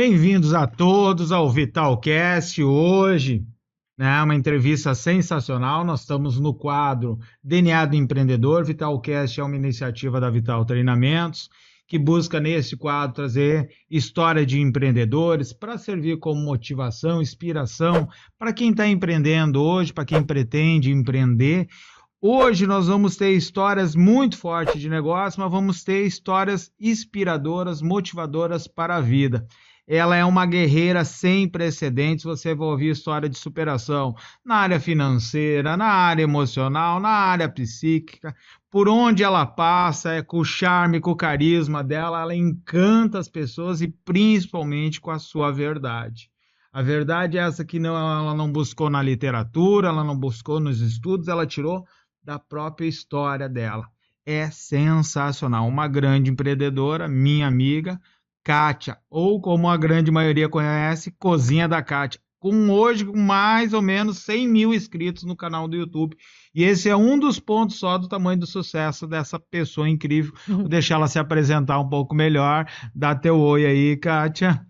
Bem-vindos a todos ao Vitalcast. Hoje, uma entrevista sensacional. Nós estamos no quadro DNA do Empreendedor. Vitalcast é uma iniciativa da Vital Treinamentos, que busca nesse quadro trazer história de empreendedores para servir como motivação, inspiração para quem está empreendendo hoje, para quem pretende empreender. Hoje nós vamos ter histórias muito fortes de negócio, mas vamos ter histórias inspiradoras, motivadoras para a vida. Ela é uma guerreira sem precedentes. Você vai ouvir história de superação na área financeira, na área emocional, na área psíquica. Por onde ela passa, com o charme, com o carisma dela, ela encanta as pessoas e principalmente com a sua verdade. A verdade é essa que ela não buscou na literatura, ela não buscou nos estudos, ela tirou da própria história dela. É sensacional. Uma grande empreendedora, minha amiga, Kátia, ou como a grande maioria conhece, Cozinha da Kátia, hoje com mais ou menos 100 mil inscritos no canal do YouTube. E esse é um dos pontos só do tamanho do sucesso dessa pessoa incrível. Vou deixar ela se apresentar um pouco melhor. Dá teu oi aí, Kátia.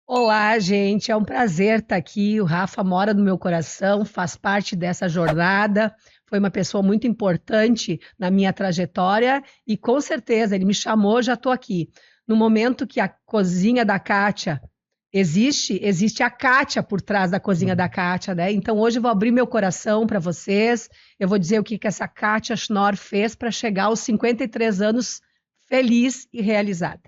Olá, gente, é um prazer estar aqui. O Rafa mora no meu coração, faz parte dessa jornada. Foi uma pessoa muito importante na minha trajetória e com certeza ele me chamou, já estou aqui. No momento que a Cozinha da Kátia existe a Kátia por trás da Cozinha da Kátia, né? Então hoje eu vou abrir meu coração para vocês, eu vou dizer o que essa Kátia Schnorr fez para chegar aos 53 anos feliz e realizada.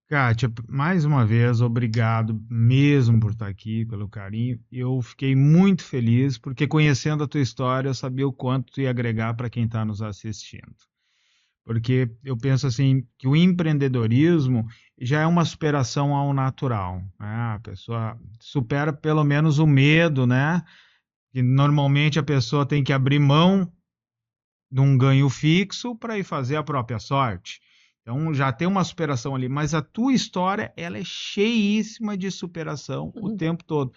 Kátia, mais uma vez, obrigado mesmo por estar aqui, pelo carinho. Eu fiquei muito feliz, porque conhecendo a tua história, eu sabia o quanto tu ia agregar para quem está nos assistindo. Porque eu penso assim, que o empreendedorismo já é uma superação ao natural, né? A pessoa supera pelo menos o medo, né? Que normalmente a pessoa tem que abrir mão de um ganho fixo para ir fazer a própria sorte. Então já tem uma superação ali, mas a tua história, ela é cheíssima de superação o tempo todo.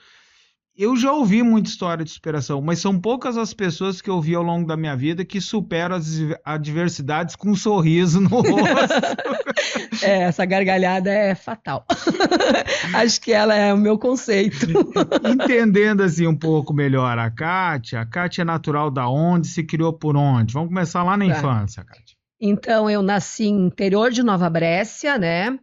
Eu já ouvi muita história de superação, mas são poucas as pessoas que eu vi ao longo da minha vida que superam as adversidades com um sorriso no rosto. Essa gargalhada é fatal. Acho que ela é o meu conceito. Entendendo assim um pouco melhor a Kátia é natural da onde, se criou por onde? Vamos começar lá na infância, Kátia. Então, eu nasci no interior de Nova Brécia, né?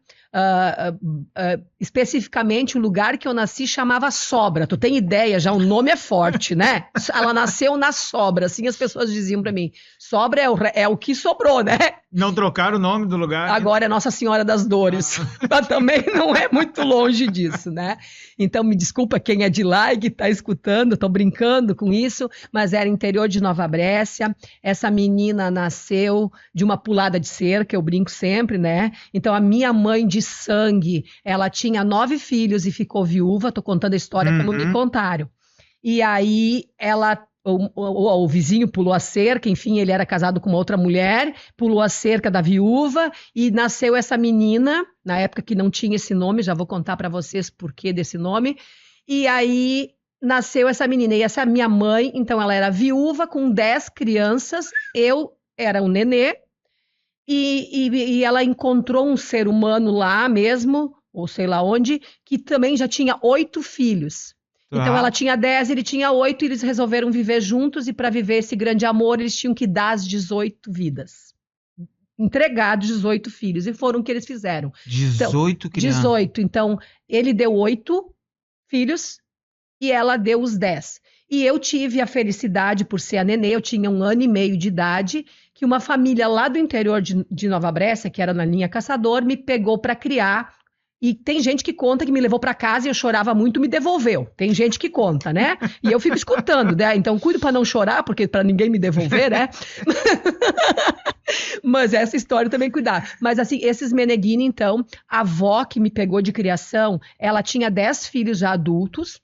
Especificamente o lugar que eu nasci chamava Sobra. Tu tem ideia, já o nome é forte, né? Ela nasceu na Sobra, assim as pessoas diziam para mim. Sobra é o que sobrou, né? Não trocaram o nome do lugar? Agora é Nossa Senhora das Dores. Mas também não é muito longe disso, né? Então me desculpa quem é de lá e que está escutando, estou brincando com isso, mas era interior de Nova Brécia. Essa menina nasceu de uma pulada de cerca, eu brinco sempre, né? Então a minha mãe de sangue, ela tinha 9 filhos e ficou viúva, tô contando a história como me contaram. E aí o vizinho pulou a cerca, enfim, ele era casado com uma outra mulher, pulou a cerca da viúva e nasceu essa menina, na época que não tinha esse nome, já vou contar para vocês por que desse nome, e aí nasceu essa menina, e essa minha mãe, então ela era viúva com 10 crianças, eu era um nenê, e ela encontrou um ser humano lá mesmo, ou sei lá onde, que também já tinha 8 filhos. Então ela tinha 10, ele tinha 8, e eles resolveram viver juntos, e para viver esse grande amor, eles tinham que dar as 18 vidas. Entregar 18 filhos, e foram o que eles fizeram. 18 crianças? 18. Então, ele deu 8 filhos, e ela deu os 10. E eu tive a felicidade, por ser a nenê, eu tinha 1 ano e meio de idade, que uma família lá do interior de Nova Brécia, que era na linha Caçador, me pegou para criar. E tem gente que conta que me levou para casa e eu chorava muito, me devolveu. Tem gente que conta, né? E eu fico escutando, né? Então cuido para não chorar, porque para ninguém me devolver, né? Mas essa história também cuidar. Mas assim, esses Meneghini, então, a avó que me pegou de criação, ela tinha 10 filhos já adultos.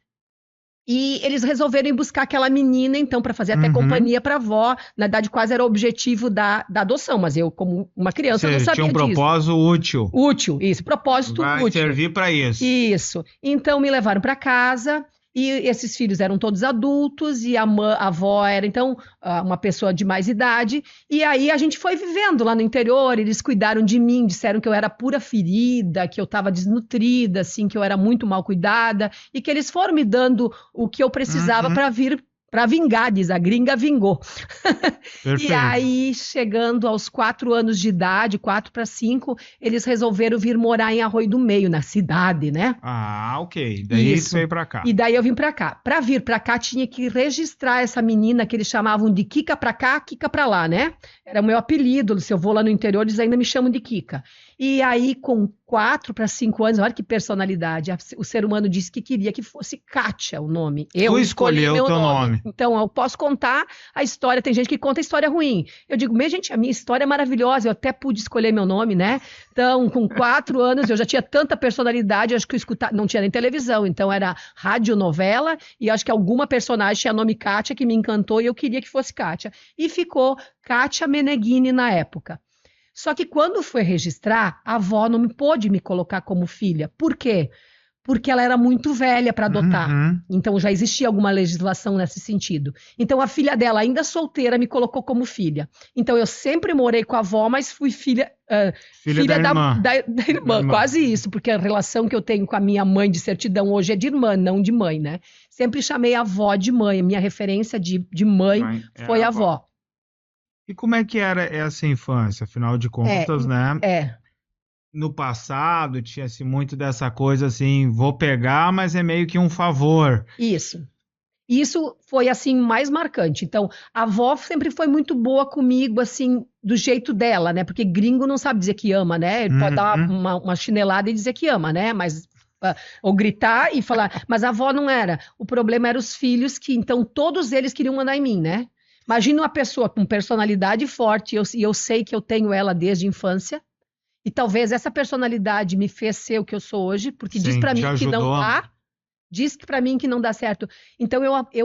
E eles resolveram ir buscar aquela menina, então, para fazer até companhia para a avó. Na verdade, quase era o objetivo da adoção, mas eu, como uma criança, não sabia disso. Tinha um propósito útil. Útil, isso, propósito útil. Vai servir para isso. Isso. Então, me levaram para casa E esses filhos eram todos adultos e a avó era, então, uma pessoa de mais idade. E aí a gente foi vivendo lá no interior, eles cuidaram de mim, disseram que eu era pura ferida, que eu estava desnutrida, assim, que eu era muito mal cuidada, e que eles foram me dando o que eu precisava para vir para vingar, diz, a gringa vingou. E aí, chegando aos 4 anos de idade, 4 para 5, eles resolveram vir morar em Arroio do Meio, na cidade, né? Ah, ok. Daí você veio para cá. E daí eu vim para cá. Para vir para cá, tinha que registrar essa menina que eles chamavam de Kika para cá, Kika para lá, né? Era o meu apelido. Se eu vou lá no interior, eles ainda me chamam de Kika. E aí, com 4 para 5 anos, olha que personalidade. O ser humano disse que queria que fosse Kátia o nome. Eu escolhi o teu nome. Então, eu posso contar a história. Tem gente que conta a história ruim. Eu digo, gente, a minha história é maravilhosa. Eu até pude escolher meu nome, né? Então, com 4 anos, eu já tinha tanta personalidade. Acho que eu escutava, não tinha nem televisão. Então, era radionovela. E acho que alguma personagem tinha nome Kátia que me encantou. E eu queria que fosse Kátia. E ficou Kátia Meneghini na época. Só que quando foi registrar, a avó não pôde me colocar como filha. Por quê? Porque ela era muito velha para adotar. Então já existia alguma legislação nesse sentido. Então a filha dela, ainda solteira, me colocou como filha. Então eu sempre morei com a avó, mas fui filha da irmã. Quase isso, porque a relação que eu tenho com a minha mãe de certidão hoje é de irmã, não de mãe, né? Sempre chamei a avó de mãe. A minha referência de mãe foi a avó. E como é que era essa infância? Afinal de contas, né? No passado tinha-se muito dessa coisa assim, vou pegar, mas é meio que um favor. Isso foi assim mais marcante. Então, a avó sempre foi muito boa comigo, assim, do jeito dela, né? Porque gringo não sabe dizer que ama, né? Ele pode dar uma chinelada e dizer que ama, né? Mas ou gritar e falar, mas a avó não era. O problema era os filhos que, então, todos eles queriam mandar em mim, né? Imagina uma pessoa com personalidade forte, e eu sei que eu tenho ela desde a infância, e talvez essa personalidade me fez ser o que eu sou hoje, porque diz para mim que não dá, diz para mim que não dá certo. Então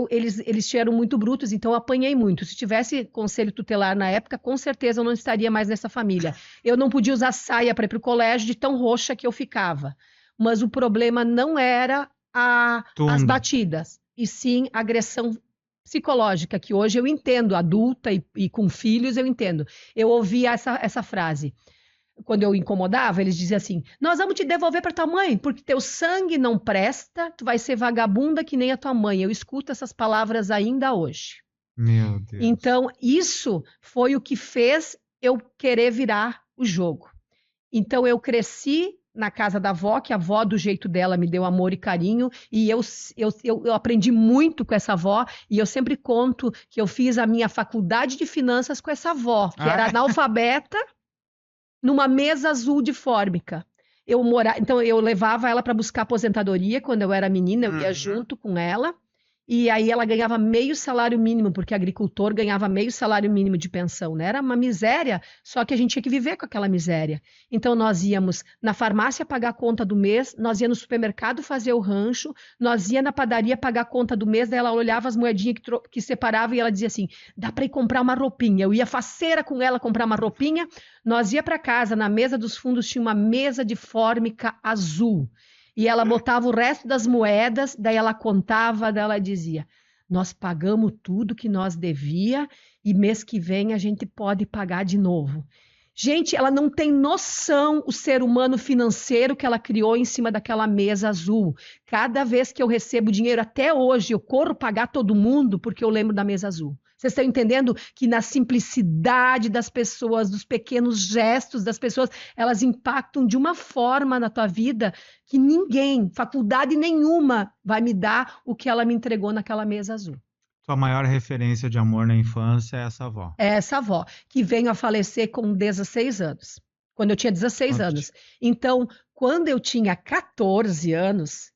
eles eram muito brutos, então eu apanhei muito. Se tivesse conselho tutelar na época, com certeza eu não estaria mais nessa família. Eu não podia usar saia para ir para o colégio de tão roxa que eu ficava. Mas o problema não era as batidas, e sim a agressão psicológica, que hoje eu entendo, adulta e com filhos, eu entendo. Eu ouvia essa frase. Quando eu incomodava, eles diziam assim, nós vamos te devolver para tua mãe, porque teu sangue não presta, tu vai ser vagabunda que nem a tua mãe. Eu escuto essas palavras ainda hoje. Meu Deus. Então, isso foi o que fez eu querer virar o jogo. Então, eu cresci na casa da avó, que a avó, do jeito dela, me deu amor e carinho, e eu aprendi muito com essa avó, e eu sempre conto que eu fiz a minha faculdade de finanças com essa avó, que era analfabeta, numa mesa azul de fórmica. Então, eu levava ela para buscar aposentadoria, quando eu era menina, eu ia junto com ela, e aí ela ganhava meio salário mínimo, porque agricultor ganhava meio salário mínimo de pensão, né? Era uma miséria, só que a gente tinha que viver com aquela miséria. Então nós íamos na farmácia pagar a conta do mês, nós íamos no supermercado fazer o rancho, nós ia na padaria pagar a conta do mês, daí ela olhava as moedinhas que separava e ela dizia assim, dá para ir comprar uma roupinha. Eu ia faceira com ela comprar uma roupinha, nós ia para casa, na mesa dos fundos tinha uma mesa de fórmica azul. E ela botava o resto das moedas, daí ela contava, daí ela dizia, nós pagamos tudo que nós devia e mês que vem a gente pode pagar de novo. Gente, ela não tem noção, o ser humano financeiro que ela criou em cima daquela mesa azul. Cada vez que eu recebo dinheiro, até hoje, eu corro pagar todo mundo porque eu lembro da mesa azul. Vocês estão entendendo que na simplicidade das pessoas, dos pequenos gestos das pessoas, elas impactam de uma forma na tua vida que ninguém, faculdade nenhuma, vai me dar o que ela me entregou naquela mesa azul. Tua maior referência de amor na infância é essa avó. É essa avó, que veio a falecer com 16 anos, quando eu tinha 16 anos. Então, quando eu tinha 14 anos,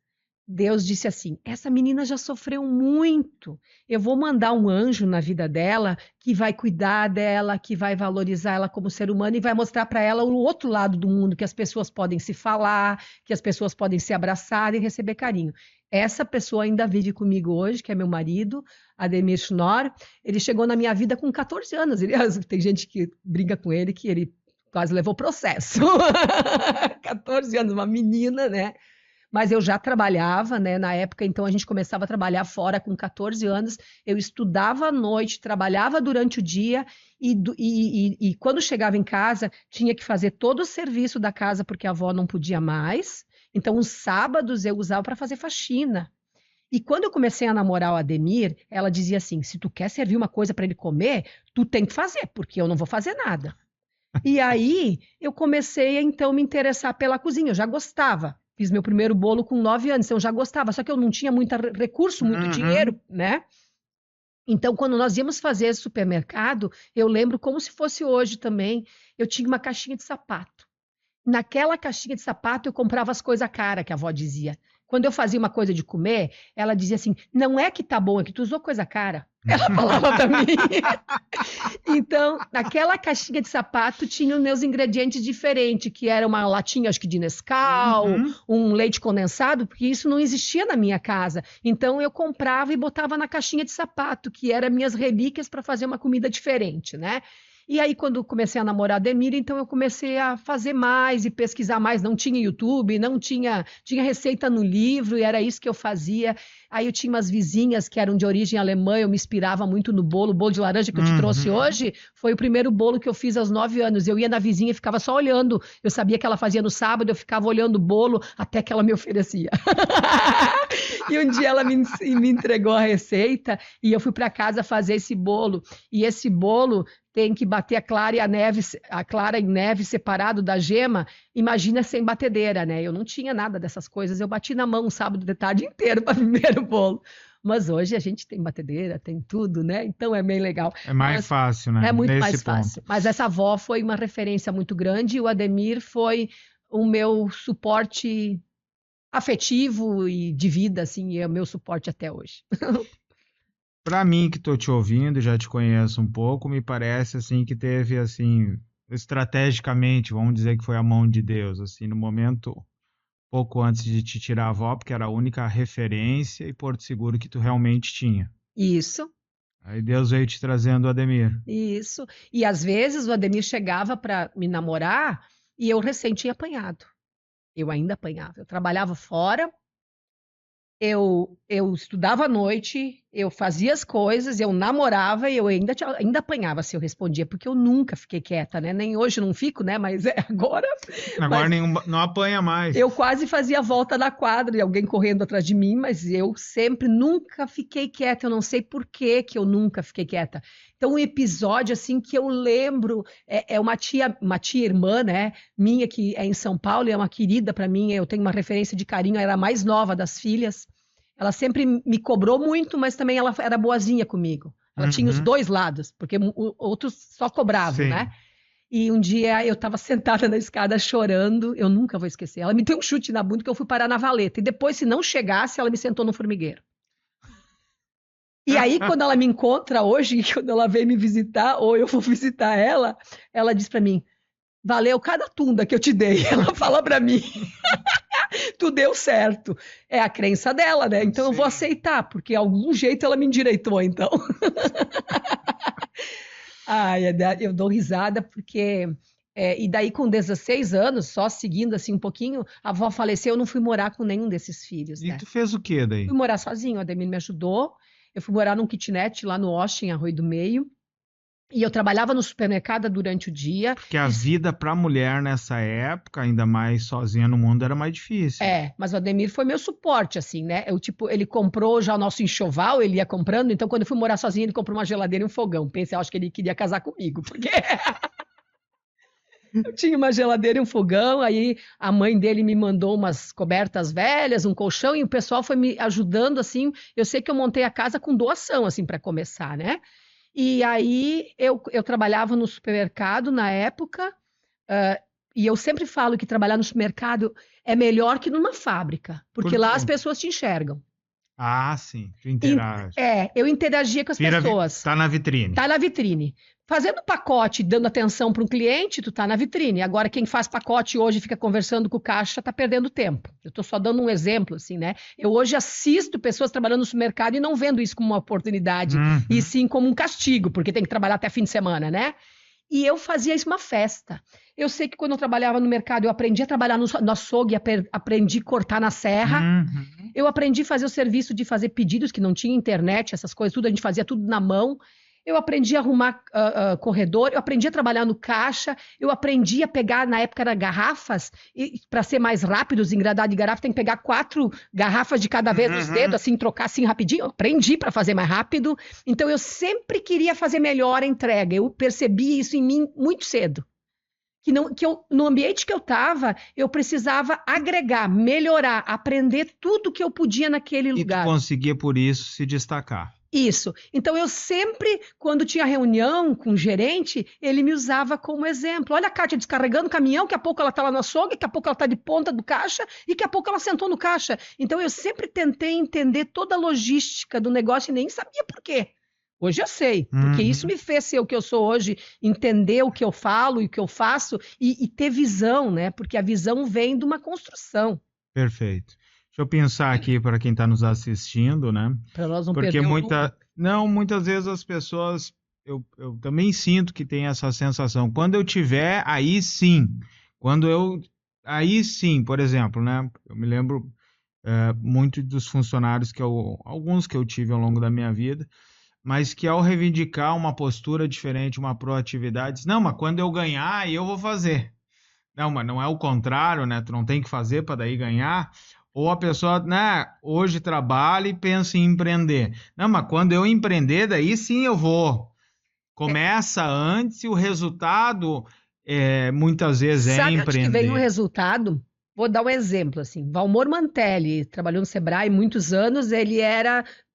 Deus disse assim, essa menina já sofreu muito, eu vou mandar um anjo na vida dela que vai cuidar dela, que vai valorizar ela como ser humano e vai mostrar para ela o outro lado do mundo, que as pessoas podem se falar, que as pessoas podem se abraçar e receber carinho. Essa pessoa ainda vive comigo hoje, que é meu marido, Ademir Schnorr. Ele chegou na minha vida com 14 anos. Tem gente que briga com ele que ele quase levou processo. 14 anos, uma menina, né? mas eu já trabalhava, né? Na época, então, a gente começava a trabalhar fora com 14 anos. Eu estudava à noite, trabalhava durante o dia e quando chegava em casa, tinha que fazer todo o serviço da casa, porque a avó não podia mais. Então, os sábados eu usava para fazer faxina. E quando eu comecei a namorar o Ademir, ela dizia assim: se tu quer servir uma coisa para ele comer, tu tem que fazer, porque eu não vou fazer nada. E aí eu comecei a então me interessar pela cozinha. Eu já gostava. Fiz meu primeiro bolo com 9 anos, então eu já gostava, só que eu não tinha muito recurso, muito dinheiro, né? Então, quando nós íamos fazer esse supermercado, eu lembro como se fosse hoje também, eu tinha uma caixinha de sapato. Naquela caixinha de sapato eu comprava as coisas caras, que a avó dizia. Quando eu fazia uma coisa de comer, ela dizia assim: não é que tá bom, é que tu usou coisa cara. Ela falava para mim. Então, naquela caixinha de sapato tinha os meus ingredientes diferentes, que era uma latinha, acho que de Nescau, um leite condensado, porque isso não existia na minha casa. Então, eu comprava e botava na caixinha de sapato, que eram minhas relíquias para fazer uma comida diferente, né? E aí, quando comecei a namorar a Ademir, então eu comecei a fazer mais e pesquisar mais. Não tinha YouTube, não tinha receita no livro, e era isso que eu fazia. Aí eu tinha umas vizinhas que eram de origem alemã, eu me inspirava muito no bolo. O bolo de laranja que eu te trouxe hoje foi o primeiro bolo que eu fiz aos 9 anos. Eu ia na vizinha e ficava só olhando. Eu sabia que ela fazia no sábado, eu ficava olhando o bolo até que ela me oferecia. E um dia ela me entregou a receita e eu fui para casa fazer esse bolo. E esse bolo tem que bater a clara em neve separado da gema. Imagina sem batedeira, né? Eu não tinha nada dessas coisas. Eu bati na mão um sábado de tarde inteiro para primeiro bolo. Mas hoje a gente tem batedeira, tem tudo, né? Então é bem legal. É mais fácil, né? É muito mais fácil. Mas essa avó foi uma referência muito grande e o Ademir foi o meu suporte afetivo e de vida, assim, e é o meu suporte até hoje. Para mim, que estou te ouvindo, já te conheço um pouco, me parece assim que teve assim, estrategicamente, vamos dizer que foi a mão de Deus, assim, no momento pouco antes de te tirar a avó, porque era a única referência e porto seguro que tu realmente tinha. Isso. Aí Deus veio te trazendo o Ademir. Isso. E às vezes o Ademir chegava para me namorar e eu recém tinha apanhado. Eu ainda apanhava. Eu trabalhava fora, eu estudava à noite, eu fazia as coisas, eu namorava e eu ainda apanhava se eu respondia, porque eu nunca fiquei quieta, né? Nem hoje não fico, né? Mas agora... Agora não apanha mais. Eu quase fazia a volta da quadra e alguém correndo atrás de mim, mas eu sempre, nunca fiquei quieta. Eu não sei por que eu nunca fiquei quieta. Então, um episódio, assim, que eu lembro, é uma tia irmã, né, minha, que é em São Paulo, e é uma querida para mim, eu tenho uma referência de carinho, ela era a mais nova das filhas. Ela sempre me cobrou muito, mas também ela era boazinha comigo. Ela tinha os dois lados, porque outros só cobravam, Sim. né? E um dia eu estava sentada na escada chorando, eu nunca vou esquecer. Ela me deu um chute na bunda que eu fui parar na valeta. E depois, se não chegasse, ela me sentou no formigueiro. E aí, quando ela me encontra hoje, quando ela vem me visitar, ou eu vou visitar ela, ela diz para mim: valeu cada tunda que eu te dei. Ela fala para mim: tu deu certo. É a crença dela, né? Então eu vou aceitar, porque de algum jeito ela me endireitou, então. Ai, eu dou risada porque... e daí com 16 anos, só seguindo assim um pouquinho, a avó faleceu, eu não fui morar com nenhum desses filhos, E né? tu fez o que daí? Fui morar sozinho, o Ademir me ajudou. Eu fui morar num kitnet lá no Austin, Arroio do Meio. E eu trabalhava no supermercado durante o dia. Porque a vida para mulher nessa época, ainda mais sozinha no mundo, era mais difícil. Mas o Ademir foi meu suporte, assim, né? Ele comprou já o nosso enxoval, ele ia comprando, então quando eu fui morar sozinha, ele comprou uma geladeira e um fogão. Pensei, acho que ele queria casar comigo, porque eu tinha uma geladeira e um fogão, aí a mãe dele me mandou umas cobertas velhas, um colchão, e o pessoal foi me ajudando, assim. Eu sei que eu montei a casa com doação, assim, para começar, né? E aí eu trabalhava no supermercado na época, e eu sempre falo que trabalhar no supermercado é melhor que numa fábrica, porque lá as pessoas te enxergam. Ah, sim, tu interage. Eu interagia com as pessoas. Tá na vitrine. Tá na vitrine. Fazendo pacote, dando atenção para um cliente, tu tá na vitrine. Agora, quem faz pacote hoje e fica conversando com o caixa, tá perdendo tempo. Eu tô só dando um exemplo, assim, né? Eu hoje assisto pessoas trabalhando no supermercado e não vendo isso como uma oportunidade, e sim como um castigo, porque tem que trabalhar até fim de semana, né? e eu fazia isso uma festa. Eu sei que quando eu trabalhava no mercado, eu aprendi a trabalhar no açougue, aprendi a cortar na serra. Uhum. Eu aprendi a fazer o serviço de fazer pedidos, que não tinha internet, essas coisas, tudo, a gente fazia tudo na mão. Eu aprendi a arrumar corredor, eu aprendi a trabalhar no caixa, eu aprendi a pegar, na época era garrafas, e para ser mais rápido, os engradados de garrafa, tem que pegar 4 garrafas de cada vez nos dedos, assim, trocar assim rapidinho. Eu aprendi para fazer mais rápido. Então, eu sempre queria fazer melhor a entrega. Eu percebi isso em mim muito cedo. No ambiente que eu estava, eu precisava agregar, melhorar, aprender tudo que eu podia naquele lugar. E tu conseguia, por isso, se destacar. Isso. Então, eu sempre, quando tinha reunião com o gerente, ele me usava como exemplo. Olha a Kátia descarregando o caminhão, daqui a pouco ela está lá no açougue, daqui a pouco ela está de ponta do caixa, e daqui a pouco ela sentou no caixa. Então, eu sempre tentei entender toda a logística do negócio e nem sabia por quê. Hoje eu sei, porque isso me fez ser o que eu sou hoje, entender o que eu falo e o que eu faço e ter visão, né? Porque a visão vem de uma construção. Perfeito. Deixa eu pensar aqui para quem está nos assistindo, né? Para nós não Porque perder muitas vezes as pessoas, eu também sinto que tem essa sensação. Quando eu tiver, aí sim. Aí sim, por exemplo, né? Eu me lembro muito dos funcionários alguns que eu tive ao longo da minha vida, mas que ao reivindicar uma postura diferente, uma proatividade, não, mas quando eu ganhar, aí eu vou fazer. Não, mas não é o contrário, né? Tu não tem que fazer para daí ganhar. Ou a pessoa, né, hoje trabalha e pensa em empreender. Não, mas quando eu empreender, daí sim eu vou. Começa antes e o resultado, muitas vezes, Sabe é onde empreender. que vem o resultado? Vou dar um exemplo, assim. Valmor Mantelli trabalhou no Sebrae muitos anos,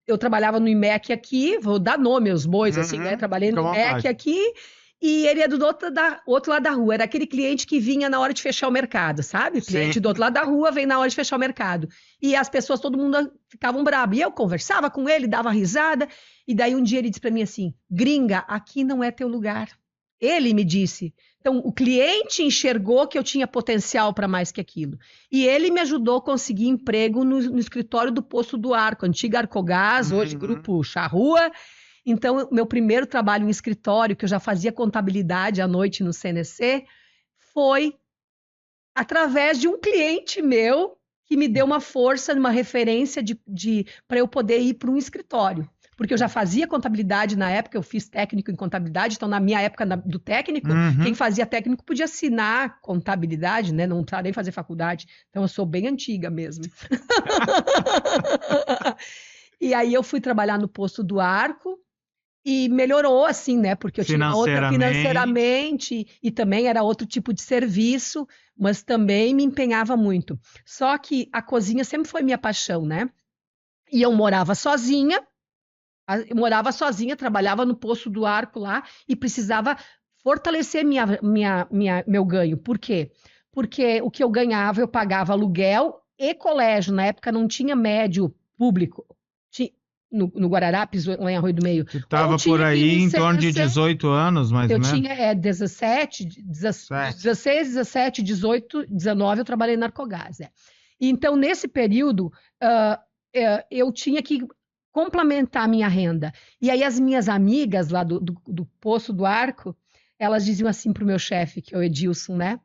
eu trabalhava no IMEC aqui, vou dar nome aos bois, assim, né? Trabalhei no IMEC aqui, e ele é do outro lado da rua. Era aquele cliente que vinha na hora de fechar o mercado, sabe? Cliente do outro lado da rua vem na hora de fechar o mercado. E as pessoas, todo mundo ficavam bravos. E eu conversava com ele, dava risada, e daí um dia ele disse para mim assim, gringa, aqui não é teu lugar. Ele me disse. Então, o cliente enxergou que eu tinha potencial para mais que aquilo. E ele me ajudou a conseguir emprego no escritório do Poço do Arco, antiga Arcogás, hoje Grupo Charrua. Então, meu primeiro trabalho em escritório, que eu já fazia contabilidade à noite no CNC, foi através de um cliente meu que me deu uma força, uma referência para eu poder ir para um escritório. Porque eu já fazia contabilidade na época, eu fiz técnico em contabilidade, então na minha época do técnico, quem fazia técnico podia assinar contabilidade, né? Não precisava nem fazer faculdade. Então eu sou bem antiga mesmo. E aí eu fui trabalhar no Poço do Arco e melhorou assim, né? Porque eu tinha outra financeiramente e também era outro tipo de serviço, mas também me empenhava muito. Só que a cozinha sempre foi minha paixão, né? E eu morava sozinha, trabalhava no Poço do Arco lá e precisava fortalecer meu ganho. Por quê? Porque o que eu ganhava, eu pagava aluguel e colégio. Na época não tinha médio público. No Guararapes, lá em Arroio do Meio. Tu estava por aí em torno de 18 anos, mais ou menos? Eu tinha 16, 17, 18, 19, eu trabalhei na Arcogás. Então, nesse período, eu tinha que complementar a minha renda. E aí as minhas amigas lá do Poço do Arco, elas diziam assim para o meu chefe, que é o Edilson, né?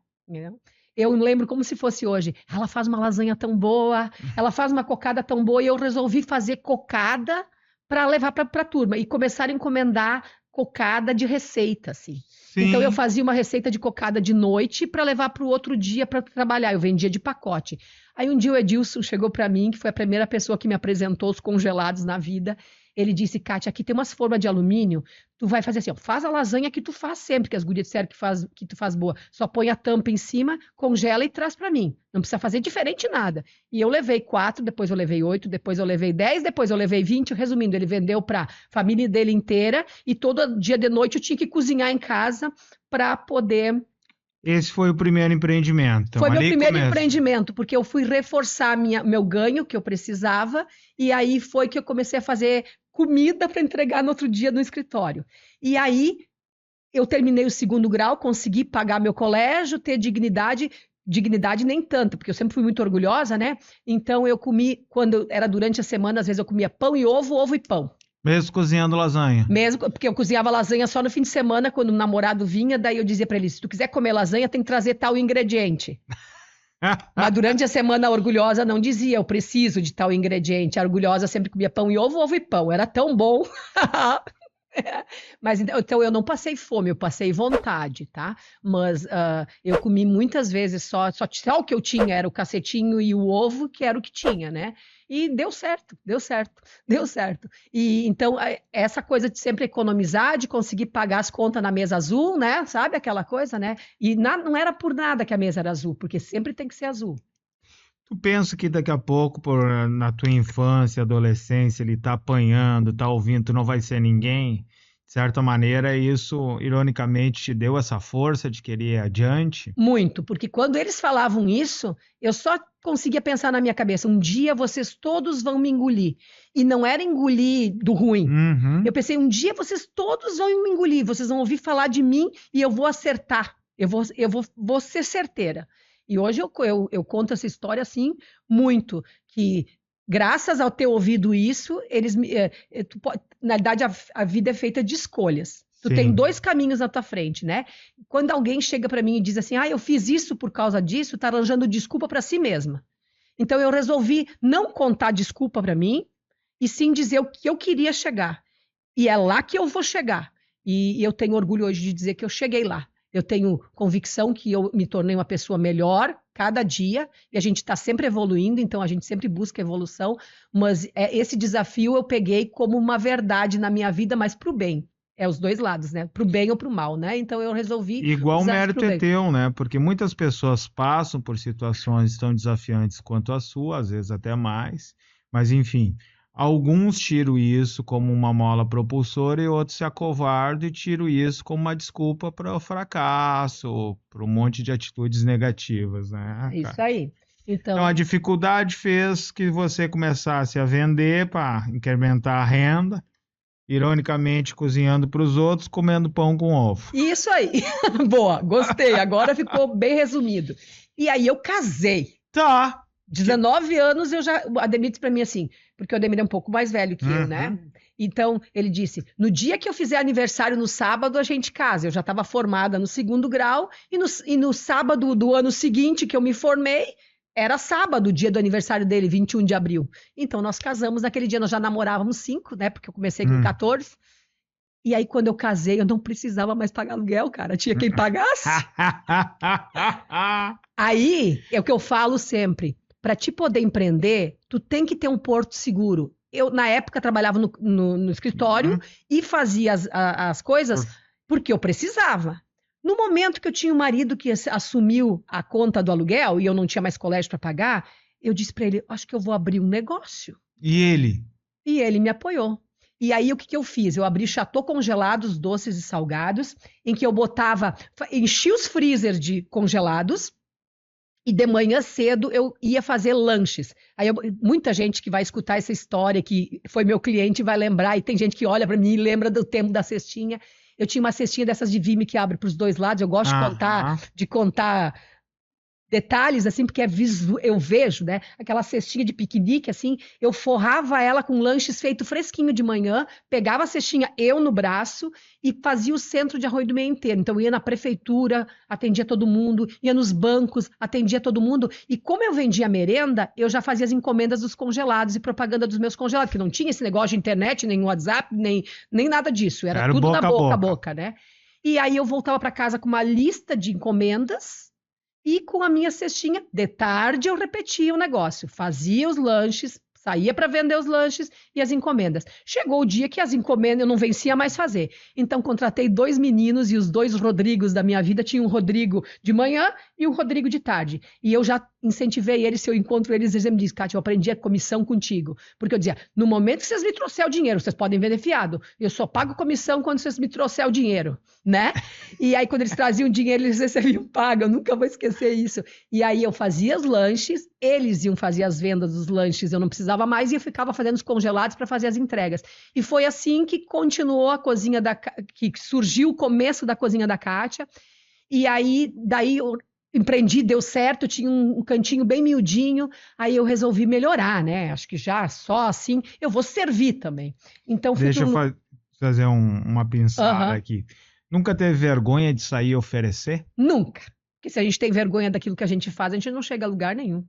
Eu lembro como se fosse hoje. Ela faz uma lasanha tão boa, ela faz uma cocada tão boa, e eu resolvi fazer cocada para levar para a turma. E começaram a encomendar cocada de receita, assim. Sim. Então eu fazia uma receita de cocada de noite para levar para o outro dia para trabalhar. Eu vendia de pacote. Aí um dia o Edilson chegou para mim, que foi a primeira pessoa que me apresentou os congelados na vida. Ele disse, Kátia, aqui tem umas formas de alumínio, tu vai fazer assim, ó, faz a lasanha que tu faz sempre, que as gurias disseram que tu faz boa. Só põe a tampa em cima, congela e traz para mim. Não precisa fazer diferente nada. E eu levei 4, depois eu levei 8, depois eu levei 10, depois eu levei 20. Resumindo, ele vendeu para a família dele inteira e todo dia de noite eu tinha que cozinhar em casa para poder... Esse foi o primeiro empreendimento. Então, foi meu primeiro empreendimento, porque eu fui reforçar meu ganho que eu precisava, e aí foi que eu comecei a fazer comida para entregar no outro dia no escritório. E aí eu terminei o 2º grau, consegui pagar meu colégio, ter dignidade nem tanto, porque eu sempre fui muito orgulhosa, né? Então eu comi, quando era durante a semana, às vezes eu comia pão e ovo, ovo e pão. Mesmo cozinhando lasanha. Mesmo, porque eu cozinhava lasanha só no fim de semana, quando o namorado vinha, daí eu dizia pra ele, se tu quiser comer lasanha, tem que trazer tal ingrediente. Mas durante a semana a orgulhosa não dizia, eu preciso de tal ingrediente. A orgulhosa sempre comia pão e ovo, ovo e pão. Era tão bom. Mas então eu não passei fome, eu passei vontade, tá? Mas eu comi muitas vezes só o que eu tinha era o cacetinho e o ovo, que era o que tinha, né? E deu certo, deu certo, deu certo. E então essa coisa de sempre economizar, de conseguir pagar as contas na mesa azul, né? Sabe aquela coisa, né? E não era por nada que a mesa era azul, porque sempre tem que ser azul. Tu pensa que daqui a pouco, na tua infância, adolescência, ele tá apanhando, tá ouvindo, tu não vai ser ninguém? De certa maneira, isso, ironicamente, te deu essa força de querer ir adiante? Muito, porque quando eles falavam isso, eu só conseguia pensar na minha cabeça, um dia vocês todos vão me engolir. E não era engolir do ruim. Uhum. Eu pensei, um dia vocês todos vão me engolir, vocês vão ouvir falar de mim e eu vou acertar, vou ser certeira. E hoje eu conto essa história assim, muito, que graças ao ter ouvido isso, na verdade a vida é feita de escolhas. Tu tem Sim. 2 caminhos na tua frente, né? Quando alguém chega para mim e diz assim, eu fiz isso por causa disso, tá arranjando desculpa para si mesma. Então eu resolvi não contar desculpa para mim, e sim dizer o que eu queria chegar. E é lá que eu vou chegar. E eu tenho orgulho hoje de dizer que eu cheguei lá. Eu tenho convicção que eu me tornei uma pessoa melhor cada dia, e a gente está sempre evoluindo, então a gente sempre busca evolução, mas esse desafio eu peguei como uma verdade na minha vida, mas para o bem. É os dois lados, né? Para o bem ou para o mal, né? Então eu resolvi Igual o usar isso mérito pro é bem. teu, né? Porque muitas pessoas passam por situações tão desafiantes quanto a sua, às vezes até mais, mas enfim, alguns tiram isso como uma mola propulsora e outros se acovardam e tiram isso como uma desculpa para o fracasso, para um monte de atitudes negativas, né, Isso cara? aí. Então a Então, dificuldade fez que você começasse a vender para incrementar a renda, ironicamente cozinhando para os outros, comendo pão com ovo. isso aí. Boa, gostei. Agora ficou bem resumido. E aí eu casei. Tá. 19 anos o Ademir disse para mim assim, porque o Ademir é um pouco mais velho que eu, né? Uhum. Então ele disse: no dia que eu fizer aniversário no sábado, a gente casa. Eu já estava formada no 2º grau, e no sábado do ano seguinte que eu me formei, era sábado, o dia do aniversário dele, 21 de abril. Então nós casamos naquele dia, nós já namorávamos 5, né? Porque eu comecei com 14. E aí, quando eu casei, eu não precisava mais pagar aluguel, cara. Tinha quem pagasse. Aí é o que eu falo sempre. Para te poder empreender, tu tem que ter um porto seguro. Eu, na época, trabalhava no escritório e fazia as coisas porque eu precisava. No momento que eu tinha um marido que assumiu a conta do aluguel e eu não tinha mais colégio para pagar, eu disse para ele, acho que eu vou abrir um negócio. E ele? E ele me apoiou. E aí, o que eu fiz? Eu abri Chateau Congelados, doces e salgados, em que eu enchia os freezer de congelados, e de manhã cedo eu ia fazer lanches. Aí muita gente que vai escutar essa história, que foi meu cliente, vai lembrar, e tem gente que olha para mim e lembra do tempo da cestinha. Eu tinha uma cestinha dessas de Vime que abre para os dois lados, eu gosto de contar detalhes, assim, porque eu vejo, né, aquela cestinha de piquenique, assim, eu forrava ela com lanches feito fresquinho de manhã, pegava a cestinha eu no braço e fazia o centro de Arroio do Meio inteiro. Então, eu ia na prefeitura, atendia todo mundo, ia nos bancos, atendia todo mundo, e como eu vendia merenda, eu já fazia as encomendas dos congelados e propaganda dos meus congelados, porque não tinha esse negócio de internet, nem WhatsApp, nem nada disso, era tudo boca na boca a a boca, né? E aí eu voltava para casa com uma lista de encomendas, e com a minha cestinha, de tarde eu repetia o negócio, fazia os lanches, saía para vender os lanches e as encomendas. Chegou o dia que as encomendas eu não vencia mais fazer. Então contratei 2 meninos e os 2 Rodrigos da minha vida, tinha um Rodrigo de manhã e um Rodrigo de tarde. E eu já incentivei eles, se eu encontro eles, eles me dizem, Kátia, eu aprendi a comissão contigo. Porque eu dizia, no momento que vocês me trouxerem o dinheiro, vocês podem vender fiado. Eu só pago comissão quando vocês me trouxerem o dinheiro, né? E aí quando eles traziam dinheiro, eles recebiam paga, eu nunca vou esquecer isso. E aí eu fazia os lanches, eles iam fazer as vendas dos lanches, eu não precisava mais, e eu ficava fazendo os congelados para fazer as entregas. E foi assim que continuou a cozinha que surgiu o começo da cozinha da Kátia. E aí, daí, empreendi, deu certo, tinha um cantinho bem miudinho, aí eu resolvi melhorar, né? Acho que já só assim eu vou servir também. Então fui Deixa eu fazer uma pinçada Aham. aqui. Nunca teve vergonha de sair e oferecer? Nunca. Porque se a gente tem vergonha daquilo que a gente faz, a gente não chega a lugar nenhum.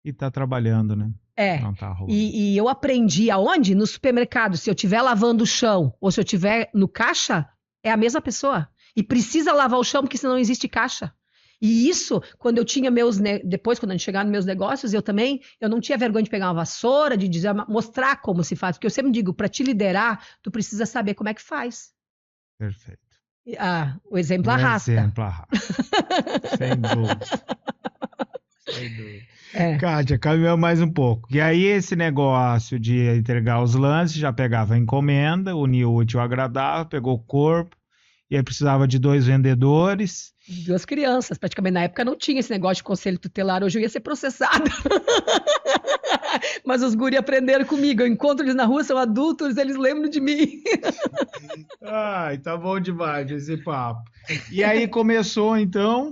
E tá trabalhando, né? É. Não tá ruim. E eu aprendi aonde? No supermercado. Se eu estiver lavando o chão ou se eu estiver no caixa, é a mesma pessoa. E precisa lavar o chão porque senão não existe caixa. E isso, quando eu tinha depois, quando a gente chegar nos meus negócios, eu não tinha vergonha de pegar uma vassoura, de dizer, mostrar como se faz. Porque eu sempre digo, para te liderar, tu precisa saber como é que faz. Perfeito. O exemplo Um arrasta. exemplo arrasta. Sem dúvida. Sem dúvida. É. Kátia, caminhou mais um pouco. E aí, esse negócio de entregar os lances, já pegava a encomenda, uniu o útil ao agradável, pegou o corpo, e aí precisava de 2 vendedores. 2 crianças, praticamente. Na época não tinha esse negócio de conselho tutelar, hoje eu ia ser processada. Mas os guri aprenderam comigo. Eu encontro eles na rua, são adultos, eles lembram de mim. Ai, tá bom demais esse papo. E aí começou, então,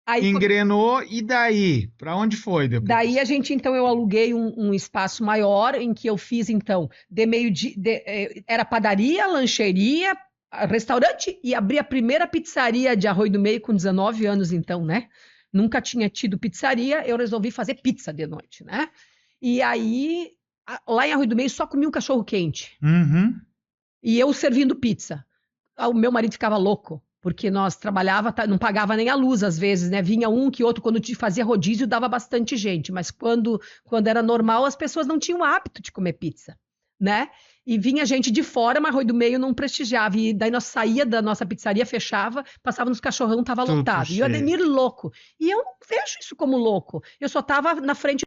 Aí, engrenou, e daí? Para onde foi depois? daí então, eu aluguei um espaço maior, em que eu fiz, então, de meio-dia, era padaria, lancheria, restaurante, e abri a primeira pizzaria de Arroio do Meio com 19 anos, então, né? Nunca tinha tido pizzaria, eu resolvi fazer pizza de noite, né? E aí, lá em Arroio do Meio, só comia um cachorro quente. Uhum. E eu servindo pizza. O meu marido ficava louco, porque nós trabalhava, não pagava nem a luz às vezes, né? Vinha um que outro, quando fazia rodízio, dava bastante gente, mas quando era normal, as pessoas não tinham hábito de comer pizza, né? E vinha gente de fora, mas Arroio do Meio não prestigiava. E daí nós saía da nossa pizzaria, fechava, passava nos cachorrão, tava Tudo lotado. E o cheio. Ademir louco. E eu não vejo isso como louco. Eu só tava na frente.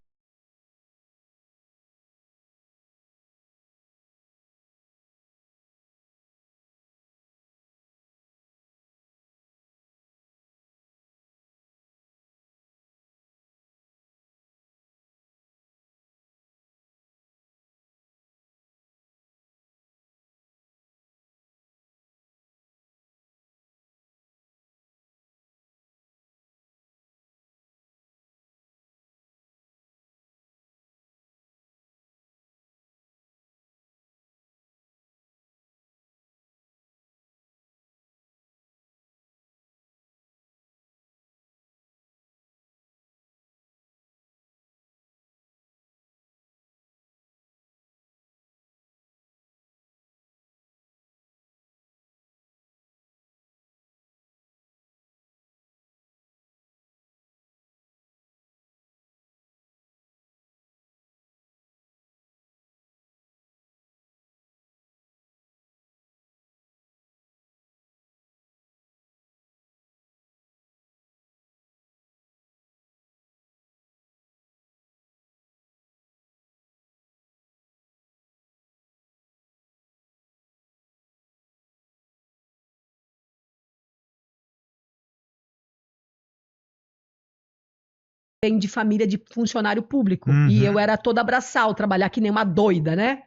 De família de funcionário público. Uhum. E eu era toda abraçal, trabalhar que nem uma doida, né?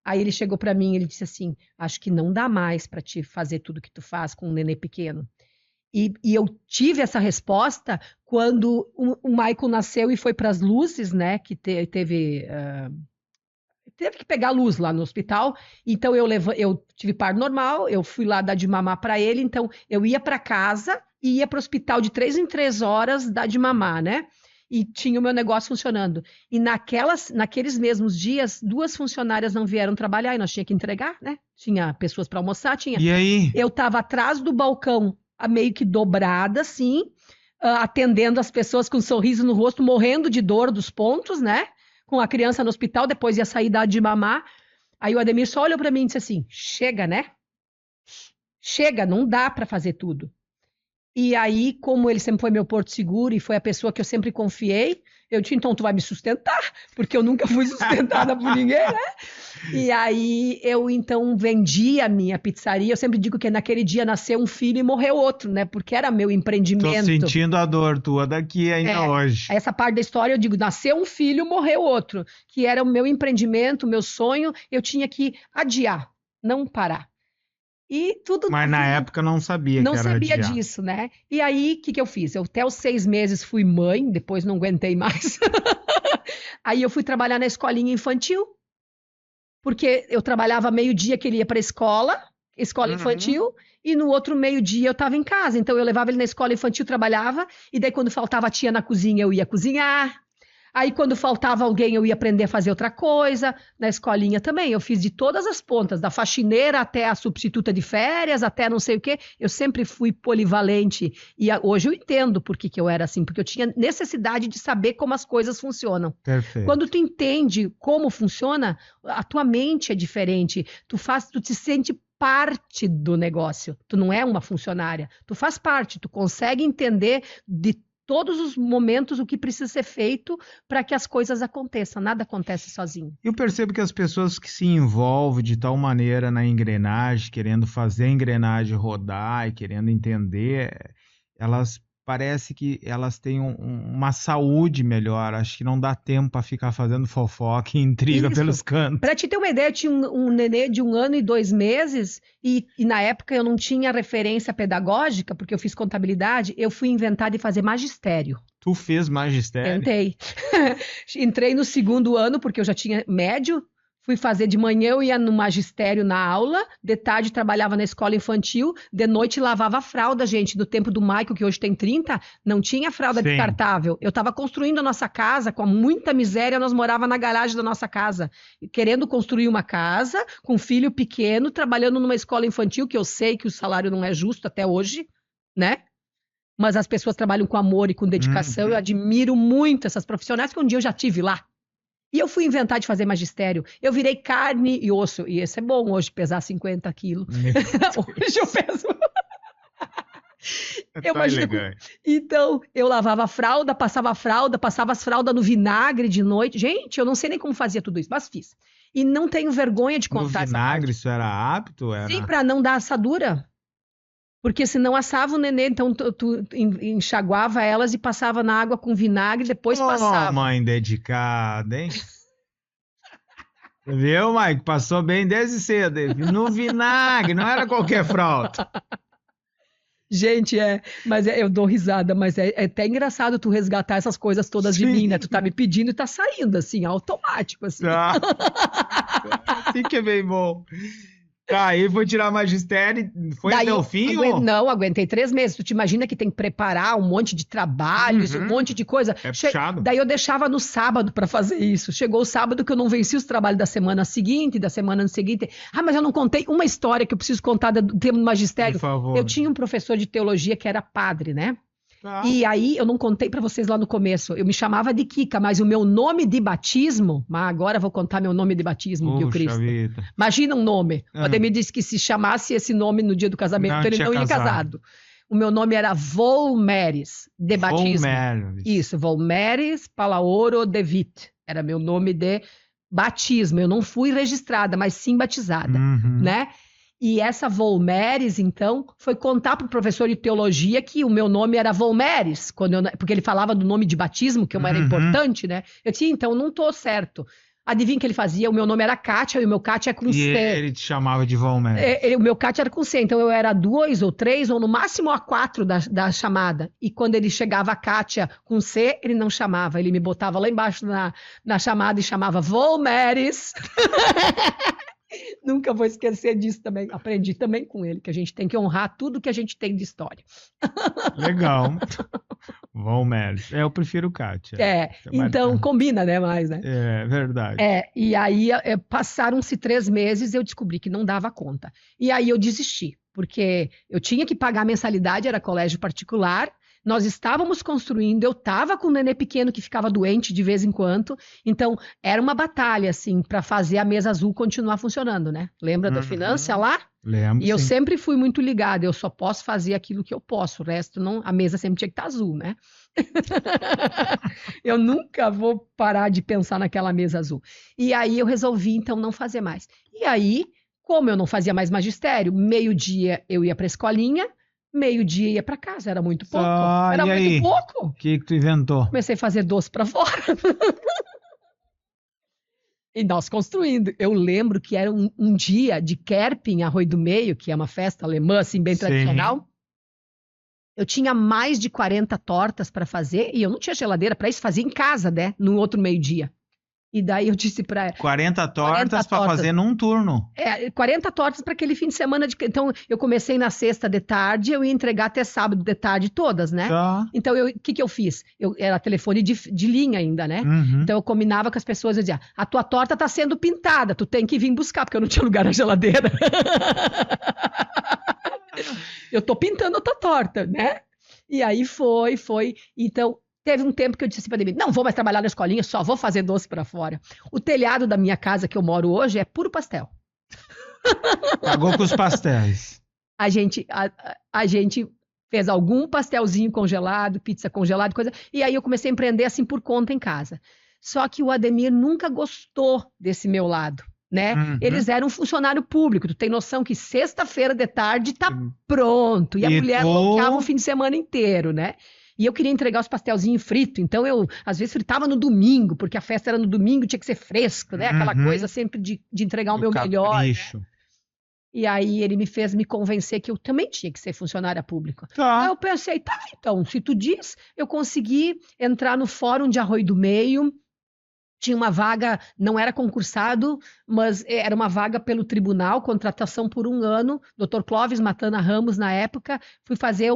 Aí ele chegou para mim, ele disse assim: acho que não dá mais para te fazer tudo que tu faz com um nenê pequeno. E eu tive essa resposta quando o Michael nasceu e foi para as luzes, né? Que teve que pegar luz lá no hospital. Então eu tive parto normal, eu fui lá dar de mamar para ele. Então eu ia para casa e ia para o hospital de 3 em 3 horas dar de mamar, né? E tinha o meu negócio funcionando. E naqueles mesmos dias, 2 funcionárias não vieram trabalhar e nós tínhamos que entregar, né? Tinha pessoas para almoçar, tinha. E aí? Eu estava atrás do balcão, meio que dobrada, assim, atendendo as pessoas com um sorriso no rosto, morrendo de dor dos pontos, né? Com a criança no hospital, depois ia sair dar de mamar. Aí o Ademir só olhou para mim e disse assim: chega, né? Chega, não dá para fazer tudo. E aí, como ele sempre foi meu porto seguro e foi a pessoa que eu sempre confiei, eu disse, então tu vai me sustentar, porque eu nunca fui sustentada por ninguém, né? E aí eu então vendi a minha pizzaria. Eu sempre digo que naquele dia nasceu um filho e morreu outro, né? Porque era meu empreendimento. Tô sentindo a dor tua daqui ainda hoje. Essa parte da história eu digo, nasceu um filho, morreu outro, que era o meu empreendimento, o meu sonho, eu tinha que adiar, não parar. E tudo Mas na época não sabia não que era sabia adiar. disso, né? E aí, o que que eu fiz? Eu até os 6 meses fui mãe, depois não aguentei mais. Aí eu fui trabalhar na escolinha infantil, porque eu trabalhava meio-dia que ele ia para a escola Uhum. infantil, e no outro meio-dia eu estava em casa. Então eu levava ele na escola infantil, trabalhava, e daí quando faltava a tia na cozinha, eu ia cozinhar. Aí quando faltava alguém, eu ia aprender a fazer outra coisa. Na escolinha também, eu fiz de todas as pontas, da faxineira até a substituta de férias, até não sei o quê. Eu sempre fui polivalente. E hoje eu entendo por que que eu era assim, porque eu tinha necessidade de saber como as coisas funcionam. Quando Perfeito. tu entende como funciona, a tua mente é diferente. Tu te sente parte do negócio. Tu não é uma funcionária. Tu faz parte, tu consegue entender de todos os momentos o que precisa ser feito para que as coisas aconteçam. Nada acontece sozinho. Eu percebo que as pessoas que se envolvem de tal maneira na engrenagem, querendo fazer a engrenagem rodar e querendo entender, elas parece que elas têm uma saúde melhor. Acho que não dá tempo para ficar fazendo fofoca e intriga Isso. pelos cantos. Para te ter uma ideia, eu tinha um nenê de 1 ano e 2 meses, e na época eu não tinha referência pedagógica, porque eu fiz contabilidade, eu fui inventar de fazer magistério. Tu fez magistério? Tentei. Entrei no 2º ano, porque eu já tinha médio. Fui fazer de manhã, eu ia no magistério na aula, de tarde trabalhava na escola infantil, de noite lavava a fralda, gente. No tempo do Michael, que hoje tem 30, não tinha fralda Sim. descartável. Eu estava construindo a nossa casa, com muita miséria, nós morava na garagem da nossa casa, querendo construir uma casa, com um filho pequeno, trabalhando numa escola infantil, que eu sei que o salário não é justo até hoje, né? Mas as pessoas trabalham com amor e com dedicação. Eu Uhum. admiro muito essas profissionais, que um dia eu já tive lá. E eu fui inventar de fazer magistério. Eu virei carne e osso. E isso é bom hoje, pesar 50 quilos. Meu Hoje eu Deus. peso. Eu Tá imagino. elegante. Então, eu lavava a fralda, passava as fraldas no vinagre de noite. Gente, eu não sei nem como fazia tudo isso, mas fiz. E não tenho vergonha de No contar essa vinagre parte. isso era hábito? Sim, Era. para não dar assadura. Porque senão assava o nenê, então tu enxaguava elas e passava na água com vinagre, depois Ô, passava. mãe dedicada, hein? Viu, Mike? Passou bem desde cedo. No vinagre, não era qualquer fralda. Gente, eu dou risada, mas é até engraçado tu resgatar essas coisas todas de mim, né? Tu Sim, tá me pedindo e tá saindo, assim, automático, assim. tá. Assim que é bem bom. Tá, aí foi tirar magistério. Foi até Daí, o fim, ou? não, aguentei 3 meses. Tu te imagina que tem que preparar um monte de trabalhos, um Uhum. monte de coisa. É puxado. Daí eu deixava no sábado para fazer isso. Chegou o sábado que eu não venci os trabalhos da semana seguinte, da semana seguinte. Ah, mas eu não contei uma história que eu preciso contar do tema do Por magistério. Eu favor. tinha um professor de teologia que era padre, né? Tá. E aí, eu não contei para vocês lá no começo, eu me chamava de Kika, mas o meu nome de batismo, mas agora eu vou contar meu nome de batismo, viu, Puxa Cristo? vida. Imagina um nome. O Ah, Ademir disse que se chamasse esse nome no dia do casamento, não ele tinha não ia casado. casado. O meu nome era Volmeres, de batismo. Volmeres. Isso, Volmeres Palaoro Devit. Era meu nome de batismo. Eu não fui registrada, mas sim batizada, Uhum. né? E essa Volmeres, então, foi contar para o professor de teologia que o meu nome era Volmeres, porque ele falava do nome de batismo, que era Uhum. importante, né? Eu disse, então, não estou certo. Adivinha o que ele fazia? O meu nome era Kátia e o meu Kátia é com E C. ele te chamava de Volmeres. O meu Kátia era com C, então eu era 2 ou 3, ou no máximo a 4 da chamada. E quando ele chegava a Kátia com C, ele não chamava, ele me botava lá embaixo na chamada e chamava Volmeres. Nunca vou esquecer disso também. Aprendi também com ele, que a gente tem que honrar tudo que a gente tem de história. Legal. Volmeres. Eu prefiro Kátia. Então combina, né, mais, né? É verdade. E aí passaram-se 3 meses, eu descobri que não dava conta. E aí eu desisti, porque eu tinha que pagar a mensalidade, era colégio particular, nós estávamos construindo, eu estava com um nenê pequeno que ficava doente de vez em quando, então era uma batalha, assim, para fazer a mesa azul continuar funcionando, né? Lembra da finança lá? Lembro, E eu sim. sempre fui muito ligada, eu só posso fazer aquilo que eu posso, o resto não, a mesa sempre tinha que estar azul, né? Eu nunca vou parar de pensar naquela mesa azul. E aí eu resolvi, então, não fazer mais. E aí, como eu não fazia mais magistério, meio-dia eu ia para a escolinha, meio-dia ia para casa, era muito pouco. Era E muito aí? pouco. O que tu inventou? Comecei a fazer doce para fora. E nós construindo. Eu lembro que era um dia de Kerpen, em Arroio do Meio, que é uma festa alemã, assim, bem tradicional. Eu tinha mais de 40 tortas para fazer e eu não tinha geladeira para isso, fazia em casa, né? No outro meio-dia. E daí eu disse para ela... 40 tortas para fazer num turno. 40 tortas para aquele fim de semana. Então, eu comecei na sexta de tarde, eu ia entregar até sábado de tarde todas, né? Tá. Então, o que eu fiz? Era telefone de linha ainda, né? Uhum. Então, eu combinava com as pessoas, eu dizia, a tua torta tá sendo pintada, tu tem que vir buscar, porque eu não tinha lugar na geladeira. Eu tô pintando a tua torta, né? E aí foi. Então, teve um tempo que eu disse assim pra mim, não vou mais trabalhar na escolinha, só vou fazer doce pra fora. O telhado da minha casa que eu moro hoje é puro pastel. Pagou com os pastéis. A gente fez algum pastelzinho congelado, pizza congelada, coisa. E aí eu comecei a empreender assim por conta em casa. Só que o Ademir nunca gostou desse meu lado, né? Uhum. Eles eram um funcionário público. Tu tem noção que sexta-feira de tarde tá pronto. E a mulher bloqueava o fim de semana inteiro, né? E eu queria entregar os pastelzinhos fritos, então eu, às vezes, fritava no domingo, porque a festa era no domingo, tinha que ser fresco, né? Aquela coisa sempre de entregar o meu melhor. Né? E aí ele me fez me convencer que eu também tinha que ser funcionária pública. Tá. Aí eu pensei, tá, então, se tu diz, eu consegui entrar no Fórum de Arroio do Meio, tinha uma vaga, não era concursado, mas era uma vaga pelo tribunal, contratação por 1 ano, Dr. Clóvis Matana Ramos, na época, fui fazer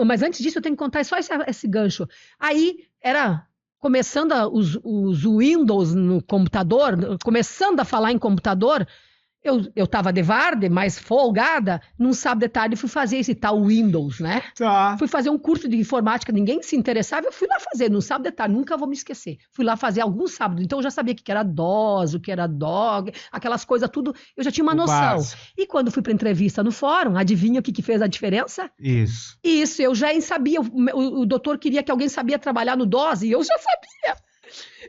mas antes disso eu tenho que contar só esse gancho. Aí era começando os Windows no computador, começando a falar em computador, eu estava de varde, mais folgada, num sábado de tarde fui fazer esse tal Windows, né? Tá. Fui fazer um curso de informática, ninguém se interessava, eu fui lá fazer, num sábado de tarde, nunca vou me esquecer. Fui lá fazer alguns sábados, então eu já sabia o que era DOS, o que era DOG, aquelas coisas tudo, eu já tinha uma noção. E quando fui para entrevista no fórum, adivinha o que fez a diferença? Isso, eu já sabia, o doutor queria que alguém sabia trabalhar no DOS, e eu já sabia.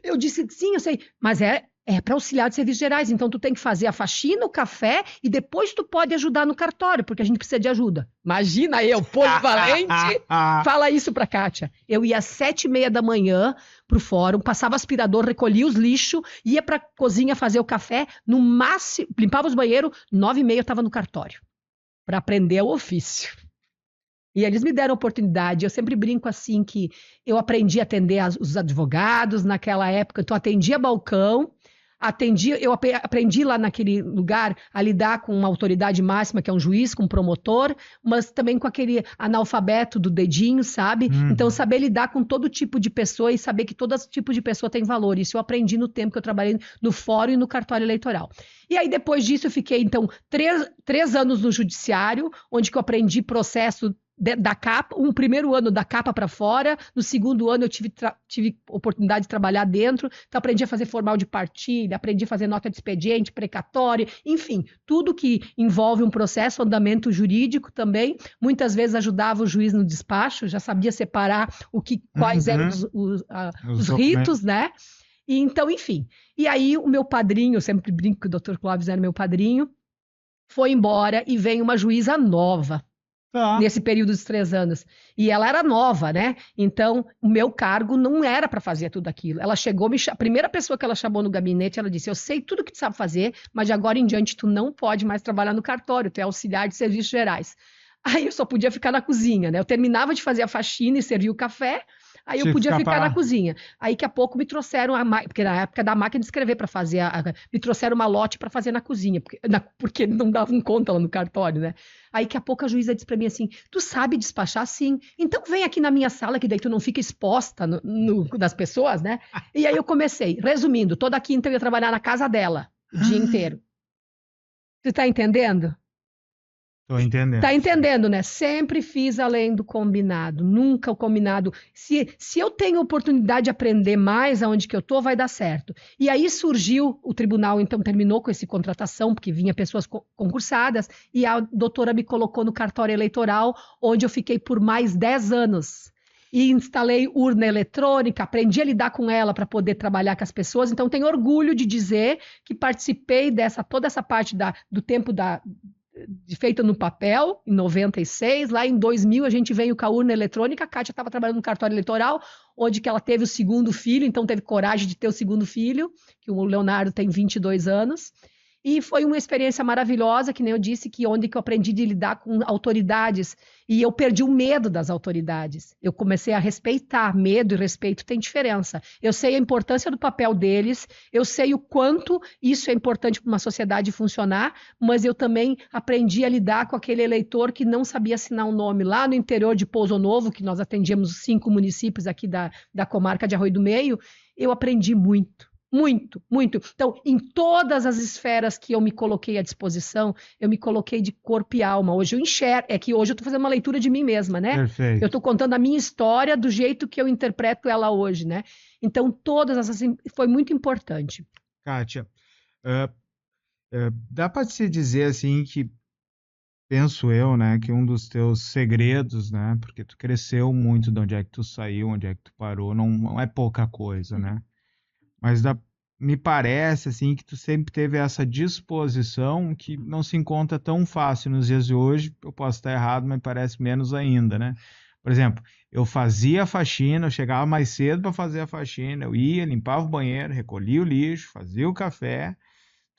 Eu disse, sim, eu sei, mas é para auxiliar de serviços gerais, então tu tem que fazer a faxina, o café e depois tu pode ajudar no cartório, porque a gente precisa de ajuda. Imagina eu, polivalente, fala isso pra Kátia. Eu ia às 7h30 da manhã pro fórum, passava aspirador, recolhia os lixos, ia pra cozinha fazer o café, no máximo, limpava os banheiros, 9h30 eu tava no cartório, para aprender o ofício. E eles me deram oportunidade. Eu sempre brinco assim que eu aprendi a atender os advogados naquela época. Então, atendia balcão, eu aprendi lá naquele lugar a lidar com uma autoridade máxima, que é um juiz, com um promotor, mas também com aquele analfabeto do dedinho, sabe? Então, saber lidar com todo tipo de pessoa e saber que todo tipo de pessoa tem valor. Isso eu aprendi no tempo que eu trabalhei no fórum e no cartório eleitoral. E aí, depois disso, eu fiquei, então, 3 anos no judiciário, onde que eu aprendi processo da capa, um primeiro ano da capa para fora, no segundo ano eu tive oportunidade de trabalhar dentro, então aprendi a fazer formal de partilha, aprendi a fazer nota de expediente, precatório, enfim, tudo que envolve um processo, andamento jurídico também, muitas vezes ajudava o juiz no despacho, já sabia separar quais eram os ritos, né? E então, enfim, e aí o meu padrinho, eu sempre brinco que o Dr. Clóvis era meu padrinho, foi embora e veio uma juíza nova, nesse período dos 3 anos. E ela era nova, né? Então, o meu cargo não era para fazer tudo aquilo. Ela chegou, a primeira pessoa que ela chamou no gabinete, ela disse, eu sei tudo que tu sabe fazer, mas de agora em diante tu não pode mais trabalhar no cartório, tu é auxiliar de serviços gerais. Aí eu só podia ficar na cozinha, né? Eu terminava de fazer a faxina e servir o café, aí eu podia ficar na cozinha. Aí, daqui a pouco, me trouxeram porque na época da máquina de escrever para fazer, me trouxeram uma lote para fazer na cozinha, porque não davam conta lá no cartório, né? Aí, daqui a pouco, a juíza disse para mim assim, tu sabe despachar? Sim. Então, vem aqui na minha sala, que daí tu não fica exposta das pessoas, né? E aí, eu comecei. Resumindo, toda quinta eu ia trabalhar na casa dela, o dia inteiro. Tu tá entendendo? Tô entendendo. Tá entendendo, né? Sempre fiz além do combinado, nunca o combinado. Se eu tenho oportunidade de aprender mais aonde que eu tô, vai dar certo. E aí surgiu, o tribunal então terminou com essa contratação, porque vinha pessoas concursadas, e a doutora me colocou no cartório eleitoral, onde eu fiquei por mais 10 anos. E instalei urna eletrônica, aprendi a lidar com ela para poder trabalhar com as pessoas. Então, tenho orgulho de dizer que participei toda essa parte do tempo feita no papel, em 96. Lá em 2000 a gente veio com a urna eletrônica. A Kátia estava trabalhando no cartório eleitoral, onde que ela teve o segundo filho, então teve coragem de ter o segundo filho, que o Leonardo tem 22 anos. E foi uma experiência maravilhosa, que nem eu disse, onde que eu aprendi a lidar com autoridades. E eu perdi o medo das autoridades. Eu comecei a respeitar. Medo e respeito tem diferença. Eu sei a importância do papel deles, eu sei o quanto isso é importante para uma sociedade funcionar, mas eu também aprendi a lidar com aquele eleitor que não sabia assinar um nome. Lá no interior de Pouso Novo, que nós atendíamos 5 municípios aqui da comarca de Arroio do Meio, eu aprendi muito. Muito, muito. Então, em todas as esferas que eu me coloquei à disposição, eu me coloquei de corpo e alma. Hoje eu enxergo, é que hoje eu estou fazendo uma leitura de mim mesma, né? Perfeito. Eu estou contando a minha história do jeito que eu interpreto ela hoje, né? Então, todas essas... Foi muito importante. Kátia, dá para se dizer assim que, penso eu, né, que um dos teus segredos, né, porque tu cresceu muito de onde é que tu saiu, onde é que tu parou, não é pouca coisa, né? Mas me parece assim que tu sempre teve essa disposição que não se encontra tão fácil nos dias de hoje. Eu posso estar errado, mas parece menos ainda, né? Por exemplo, eu fazia a faxina, eu chegava mais cedo para fazer a faxina, eu ia, limpava o banheiro, recolhia o lixo, fazia o café,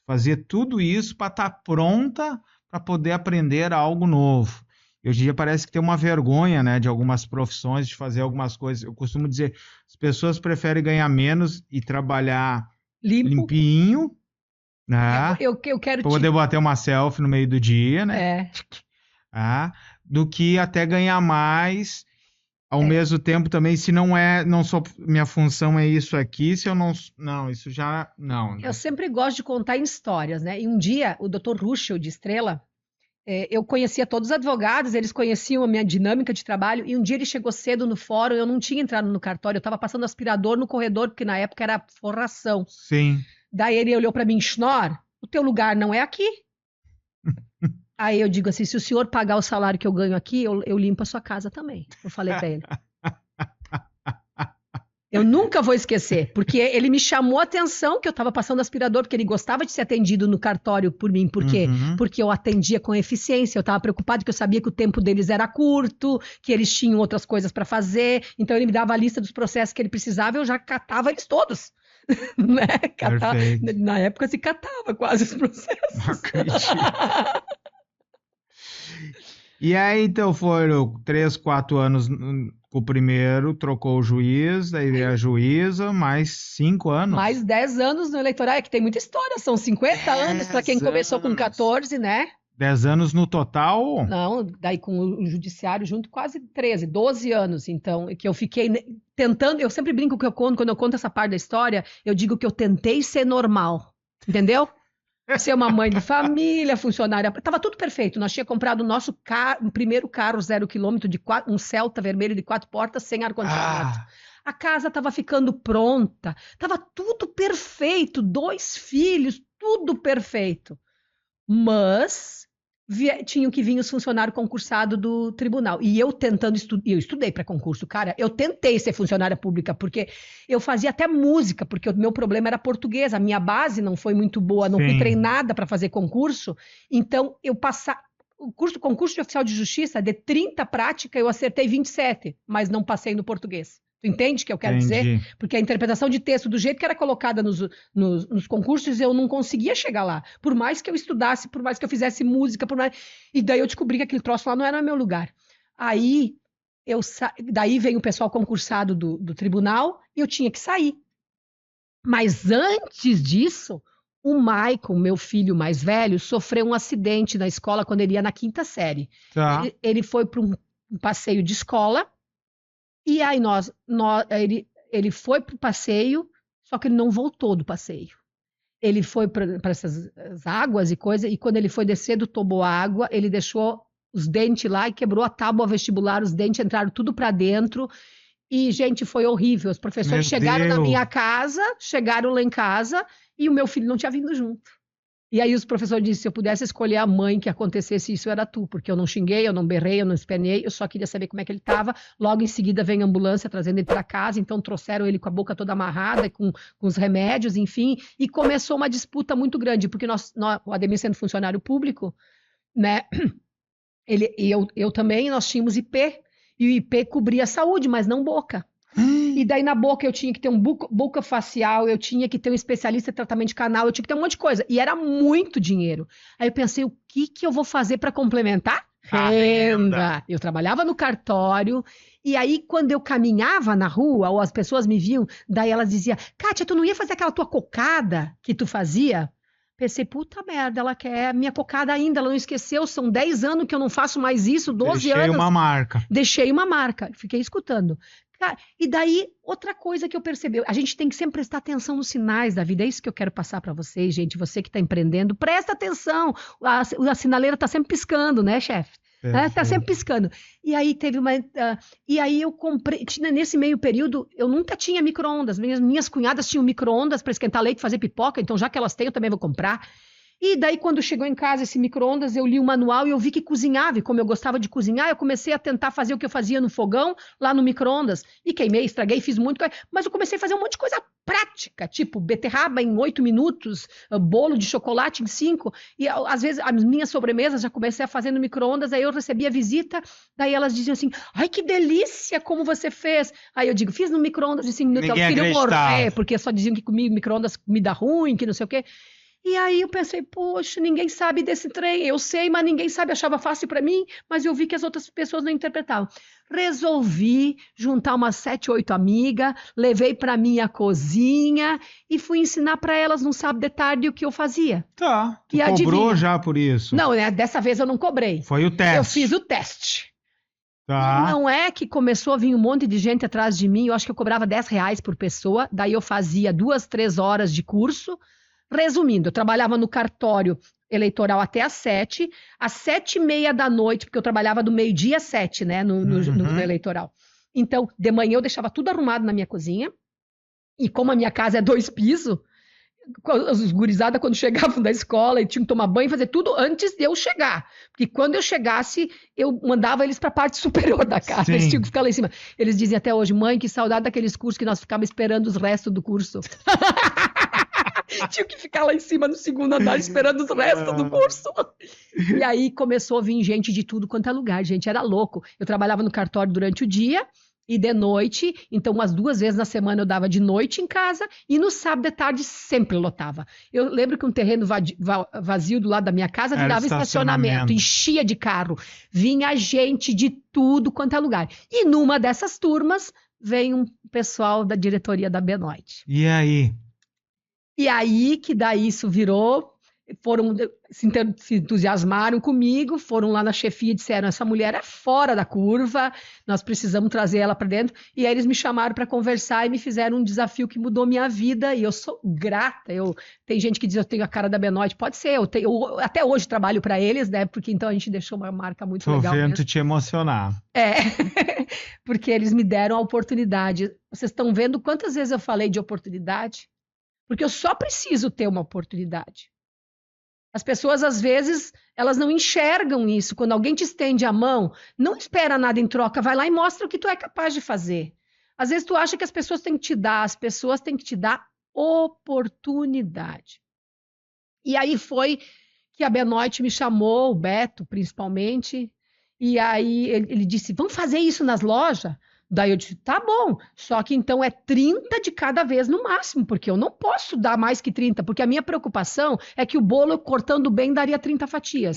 fazia tudo isso para estar pronta para poder aprender algo novo. E hoje em dia parece que tem uma vergonha, né, de algumas profissões, de fazer algumas coisas. Eu costumo dizer, as pessoas preferem ganhar menos e trabalhar limpinho, né? Eu quero para poder bater uma selfie no meio do dia, né? Do que até ganhar mais. Ao mesmo tempo também, se não só minha função é isso aqui, se eu não, isso já, não. Eu sempre gosto de contar em histórias, né? E um dia, o Dr. Ruschel, de Estrela, eu conhecia todos os advogados, eles conheciam a minha dinâmica de trabalho, e um dia ele chegou cedo no fórum, eu não tinha entrado no cartório, eu estava passando aspirador no corredor, porque na época era forração. Sim. Daí ele olhou para mim, Schnorr, o teu lugar não é aqui? Aí eu digo assim, se o senhor pagar o salário que eu ganho aqui, eu limpo a sua casa também. Eu falei para ele. Eu nunca vou esquecer, porque ele me chamou a atenção que eu estava passando aspirador, porque ele gostava de ser atendido no cartório por mim. Por quê? Porque eu atendia com eficiência. Eu estava preocupado que eu sabia que o tempo deles era curto, que eles tinham outras coisas para fazer. Então ele me dava a lista dos processos que ele precisava e eu já catava eles todos. Né? Na época se catava quase os processos. E aí, então, foram 3, 4 anos o primeiro, trocou o juiz, daí veio a juíza, mais 5 anos. Mais 10 anos no eleitoral, é que tem muita história, são 50 anos para quem começou com 14, né? 10 anos no total? Não, daí com o judiciário junto, quase 13, 12 anos, então, que eu fiquei tentando, eu sempre brinco que quando eu conto essa parte da história, eu digo que eu tentei ser normal, entendeu? Ser uma mãe de família, funcionária, estava tudo perfeito. Nós tínhamos comprado o nosso primeiro carro 0 quilômetro, um Celta vermelho de 4 portas, sem ar-condicionado. A casa estava ficando pronta, estava tudo perfeito, 2 filhos, tudo perfeito. Mas tinham que vir os funcionários concursados do tribunal. E eu tentando eu estudei para concurso, cara. Eu tentei ser funcionária pública, porque eu fazia até música, porque o meu problema era português. A minha base não foi muito boa, não fui treinada para fazer concurso. Então, eu passava. O concurso de oficial de justiça, de 30 prática, eu acertei 27, mas não passei no português. Tu entende o que eu quero dizer? Porque a interpretação de texto, do jeito que era colocada nos concursos, eu não conseguia chegar lá. Por mais que eu estudasse, por mais que eu fizesse música, e daí eu descobri que aquele troço lá não era meu lugar. Aí, daí vem o pessoal concursado do tribunal e eu tinha que sair. Mas antes disso, o Maicon, meu filho mais velho, sofreu um acidente na escola quando ele ia na 5ª série. Ele foi para um passeio de escola. E aí ele foi para o passeio, só que ele não voltou do passeio. Ele foi para essas águas e coisa, e quando ele foi descer do toboágua, ele deixou os dentes lá e quebrou a tábua vestibular, os dentes entraram tudo para dentro. E, gente, foi horrível. Os professores chegaram na minha casa, chegaram lá em casa, e o meu filho não tinha vindo junto. E aí os professores disseram, se eu pudesse escolher a mãe que acontecesse isso, era tu, porque eu não xinguei, eu não berrei, eu não esperneei, eu só queria saber como é que ele estava. Logo em seguida vem a ambulância trazendo ele para casa, então trouxeram ele com a boca toda amarrada, com os remédios, enfim, e começou uma disputa muito grande, porque o Ademir sendo funcionário público, né? Eu também, nós tínhamos IP, e o IP cobria a saúde, mas não boca. E daí na boca eu tinha que ter um boca facial, eu tinha que ter um especialista em tratamento de canal, eu tinha que ter um monte de coisa. E era muito dinheiro. Aí eu pensei, o que eu vou fazer para complementar? Renda. Eu trabalhava no cartório, e aí quando eu caminhava na rua, ou as pessoas me viam, daí elas diziam, Kátia, tu não ia fazer aquela tua cocada que tu fazia? Pensei, puta merda, ela quer minha cocada ainda, ela não esqueceu, são 10 anos que eu não faço mais isso, 12 anos. Deixei uma marca. Deixei uma marca, fiquei escutando. Cara, e daí, outra coisa que eu percebi, a gente tem que sempre prestar atenção nos sinais da vida, é isso que eu quero passar para vocês, gente, você que está empreendendo, presta atenção, a sinaleira está sempre piscando, né, chefe? Está sempre piscando. E aí teve e aí eu comprei, nesse meio período, eu nunca tinha micro-ondas, minhas cunhadas tinham micro-ondas para esquentar leite, fazer pipoca, então já que elas têm, eu também vou comprar. E daí, quando chegou em casa esse micro-ondas, eu li o manual e eu vi que cozinhava. E como eu gostava de cozinhar, eu comecei a tentar fazer o que eu fazia no fogão, lá no micro-ondas. E queimei, estraguei, fiz muito. Mas eu comecei a fazer um monte de coisa prática, tipo beterraba em 8 minutos, bolo de chocolate em 5. E às vezes, as minhas sobremesas já comecei a fazer no micro-ondas. Aí eu recebia visita, daí elas diziam assim, ai, que delícia como você fez. Aí eu digo, fiz no micro-ondas de 5 minutos. Eu queria morrer, porque só diziam que comia micro-ondas comida ruim, que não sei o quê. E aí eu pensei, poxa, ninguém sabe desse trem, eu sei, mas ninguém sabe, achava fácil para mim, mas eu vi que as outras pessoas não interpretavam. Resolvi juntar umas 7, 8 amigas, levei para minha cozinha e fui ensinar para elas no sábado de tarde o que eu fazia. Tá, tu cobrou já por isso? Não, né, dessa vez eu não cobrei. Foi o teste. Eu fiz o teste. Tá. Não é que começou a vir um monte de gente atrás de mim, eu acho que eu cobrava R$10 por pessoa, daí eu fazia 2, 3 horas de curso. Resumindo, eu trabalhava no cartório eleitoral até às 7, às 7h30 da noite, porque eu trabalhava do meio-dia às 7, né, no eleitoral. Então, de manhã eu deixava tudo arrumado na minha cozinha, e como a minha casa é 2 pisos, os gurizadas, quando chegavam da escola e tinham que tomar banho, fazer tudo antes de eu chegar. Porque quando eu chegasse, eu mandava eles para a parte superior da casa. Sim. Eles tinham que ficar lá em cima. Eles dizem até hoje, mãe, que saudade daqueles cursos que nós ficávamos esperando os restos do curso. Tinha que ficar lá em cima no segundo andar esperando os restos do curso. E aí começou a vir gente de tudo quanto é lugar, gente, era louco. Eu trabalhava no cartório durante o dia e de noite, então umas 2 vezes na semana eu dava de noite em casa e no sábado de tarde sempre lotava. Eu lembro que um terreno vazio do lado da minha casa virava estacionamento, enchia de carro, vinha gente de tudo quanto é lugar. E numa dessas turmas veio um pessoal da diretoria da Benoit. E aí? E aí que daí isso virou, se entusiasmaram comigo, foram lá na chefia e disseram, essa mulher é fora da curva, nós precisamos trazer ela para dentro. E aí eles me chamaram para conversar e me fizeram um desafio que mudou minha vida e eu sou grata. Tem gente que diz, eu tenho a cara da Benoit, pode ser, eu até hoje trabalho para eles, né? Porque então a gente deixou uma marca muito legal. Tô vendo te emocionar. Porque eles me deram a oportunidade. Vocês estão vendo quantas vezes eu falei de oportunidade? Porque eu só preciso ter uma oportunidade. As pessoas, às vezes, elas não enxergam isso. Quando alguém te estende a mão, não espera nada em troca, vai lá e mostra o que tu é capaz de fazer. Às vezes tu acha que as pessoas têm que te dar, as pessoas têm que te dar oportunidade. E aí foi que a Benoit me chamou, o Beto principalmente, e aí ele disse, vamos fazer isso nas lojas? Daí eu disse, tá bom, só que então é 30 de cada vez no máximo, porque eu não posso dar mais que 30, porque a minha preocupação é que o bolo, cortando bem, daria 30 fatias.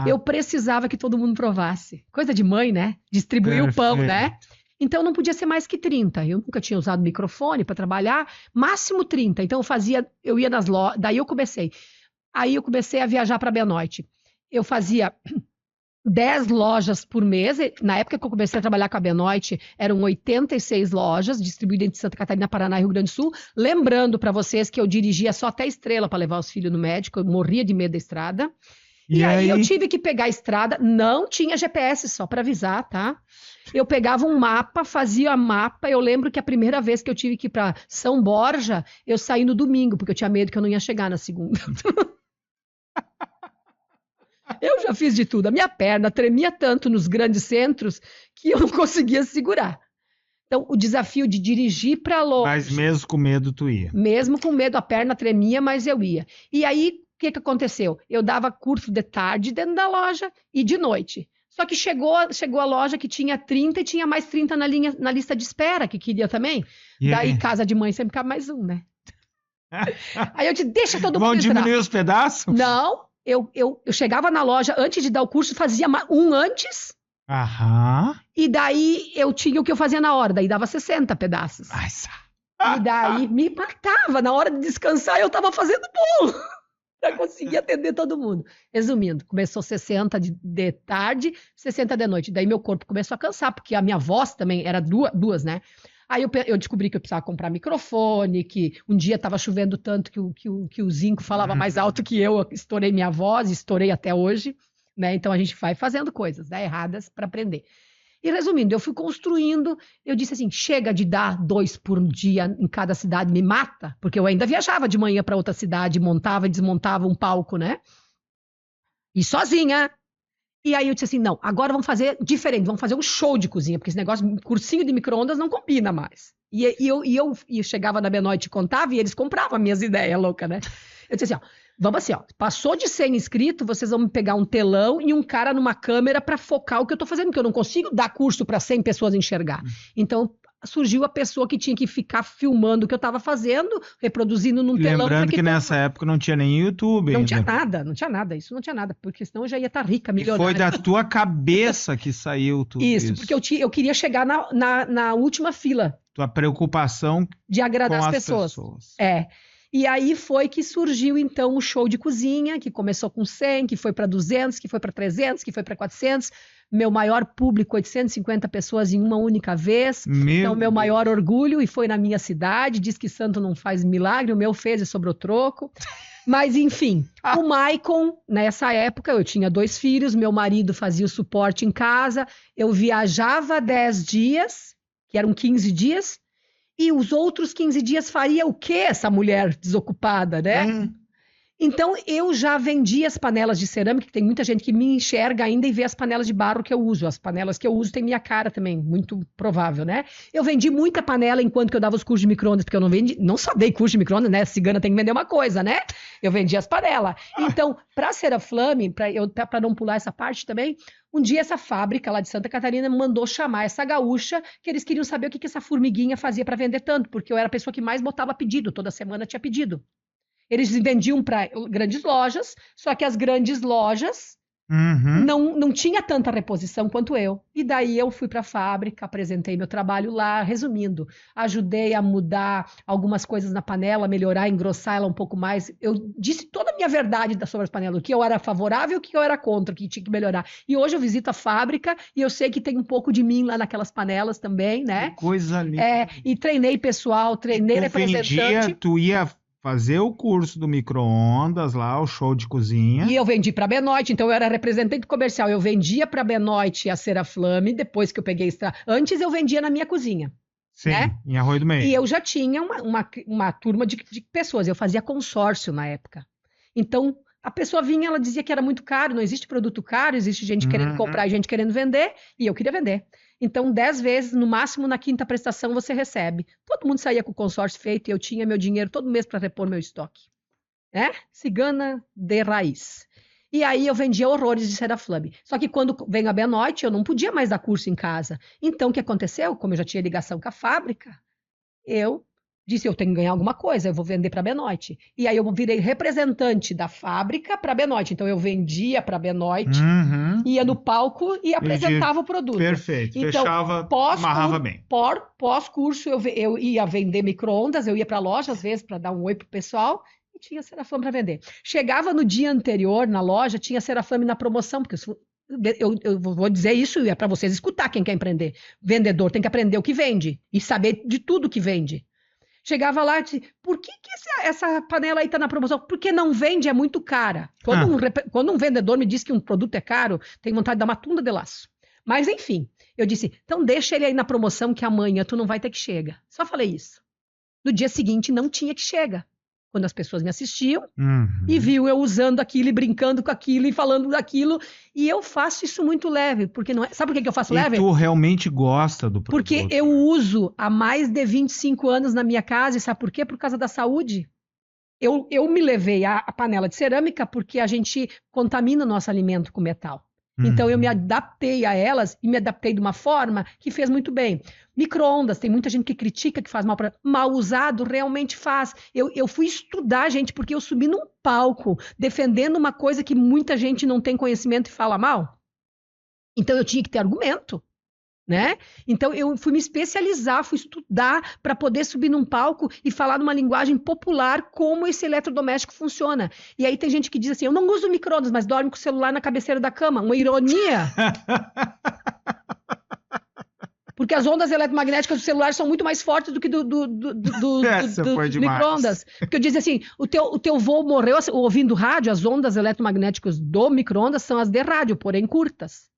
Eu precisava que todo mundo provasse. Coisa de mãe, né? Distribuir o pão, né? Então não podia ser mais que 30. Eu nunca tinha usado microfone para trabalhar, máximo 30. Então eu ia nas lojas, daí eu comecei. Aí eu comecei a viajar para Benoit. Eu fazia 10 lojas por mês. Na época que eu comecei a trabalhar com a Benoit, eram 86 lojas, distribuídas entre Santa Catarina, Paraná e Rio Grande do Sul. Lembrando para vocês que eu dirigia só até Estrela para levar os filhos no médico, eu morria de medo da estrada. E aí eu tive que pegar a estrada, não tinha GPS, só para avisar, tá? Eu pegava um mapa, fazia mapa. Eu lembro que a primeira vez que eu tive que ir para São Borja, eu saí no domingo, porque eu tinha medo que eu não ia chegar na segunda. Eu já fiz de tudo. A minha perna tremia tanto nos grandes centros que eu não conseguia segurar. Então, o desafio de dirigir para longe. Mas mesmo com medo, tu ia. Mesmo com medo, a perna tremia, mas eu ia. E aí, que aconteceu? Eu dava curso de tarde dentro da loja e de noite. Só que chegou a loja que tinha 30 e tinha mais 30 na lista de espera, que queria também. Daí, casa de mãe, sempre cabe mais um, né? Aí eu disse, deixa todo mundo Vão entrar. diminuir os pedaços? Não, eu chegava na loja, antes de dar o curso, fazia um antes. Aham. E daí eu tinha o que eu fazia na hora, daí dava 60 pedaços. E daí me matava, na hora de descansar eu tava fazendo bolo. Para conseguir atender todo mundo. Resumindo, começou 60 de tarde, 60 de noite. Daí meu corpo começou a cansar, porque a minha voz também era duas, né? Aí eu descobri que eu precisava comprar microfone, que um dia estava chovendo tanto que o Zinco falava mais alto que eu estourei minha voz, estourei até hoje, né? Então a gente vai fazendo coisas, né, erradas para aprender. E resumindo, eu fui construindo, eu disse assim, chega de dar 2 por dia em cada cidade, me mata, porque eu ainda viajava de manhã para outra cidade, montava e desmontava um palco, né? E sozinha. E aí eu disse assim, não, agora vamos fazer diferente, vamos fazer um show de cozinha, porque esse negócio, cursinho de micro-ondas não combina mais. E eu chegava na Benoit e contava e eles compravam minhas ideias loucas, né? Eu disse assim, ó, vamos assim, ó, passou de 100 inscritos, vocês vão me pegar um telão e um cara numa câmera para focar o que eu tô fazendo, porque eu não consigo dar curso para 100 pessoas enxergar. Então, surgiu a pessoa que tinha que ficar filmando o que eu estava fazendo, reproduzindo num telão. Lembrando que nessa época não tinha nem YouTube não ainda. Não tinha nada, isso não tinha nada, porque senão eu já ia estar rica, milionária. E foi da tua cabeça que saiu tudo isso. Porque eu queria chegar na última fila. Tua preocupação de agradar as pessoas. E aí foi que surgiu, então, o show de cozinha, que começou com 100, que foi para 200, que foi para 300, que foi para 400. Meu maior público, 850 pessoas em uma única vez. Então, meu maior orgulho, e foi na minha cidade. Diz que santo não faz milagre, o meu fez e sobrou troco. Mas, enfim, o Maicon, nessa época, eu tinha 2 filhos, meu marido fazia o suporte em casa, eu viajava 10 dias, que eram 15 dias, e os outros 15 dias faria o quê, essa mulher desocupada, né? Então, eu já vendi as panelas de cerâmica, que tem muita gente que me enxerga ainda e vê as panelas de barro que eu uso. As panelas que eu uso têm minha cara também, muito provável, né? Eu vendi muita panela enquanto que eu dava os cursos de micro-ondas, porque eu não só dei curso de micro-ondas, né? Cigana tem que vender uma coisa, né? Eu vendi as panelas. Então, para Seraflame, para não pular essa parte também, um dia essa fábrica lá de Santa Catarina me mandou chamar essa gaúcha, que eles queriam saber o que essa formiguinha fazia para vender tanto, porque eu era a pessoa que mais botava pedido, toda semana tinha pedido. Eles vendiam para grandes lojas, só que as grandes lojas não tinha tanta reposição quanto eu. E daí eu fui para a fábrica, apresentei meu trabalho lá, resumindo, ajudei a mudar algumas coisas na panela, melhorar, engrossar ela um pouco mais. Eu disse toda a minha verdade sobre as panelas, o que eu era favorável, o que eu era contra, o que tinha que melhorar. E hoje eu visito a fábrica e eu sei que tem um pouco de mim lá naquelas panelas também, né? Que coisa linda. E treinei pessoal, treinei representante. Tu ia fazer o curso do micro-ondas lá, o show de cozinha. E eu vendi para a Benoit, então eu era representante comercial. Eu vendia para a Benoit e a Seraflame, depois que eu peguei Antes eu vendia na minha cozinha. Sim, né? Em Arroio do Meio. E eu já tinha uma turma de pessoas. Eu fazia consórcio na época. Então, a pessoa vinha, ela dizia que era muito caro, não existe produto caro, existe gente querendo comprar e gente querendo vender, e eu queria vender. Então, 10 vezes, no máximo, na 5ª prestação, você recebe. Todo mundo saía com o consórcio feito e eu tinha meu dinheiro todo mês para repor meu estoque. Cigana de raiz. E aí eu vendia horrores de Seraflame. Só que quando veio a Benoit, eu não podia mais dar curso em casa. Então, o que aconteceu? Como eu já tinha ligação com a fábrica, eu disse, eu tenho que ganhar alguma coisa, eu vou vender para a Benoit. E aí eu virei representante da fábrica para a Benoit. Então eu vendia para a Benoit, ia no palco e apresentava o produto. Perfeito, então, fechava, amarrava bem. Pós-curso eu ia vender micro-ondas, eu ia para a loja às vezes para dar um oi pro pessoal e tinha Seraflame para vender. Chegava no dia anterior na loja, tinha Seraflame na promoção, porque eu vou dizer isso e é para vocês escutar quem quer empreender. Vendedor tem que aprender o que vende e saber de tudo que vende. Chegava lá e disse, por que essa panela aí está na promoção? Porque não vende, é muito cara. Quando um vendedor me diz que um produto é caro, tem vontade de dar uma tunda de laço. Mas, enfim, eu disse, então deixa ele aí na promoção que amanhã tu não vai ter que chega. Só falei isso. No dia seguinte não tinha que chega. Quando as pessoas me assistiam e viu eu usando aquilo e brincando com aquilo e falando daquilo. E eu faço isso muito leve, porque não é... Sabe por que eu faço leve? Tu realmente gosta do produto. Porque eu uso há mais de 25 anos na minha casa, e sabe por quê? Por causa da saúde. Eu me levei a panela de cerâmica porque a gente contamina o nosso alimento com metal. Então, eu me adaptei a elas e me adaptei de uma forma que fez muito bem. Micro-ondas, tem muita gente que critica, que faz mal para... Mal usado, realmente faz. Eu fui estudar, gente, porque eu subi num palco defendendo uma coisa que muita gente não tem conhecimento e fala mal. Então, eu tinha que ter argumento, né? Então, eu fui me especializar, fui estudar para poder subir num palco e falar numa linguagem popular como esse eletrodoméstico funciona. E aí tem gente que diz assim, eu não uso micro-ondas, mas dorme com o celular na cabeceira da cama. Uma ironia. Porque as ondas eletromagnéticas do celular são muito mais fortes do que do micro-ondas. Porque eu dizia assim, o teu vô morreu ouvindo rádio, as ondas eletromagnéticas do micro-ondas são as de rádio, porém curtas.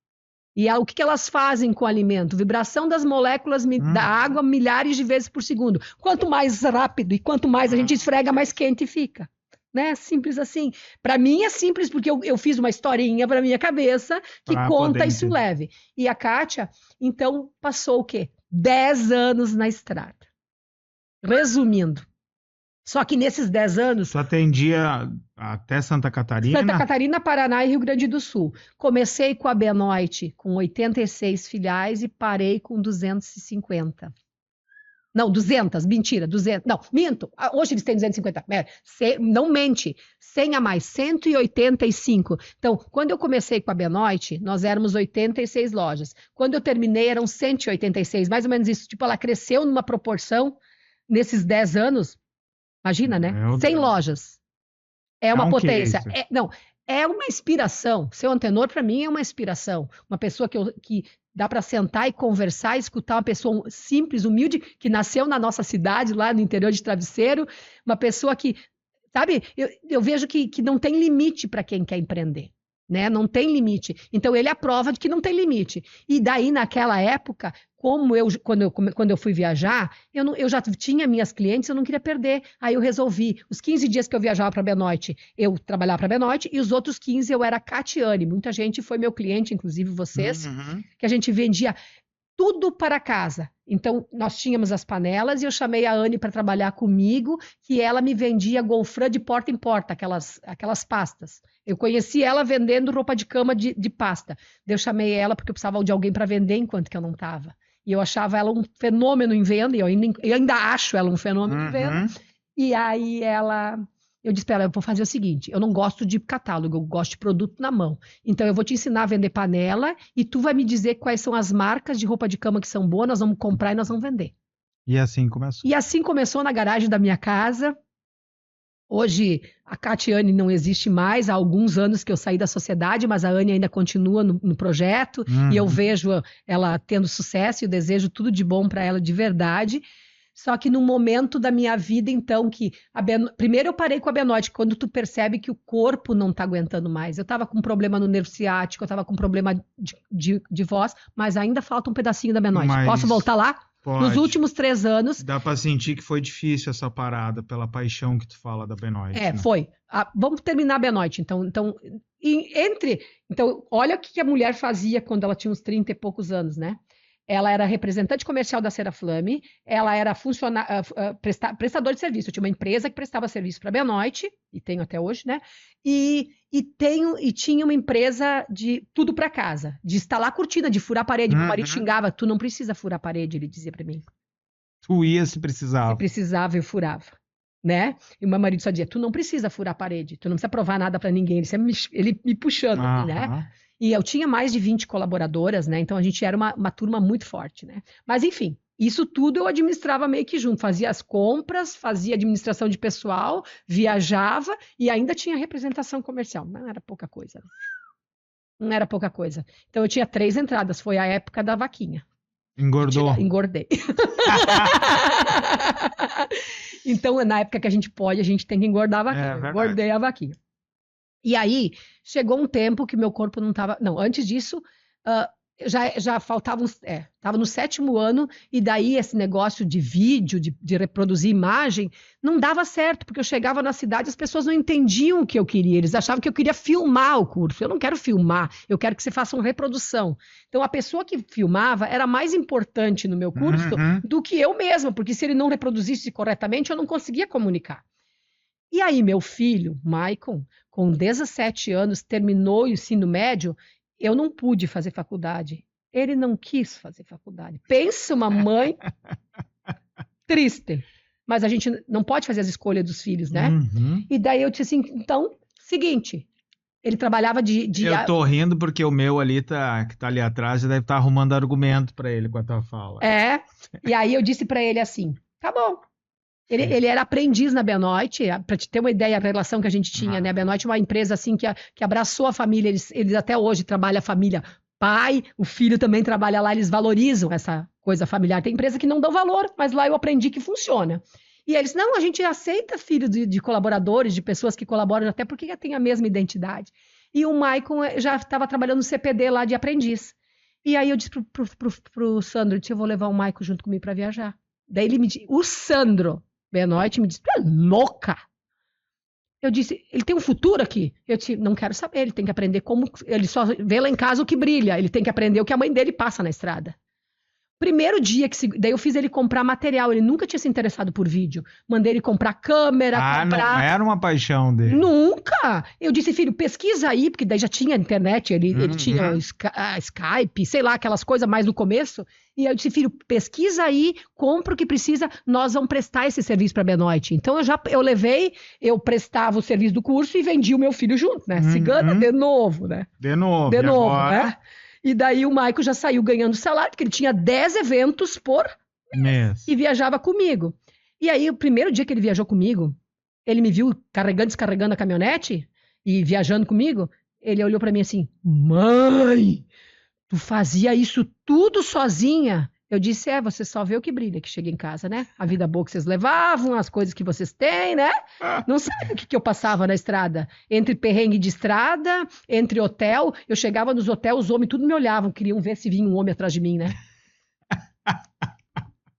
E o que elas fazem com o alimento? Vibração das moléculas da água milhares de vezes por segundo. Quanto mais rápido e quanto mais a gente esfrega, mais quente fica. Né? Simples assim. Para mim é simples, porque eu fiz uma historinha para minha cabeça que conta isso leve. E a Kátia, então, passou o quê? 10 anos na estrada. Resumindo. Só que nesses 10 anos... Você atendia até Santa Catarina? Santa Catarina, Paraná e Rio Grande do Sul. Comecei com a Benoit com 86 filiais e parei com 250. Não, 200, mentira, 200. Não, minto. Hoje eles têm 250. Não mente. 100 a mais, 185. Então, quando eu comecei com a Benoit, nós éramos 86 lojas. Quando eu terminei, eram 186, mais ou menos isso. Tipo, ela cresceu numa proporção nesses 10 anos. Imagina, né? 100 lojas. É uma potência. É uma inspiração. Seu Antenor, para mim, é uma inspiração. Uma pessoa que dá para sentar e conversar, escutar uma pessoa simples, humilde, que nasceu na nossa cidade, lá no interior de Travesseiro. Uma pessoa que, sabe, eu vejo que não tem limite para quem quer empreender. Né? Não tem limite. Então, ele é a prova de que não tem limite. E daí, naquela época, quando eu fui viajar, eu já tinha minhas clientes, eu não queria perder. Aí eu resolvi, os 15 dias que eu viajava para a Benoit, eu trabalhava para a Benoit, e os outros 15 eu era Catiane. Muita gente foi meu cliente, inclusive vocês, que a gente vendia tudo para casa. Então, nós tínhamos as panelas e eu chamei a Anne para trabalhar comigo, que ela me vendia golfrã de porta em porta, aquelas pastas. Eu conheci ela vendendo roupa de cama de pasta. Eu chamei ela porque eu precisava de alguém para vender enquanto que eu não estava. E eu achava ela um fenômeno em venda, e eu ainda acho ela um fenômeno em venda. E aí eu disse para ela, eu vou fazer o seguinte, eu não gosto de catálogo, eu gosto de produto na mão. Então eu vou te ensinar a vender panela e tu vai me dizer quais são as marcas de roupa de cama que são boas, nós vamos comprar e nós vamos vender. E assim começou. E assim começou na garagem da minha casa. Hoje a Catiane não existe mais, há alguns anos que eu saí da sociedade, mas a Anne ainda continua no projeto e eu vejo ela tendo sucesso e eu desejo tudo de bom para ela de verdade. Só que no momento da minha vida, então, primeiro eu parei com a Benoit, quando tu percebe que o corpo não está aguentando mais. Eu estava com um problema no nervo ciático, eu estava com um problema de voz, mas ainda falta um pedacinho da Benoit. Posso voltar lá? Pode. Nos últimos 3 anos... Dá para sentir que foi difícil essa parada, pela paixão que tu fala da Benoit. Né? Foi. Vamos terminar a Benoit, então, olha o que a mulher fazia quando ela tinha uns 30 e poucos anos, né? Ela era representante comercial da Seraflame, ela era prestador de serviço. Eu tinha uma empresa que prestava serviço para a Benoit, e tenho até hoje, né? E tinha uma empresa de tudo para casa, de instalar cortina, de furar a parede. Meu marido xingava, tu não precisa furar a parede, ele dizia para mim. Tu ia se precisava. Se precisava, eu furava. Né? E o meu marido só dizia, tu não precisa furar a parede, tu não precisa provar nada para ninguém. Ele me puxando, né? E eu tinha mais de 20 colaboradoras, né? Então a gente era uma turma muito forte, né? Mas enfim, isso tudo eu administrava meio que junto. Fazia as compras, fazia administração de pessoal, viajava e ainda tinha representação comercial. Não era pouca coisa. Não era pouca coisa. Então eu tinha 3 entradas. Foi a época da vaquinha. Engordou? Engordei. Então, na época que a gente pode, a gente tem que engordar a vaquinha. Engordei a vaquinha. E aí, chegou um tempo que meu corpo não estava... Não, antes disso, já faltava estava no 7º ano, e daí esse negócio de vídeo, de reproduzir imagem, não dava certo, porque eu chegava na cidade e as pessoas não entendiam o que eu queria, eles achavam que eu queria filmar o curso. Eu não quero filmar, eu quero que você faça uma reprodução. Então, a pessoa que filmava era mais importante no meu curso do que eu mesma, porque se ele não reproduzisse corretamente, eu não conseguia comunicar. E aí, meu filho, Maicon, com 17 anos, terminou o ensino médio, eu não pude fazer faculdade. Ele não quis fazer faculdade. Pensa uma mãe triste. Mas a gente não pode fazer as escolhas dos filhos, né? Uhum. E daí eu disse assim, então, seguinte, ele trabalhava Eu tô rindo porque o meu ali, que tá ali atrás, já deve estar arrumando argumento para ele com a tua fala. E aí eu disse para ele assim, tá bom. Ele era aprendiz na Benoit, para te ter uma ideia da relação que a gente tinha, né? A Benoit é uma empresa assim que abraçou a família, eles até hoje trabalham a família. Pai, o filho também trabalha lá, eles valorizam essa coisa familiar. Tem empresa que não dão valor, mas lá eu aprendi que funciona. E eles, não, a gente aceita filho de colaboradores, de pessoas que colaboram, até porque já tem a mesma identidade. E o Maicon já estava trabalhando no CPD lá de aprendiz. E aí eu disse pro Sandro, eu vou levar o Maicon junto comigo para viajar. Daí ele me disse, o Sandro Benoit me disse, tu é louca? Eu disse, ele tem um futuro aqui? Eu disse, não quero saber, ele tem que aprender como... Ele só vê lá em casa o que brilha, ele tem que aprender o que a mãe dele passa na estrada. Primeiro dia daí eu fiz ele comprar material, ele nunca tinha se interessado por vídeo. Mandei ele comprar câmera, comprar... não era uma paixão dele. Nunca! Eu disse, filho, pesquisa aí, porque daí já tinha internet, ele tinha Skype, sei lá, aquelas coisas mais no começo. E eu disse, filho, pesquisa aí, compra o que precisa, nós vamos prestar esse serviço para a Benoit. Então eu prestava o serviço do curso e vendia o meu filho junto, né? Cigana de novo, né? De novo, né? E daí o Maicon já saiu ganhando salário, porque ele tinha 10 eventos por mês e viajava comigo. E aí, o primeiro dia que ele viajou comigo, ele me viu carregando e descarregando a caminhonete e viajando comigo, ele olhou para mim assim, mãe, tu fazia isso tudo sozinha? Eu disse, você só vê o que brilha que chega em casa, né? A vida boa que vocês levavam, as coisas que vocês têm, né? Não sabe o que eu passava na estrada. Entre perrengue de estrada, entre hotel. Eu chegava nos hotéis, os homens tudo me olhavam, queriam ver se vinha um homem atrás de mim, né?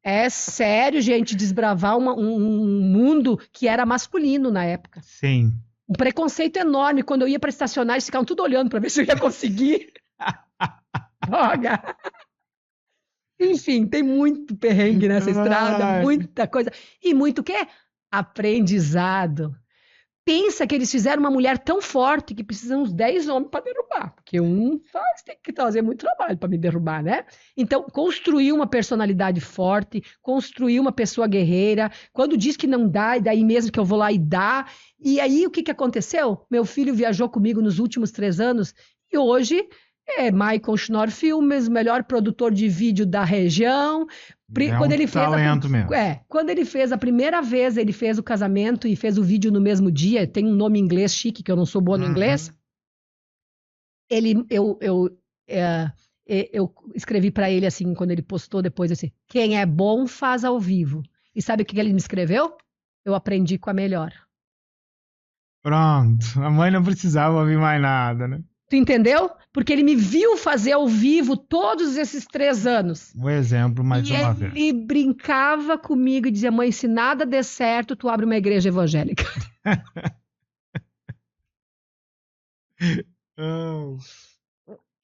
É sério, gente, desbravar um mundo que era masculino na época. Sim. Um preconceito enorme. Quando eu ia para estacionar, eles ficavam tudo olhando para ver se eu ia conseguir. Droga! Enfim, tem muito perrengue nessa estrada, muita coisa. E muito o quê? Aprendizado. Pensa que eles fizeram uma mulher tão forte que precisam uns 10 homens para derrubar. Porque tem que trazer muito trabalho para me derrubar, né? Então, construir uma personalidade forte, construir uma pessoa guerreira. Quando diz que não dá, é daí mesmo que eu vou lá e dá. E aí, o que aconteceu? Meu filho viajou comigo nos últimos 3 anos e hoje... Maicon Schnorr Filmes, melhor produtor de vídeo da região. Quando ele fez talento mesmo. Quando ele fez a primeira vez, ele fez o casamento e fez o vídeo no mesmo dia. Tem um nome em inglês chique, que eu não sou boa no inglês. Eu escrevi para ele assim, quando ele postou depois, assim, quem é bom faz ao vivo. E sabe o que ele me escreveu? Eu aprendi com a melhor. Pronto, a mãe não precisava ouvir mais nada, né? Tu entendeu? Porque ele me viu fazer ao vivo todos esses 3 anos. Um exemplo, mais uma vez. Ele brincava comigo e dizia, mãe, se nada der certo, tu abre uma igreja evangélica.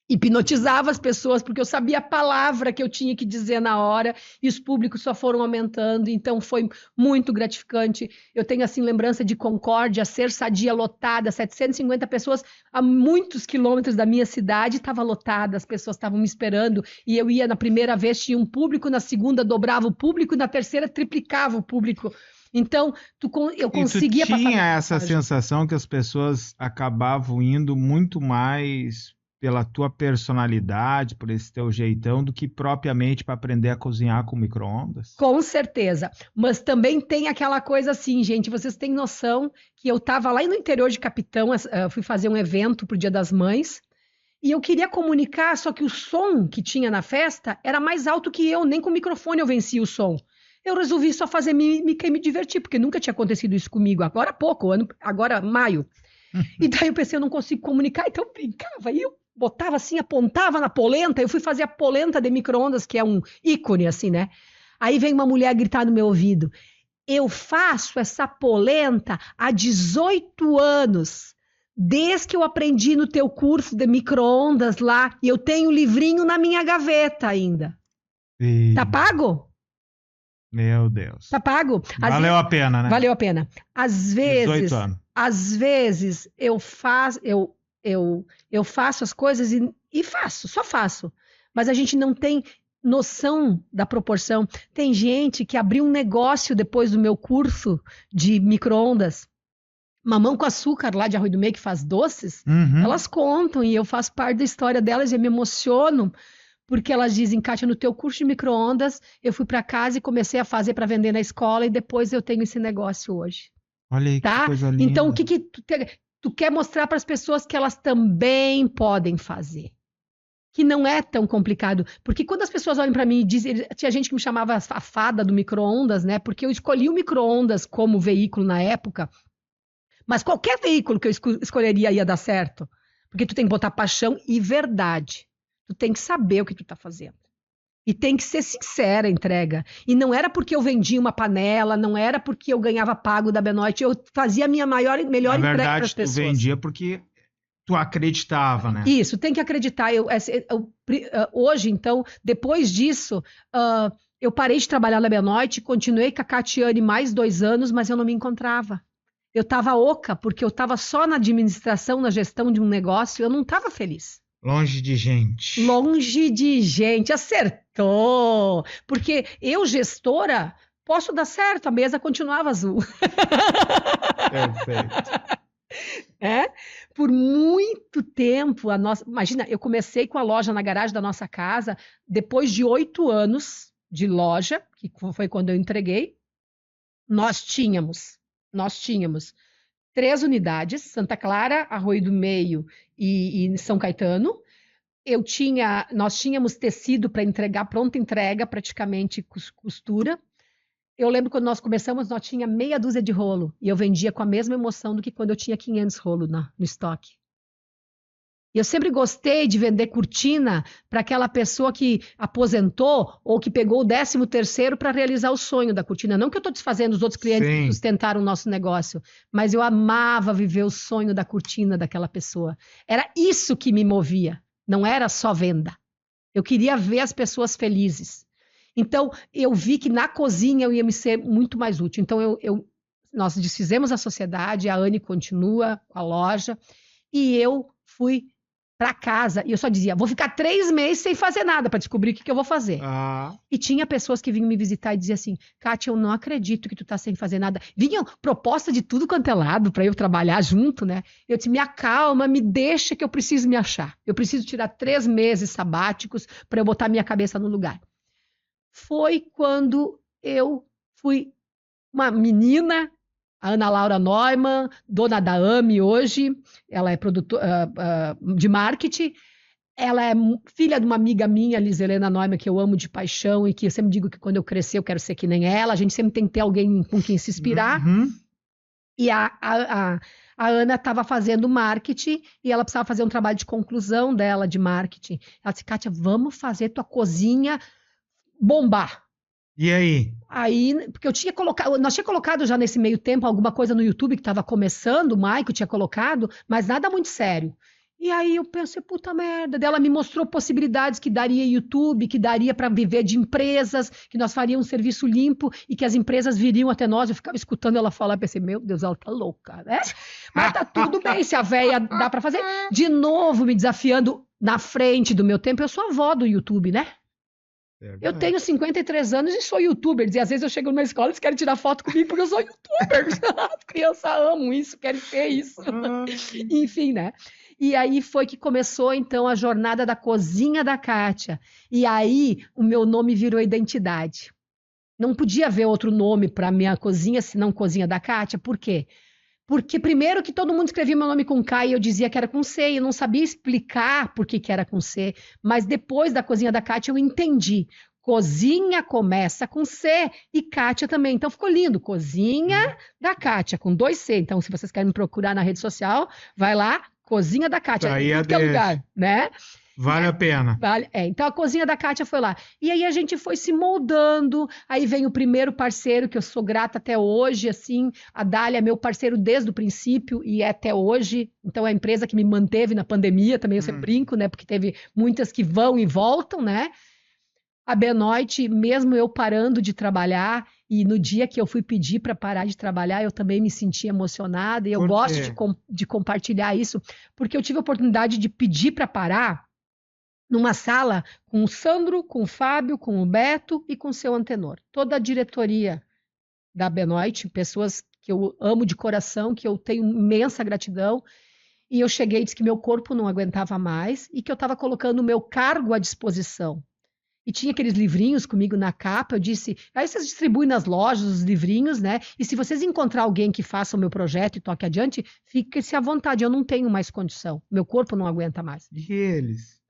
Hipnotizava as pessoas, porque eu sabia a palavra que eu tinha que dizer na hora, e os públicos só foram aumentando, então foi muito gratificante. Eu tenho, assim, lembrança de Concórdia, Ser Sadia lotada, 750 pessoas a muitos quilômetros da minha cidade, estava lotada, as pessoas estavam me esperando, e eu ia na primeira vez, tinha um público, na segunda dobrava o público, e na terceira triplicava o público. Então, eu conseguia passar... E tu tinha essa sensação que as pessoas acabavam indo muito mais... pela tua personalidade, por esse teu jeitão, do que propriamente para aprender a cozinhar com micro-ondas? Com certeza. Mas também tem aquela coisa assim, gente, vocês têm noção que eu estava lá no interior de Capitão, fui fazer um evento pro Dia das Mães, e eu queria comunicar, só que o som que tinha na festa era mais alto que eu, nem com o microfone eu venci o som. Eu resolvi só fazer mímica e me divertir, porque nunca tinha acontecido isso comigo, agora há pouco, agora maio. E daí eu pensei, eu não consigo comunicar, então eu brincava, e eu botava assim, apontava na polenta, eu fui fazer a polenta de micro-ondas, que é um ícone, assim, né? Aí vem uma mulher gritar no meu ouvido, eu faço essa polenta há 18 anos, desde que eu aprendi no teu curso de micro-ondas lá, e eu tenho o livrinho na minha gaveta ainda. E... Tá pago? Meu Deus. Tá pago. Valeu a pena, né? Valeu a pena. Às 18 anos. vezes eu faço as coisas e faço, só faço. Mas a gente não tem noção da proporção. Tem gente que abriu um negócio depois do meu curso de micro-ondas. Mamão com Açúcar, lá de Arroio do Meio, que faz doces, elas contam e eu faço parte da história delas e eu me emociono, porque elas dizem, Kátia, no teu curso de micro-ondas, eu fui para casa e comecei a fazer para vender na escola e depois eu tenho esse negócio hoje. Olha aí, tá? Que coisa linda. Então, o que tu quer mostrar para as pessoas que elas também podem fazer? Que não é tão complicado. Porque quando as pessoas olham para mim e dizem... Tinha gente que me chamava a fada do micro-ondas, né? Porque eu escolhi o micro-ondas como veículo na época. Mas qualquer veículo que eu escolheria ia dar certo. Porque tu tem que botar paixão e verdade. Tu tem que saber o que tu tá fazendo. E tem que ser sincera a entrega. E não era porque eu vendia uma panela, não era porque eu ganhava pago da Benoit, eu fazia a minha melhor entrega para as pessoas. Tu vendia porque tu acreditava, né? Isso, tem que acreditar. Hoje, então, depois disso, eu parei de trabalhar na Benoit, continuei com a Catiane mais 2 anos, mas eu não me encontrava. Eu estava oca, porque eu estava só na administração, na gestão de um negócio, eu não estava feliz. Longe de gente. Longe de gente, acertou! Porque eu, gestora, posso dar certo, a mesa continuava azul. Perfeito. Por muito tempo, imagina, eu comecei com a loja na garagem da nossa casa, depois de 8 anos de loja, que foi quando eu entreguei, nós tínhamos 3 unidades, Santa Clara, Arroio do Meio e São Caetano. Nós tínhamos tecido para entregar, pronta entrega, praticamente costura. Eu lembro quando nós começamos, nós tinha meia dúzia de rolo. E eu vendia com a mesma emoção do que quando eu tinha 500 rolos no estoque. E eu sempre gostei de vender cortina para aquela pessoa que aposentou ou que pegou o 13º para realizar o sonho da cortina. Não que eu estou desfazendo os outros clientes que sustentaram o nosso negócio, mas eu amava viver o sonho da cortina daquela pessoa. Era isso que me movia, não era só venda. Eu queria ver as pessoas felizes. Então, eu vi que na cozinha eu ia me ser muito mais útil. Então, nós desfizemos a sociedade, a Anne continua com a loja, e eu fui para casa, e eu só dizia, vou ficar 3 meses sem fazer nada para descobrir o que eu vou fazer. E tinha pessoas que vinham me visitar e diziam assim, Kátia, eu não acredito que tu tá sem fazer nada. Vinham proposta de tudo quanto é lado para eu trabalhar junto, né? Eu disse, me acalma, me deixa que eu preciso me achar. Eu preciso tirar 3 meses sabáticos para eu botar minha cabeça no lugar. Foi quando eu fui uma menina, a Ana Laura Neumann, dona da AME hoje, ela é produtora de marketing, ela é filha de uma amiga minha, Liz Helena Neumann, que eu amo de paixão e que eu sempre digo que quando eu crescer eu quero ser que nem ela, a gente sempre tem que ter alguém com quem se inspirar. E a Ana estava fazendo marketing e ela precisava fazer um trabalho de conclusão dela de marketing. Ela disse, Kátia, vamos fazer tua cozinha bombar. E aí? Aí, porque nós tínhamos colocado já nesse meio tempo alguma coisa no YouTube que estava começando, o Maico tinha colocado, mas nada muito sério. E aí eu pensei, puta merda, ela me mostrou possibilidades que daria YouTube, que daria para viver de empresas, que nós faríamos um serviço limpo e que as empresas viriam até nós. Eu ficava escutando ela falar, pensei, meu Deus, ela tá louca, né? Mas tá tudo bem, se a véia dá para fazer. De novo, me desafiando na frente do meu tempo, eu sou avó do YouTube, né? Eu tenho 53 anos e sou youtuber. E às vezes eu chego numa escola e eles querem tirar foto comigo porque eu sou youtuber. As crianças amam isso, querem ter isso. Enfim, né? E aí foi que começou, então, a jornada da cozinha da Kátia. E aí o meu nome virou identidade. Não podia haver outro nome para minha cozinha, senão Cozinha da Kátia. Por quê? Porque primeiro que todo mundo escrevia meu nome com K e eu dizia que era com C, e eu não sabia explicar por que era com C, mas depois da Cozinha da Kátia eu entendi. Cozinha começa com C e Kátia também, então ficou lindo, Cozinha da Kátia, com 2 C, então se vocês querem me procurar na rede social, vai lá, Cozinha da Kátia, aí em qualquer lugar, né? Vale a pena. Então a cozinha da Kátia foi lá. E aí a gente foi se moldando. Aí vem o primeiro parceiro, que eu sou grata até hoje, assim. A Dália é meu parceiro desde o princípio e é até hoje. Então é a empresa que me manteve na pandemia, também eu sempre brinco, né? Porque teve muitas que vão e voltam, né? A Benoit, mesmo eu parando de trabalhar, E no dia que eu fui pedir para parar de trabalhar, eu também me senti emocionada. E eu gosto de compartilhar isso, porque eu tive a oportunidade de pedir para parar numa sala com o Sandro, com o Fábio, com o Beto e com o seu Antenor. Toda a diretoria da Benoit, pessoas que eu amo de coração, que eu tenho imensa gratidão. E eu cheguei e disse que meu corpo não aguentava mais e que eu estava colocando o meu cargo à disposição. E tinha aqueles livrinhos comigo na capa, eu disse, aí vocês distribuem nas lojas os livrinhos, né? E se vocês encontrar alguém que faça o meu projeto e toque adiante, fique-se à vontade, eu não tenho mais condição, meu corpo não aguenta mais. E eles?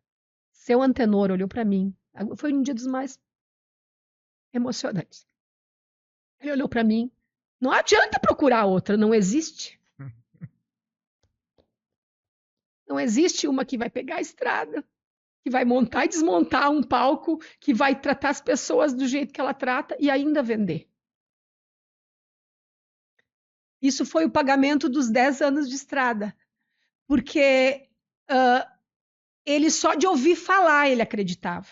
Seu Antenor olhou para mim, foi um dia dos mais emocionantes. Ele olhou para mim, não adianta procurar outra, não existe. Não existe uma que vai pegar a estrada, que vai montar e desmontar um palco, que vai tratar as pessoas do jeito que ela trata e ainda vender. Isso foi o pagamento dos 10 anos de estrada, porque ele só de ouvir falar ele acreditava.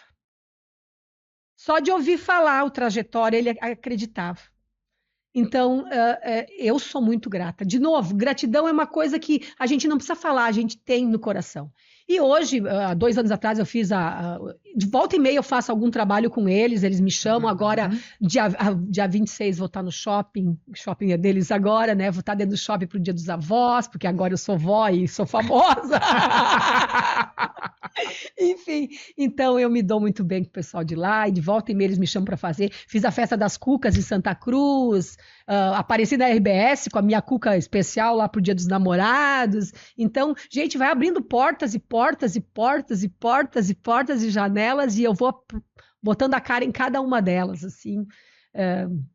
Só de ouvir falar o trajetório ele acreditava. Então, eu sou muito grata. De novo, gratidão é uma coisa que a gente não precisa falar, a gente tem no coração. E hoje, há 2 anos atrás, eu fiz de volta e meia eu faço algum trabalho com eles me chamam. Agora, dia 26, vou estar no shopping, o shopping é deles agora, né? Vou estar dentro do shopping para o Dia dos Avós, porque agora eu sou vó e sou famosa. Enfim, então eu me dou muito bem com o pessoal de lá, e de volta e meia eles me chamam para fazer. Fiz a festa das cucas em Santa Cruz, apareci na RBS com a minha cuca especial lá pro Dia dos Namorados. Então, gente, vai abrindo portas e portas e portas e portas e portas e janelas, e eu vou botando a cara em cada uma delas, assim.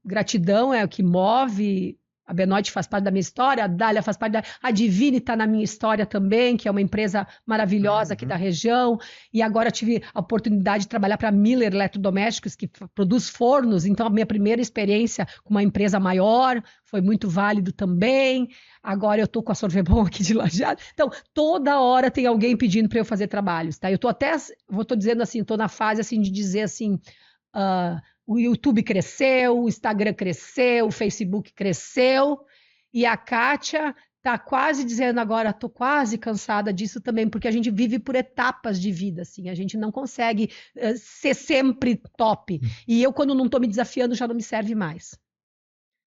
Gratidão é o que move. A Benoit faz parte da minha história, a Dália faz parte a Divine está na minha história também, que é uma empresa maravilhosa aqui da região, e agora tive a oportunidade de trabalhar para a Miller Eletrodomésticos, que produz fornos, então a minha primeira experiência com uma empresa maior foi muito válido também. Agora eu estou com a Sorvebon aqui de Lajeado, então toda hora tem alguém pedindo para eu fazer trabalhos, tá? Eu estou dizendo assim, estou na fase assim de dizer assim, o YouTube cresceu, o Instagram cresceu, o Facebook cresceu, e a Kátia está quase dizendo agora, estou quase cansada disso também, porque a gente vive por etapas de vida, assim, a gente não consegue ser sempre top. E eu, quando não estou me desafiando, já não me serve mais.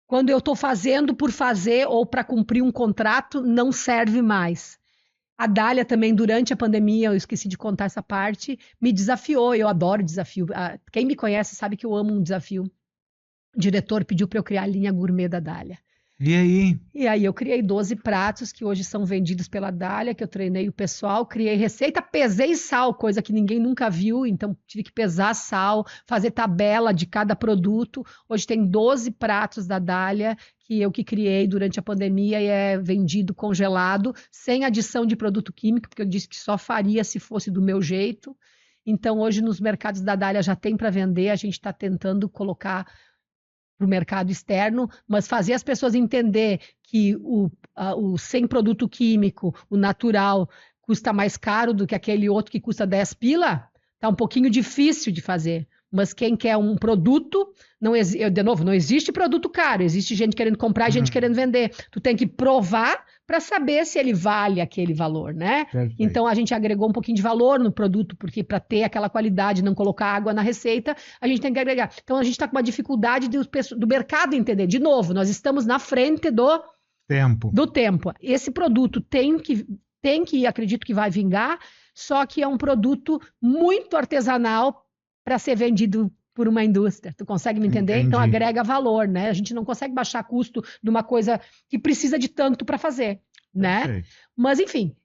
Quando eu estou fazendo por fazer ou para cumprir um contrato, não serve mais. A Dália também, durante a pandemia, eu esqueci de contar essa parte, me desafiou, eu adoro desafio. Quem me conhece sabe que eu amo um desafio. O diretor pediu para eu criar a linha gourmet da Dália. E aí? E aí eu criei 12 pratos que hoje são vendidos pela Dália, que eu treinei o pessoal, criei receita, pesei sal, coisa que ninguém nunca viu, então tive que pesar sal, fazer tabela de cada produto. Hoje tem 12 pratos da Dália, que eu que criei durante a pandemia e é vendido congelado, sem adição de produto químico, porque eu disse que só faria se fosse do meu jeito. Então hoje nos mercados da Dália já tem para vender, a gente está tentando colocar para o mercado externo, mas fazer as pessoas entender que o sem produto químico, o natural, custa mais caro do que aquele outro que custa 10 pila, tá um pouquinho difícil de fazer. Mas quem quer um produto, de novo, não existe produto caro, existe gente querendo comprar e gente querendo vender. Tu tem que provar para saber se ele vale aquele valor, né? Perfeito. Então a gente agregou um pouquinho de valor no produto, porque para ter aquela qualidade, não colocar água na receita, a gente tem que agregar. Então a gente está com uma dificuldade do mercado entender. De novo, nós estamos na frente do tempo. Esse produto tem que, acredito que vai vingar, só que é um produto muito artesanal para ser vendido por uma indústria. Tu consegue me entender? Entendi. Então agrega valor, né? A gente não consegue baixar custo de uma coisa que precisa de tanto para fazer, né? Okay. Mas enfim,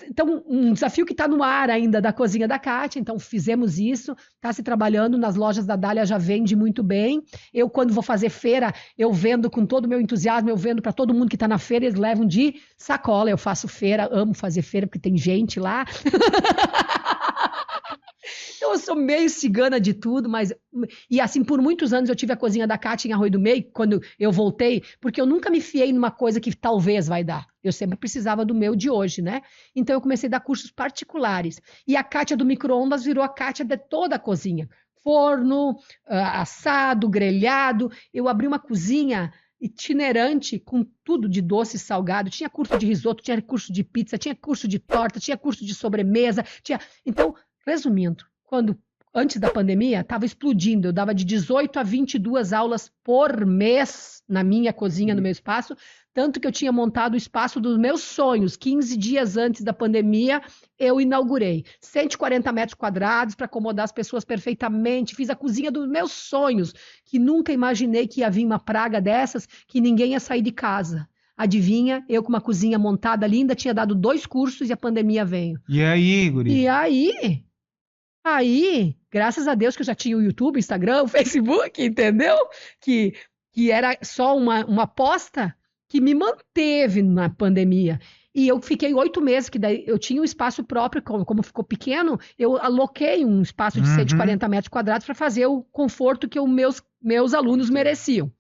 então um desafio que está no ar ainda da cozinha da Kátia, então fizemos isso, está se trabalhando nas lojas da Dália, já vende muito bem. Eu, quando vou fazer feira, eu vendo com todo o meu entusiasmo, eu vendo para todo mundo que está na feira, eles levam de sacola. Eu faço feira, amo fazer feira porque tem gente lá. Então eu sou meio cigana de tudo, mas... E assim, por muitos anos eu tive a cozinha da Kátia em Arroio do Meio, quando eu voltei, porque eu nunca me fiei numa coisa que talvez vai dar. Eu sempre precisava do meu de hoje, né? Então eu comecei a dar cursos particulares. E a Kátia do micro-ondas virou a Kátia de toda a cozinha. Forno, assado, grelhado. Eu abri uma cozinha itinerante com tudo de doce e salgado. Tinha curso de risoto, tinha curso de pizza, tinha curso de torta, tinha curso de sobremesa. Então, resumindo, antes da pandemia, estava explodindo. Eu dava de 18 a 22 aulas por mês na minha cozinha, no meu espaço. Tanto que eu tinha montado o espaço dos meus sonhos. 15 dias antes da pandemia, eu inaugurei. 140 metros quadrados para acomodar as pessoas perfeitamente. Fiz a cozinha dos meus sonhos, que nunca imaginei que ia vir uma praga dessas, que ninguém ia sair de casa. Adivinha? Eu com uma cozinha montada linda, tinha dado 2 cursos e a pandemia veio. E aí, guri? E aí, graças a Deus que eu já tinha o YouTube, o Instagram, o Facebook, entendeu? Que era só uma aposta que me manteve na pandemia. E eu fiquei 8 meses, que daí eu tinha um espaço próprio, como ficou pequeno, eu aloquei um espaço de 140 metros quadrados para fazer o conforto que meus alunos mereciam.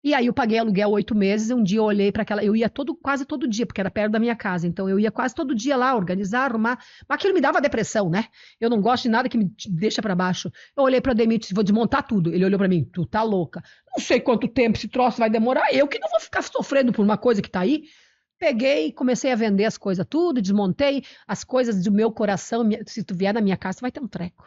E aí eu paguei aluguel 8 meses, e um dia eu olhei para aquela... Eu ia quase todo dia, porque era perto da minha casa, então eu ia quase todo dia lá, organizar, arrumar, mas aquilo me dava depressão, né? Eu não gosto de nada que me deixa para baixo. Eu olhei para o Ademir e disse, vou desmontar tudo. Ele olhou para mim, tu tá louca. Não sei quanto tempo esse troço vai demorar, eu que não vou ficar sofrendo por uma coisa que tá aí. Peguei, comecei a vender as coisas tudo, desmontei as coisas do meu coração. Se tu vier na minha casa, tu vai ter um treco.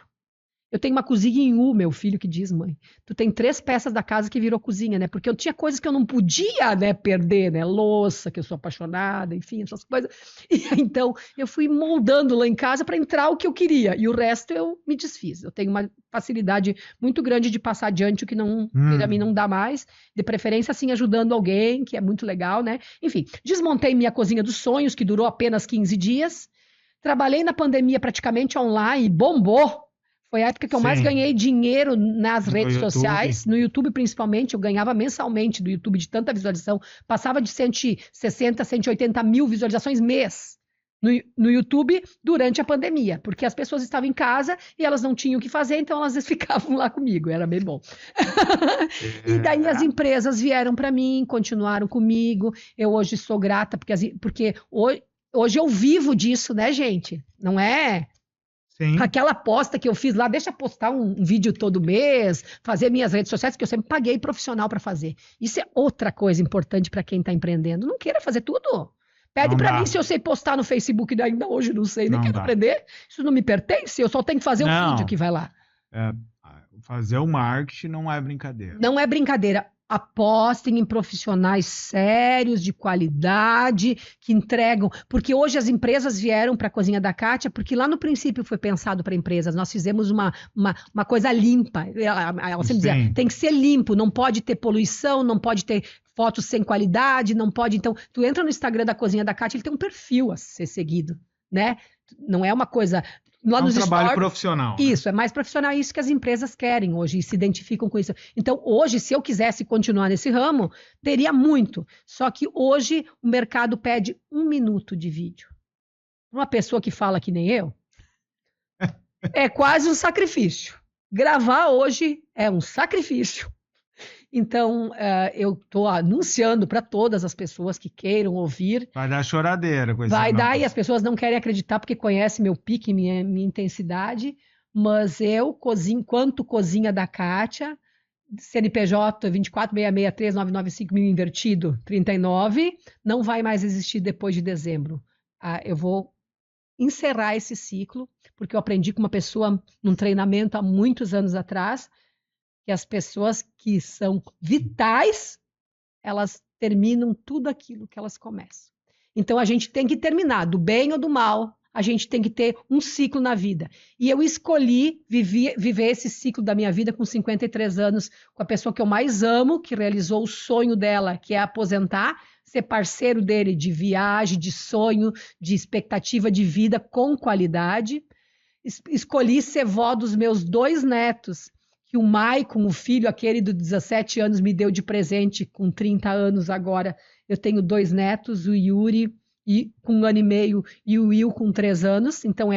Eu tenho uma cozinha em U, meu filho que diz, mãe. Tu tem 3 peças da casa que virou cozinha, né? Porque eu tinha coisas que eu não podia, né, perder, né? Louça, que eu sou apaixonada, enfim, essas coisas. E então, eu fui moldando lá em casa para entrar o que eu queria. E o resto eu me desfiz. Eu tenho uma facilidade muito grande de passar adiante o que a mim não dá mais. De preferência, assim, ajudando alguém, que é muito legal, né? Enfim, desmontei minha cozinha dos sonhos, que durou apenas 15 dias. Trabalhei na pandemia praticamente online e bombou. Foi a época que eu mais ganhei dinheiro nas redes sociais, no YouTube principalmente. Eu ganhava mensalmente do YouTube de tanta visualização. Passava de 160, 180 mil visualizações mês no YouTube durante a pandemia, porque as pessoas estavam em casa e elas não tinham o que fazer, então elas ficavam lá comigo. Era bem bom. E daí as empresas vieram para mim, continuaram comigo. Eu hoje sou grata, porque hoje eu vivo disso, né, gente? Não é... Sim. Aquela aposta que eu fiz lá, deixa eu postar um vídeo todo mês, fazer minhas redes sociais, que eu sempre paguei profissional para fazer. Isso é outra coisa importante para quem está empreendendo. Não queira fazer tudo. Pede para mim se eu sei postar no Facebook, ainda hoje não sei, nem quero aprender. Isso não me pertence, eu só tenho que fazer um vídeo que vai lá. Fazer o marketing não é brincadeira. Não é brincadeira. Apostem em profissionais sérios, de qualidade, que entregam. Porque hoje as empresas vieram para a Cozinha da Kátia, porque lá no princípio foi pensado para empresas. Nós fizemos uma coisa limpa. Ela sempre dizia, tem que ser limpo, não pode ter poluição, não pode ter fotos sem qualidade, não pode... Então, tu entra no Instagram da Cozinha da Kátia, ele tem um perfil a ser seguido, né? Não é uma coisa... Lá é um trabalho profissional. Isso, é mais profissional, é isso que as empresas querem hoje e se identificam com isso. Então, hoje, se eu quisesse continuar nesse ramo, teria muito. Só que hoje o mercado pede 1 minuto de vídeo. Uma pessoa que fala que nem eu, é quase um sacrifício. Gravar hoje é um sacrifício. Então, eu estou anunciando para todas as pessoas que queiram ouvir. Vai dar choradeira. Vai dar, e as pessoas não querem acreditar porque conhecem meu pique, minha intensidade. Mas eu, enquanto Cozinha da Kátia, CNPJ 24663995 mil invertido 39, não vai mais existir depois de dezembro. Eu vou encerrar esse ciclo, porque eu aprendi com uma pessoa num treinamento há muitos anos atrás, que as pessoas que são vitais, elas terminam tudo aquilo que elas começam. Então, a gente tem que terminar, do bem ou do mal, a gente tem que ter um ciclo na vida. E eu escolhi viver esse ciclo da minha vida com 53 anos, com a pessoa que eu mais amo, que realizou o sonho dela, que é aposentar, ser parceiro dele de viagem, de sonho, de expectativa de vida com qualidade. Escolhi ser vó dos meus 2 netos, que o Maicon, o filho, aquele de 17 anos, me deu de presente com 30 anos agora. Eu tenho 2 netos, o Yuri com 1 ano e meio e o Will com 3 anos. Então,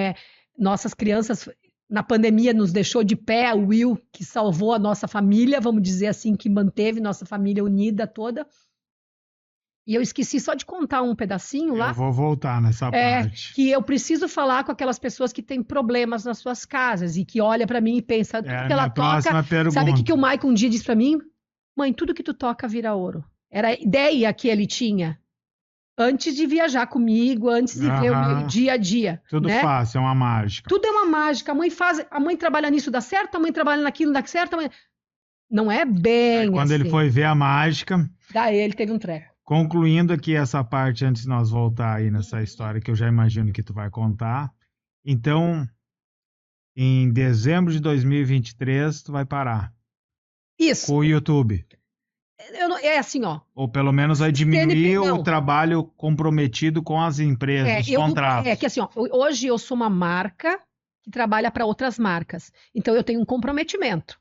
nossas crianças na pandemia nos deixou de pé, o Will, que salvou a nossa família, vamos dizer assim, que manteve nossa família unida toda. E eu esqueci só de contar um pedacinho lá. Eu vou voltar nessa parte. Que eu preciso falar com aquelas pessoas que têm problemas nas suas casas e que olha para mim e pensa, tudo que ela toca... Pergunta. Sabe o que o Maicon um dia disse para mim? Mãe, tudo que tu toca vira ouro. Era a ideia que ele tinha antes de viajar comigo, antes de ver o meu dia a dia. Tudo né? fácil, é uma mágica. Tudo é uma mágica. A mãe trabalha nisso, dá certo, a mãe trabalha naquilo, dá certo. Não é bem quando assim. ele foi ver a mágica... Daí ele teve um treco. Concluindo aqui essa parte, antes de nós voltar aí nessa história que eu já imagino que tu vai contar. Então, em dezembro de 2023, tu vai parar. Isso. Com o YouTube. É assim, ó. Ou pelo menos vai diminuir o trabalho comprometido com as empresas, os contratos. É que assim, ó, hoje eu sou uma marca que trabalha para outras marcas. Então eu tenho um comprometimento.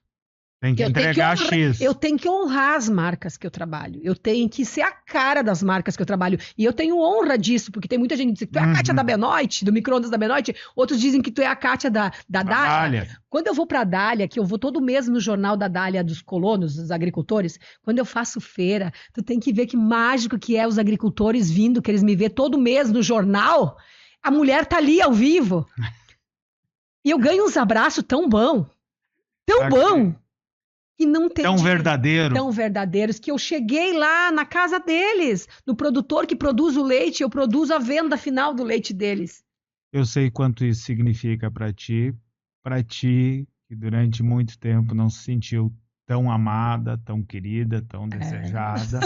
Tem que entregar X. Eu tenho que honrar as marcas que eu trabalho. Eu tenho que ser a cara das marcas que eu trabalho. E eu tenho honra disso, porque tem muita gente que diz que tu é a Kátia da Benoit, do micro-ondas da Benoit. Outros dizem que tu é a Kátia da Dália. Quando eu vou para a Dália, que eu vou todo mês no jornal da Dália dos colonos, dos agricultores, quando eu faço feira, tu tem que ver que mágico que é os agricultores vindo, que eles me vê todo mês no jornal. A mulher tá ali ao vivo. E eu ganho uns abraços tão bom. Tão bom. Que não tem tão verdadeiros, que eu cheguei lá na casa deles, no produtor que produz o leite, eu produzo a venda final do leite deles. Eu sei quanto isso significa para ti, que durante muito tempo não se sentiu tão amada, tão querida, tão desejada.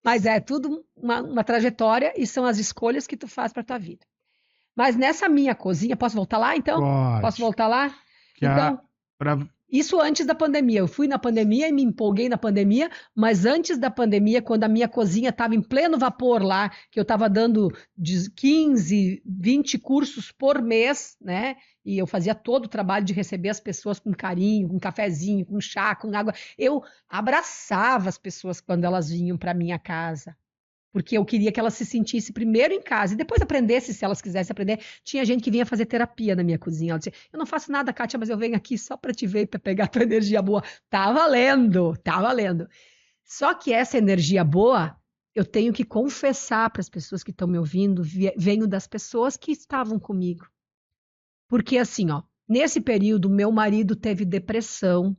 Mas é tudo uma trajetória e são as escolhas que tu faz para tua vida. Mas nessa minha cozinha, posso voltar lá então? Pode. Posso voltar lá? Então, isso antes da pandemia. Eu fui na pandemia e me empolguei na pandemia, mas antes da pandemia, quando a minha cozinha estava em pleno vapor lá, que eu estava dando de 15, 20 cursos por mês, né? E eu fazia todo o trabalho de receber as pessoas com carinho, com cafezinho, com chá, com água. Eu abraçava as pessoas quando elas vinham para minha casa. Porque eu queria que elas se sentissem primeiro em casa e depois aprendessem, se elas quisessem aprender. Tinha gente que vinha fazer terapia na minha cozinha. Ela dizia, eu não faço nada, Kátia, mas eu venho aqui só para te ver e para pegar a tua energia boa. Tá valendo, tá valendo. Só que essa energia boa, eu tenho que confessar para as pessoas que estão me ouvindo, venho das pessoas que estavam comigo. Porque assim, ó, nesse período, meu marido teve depressão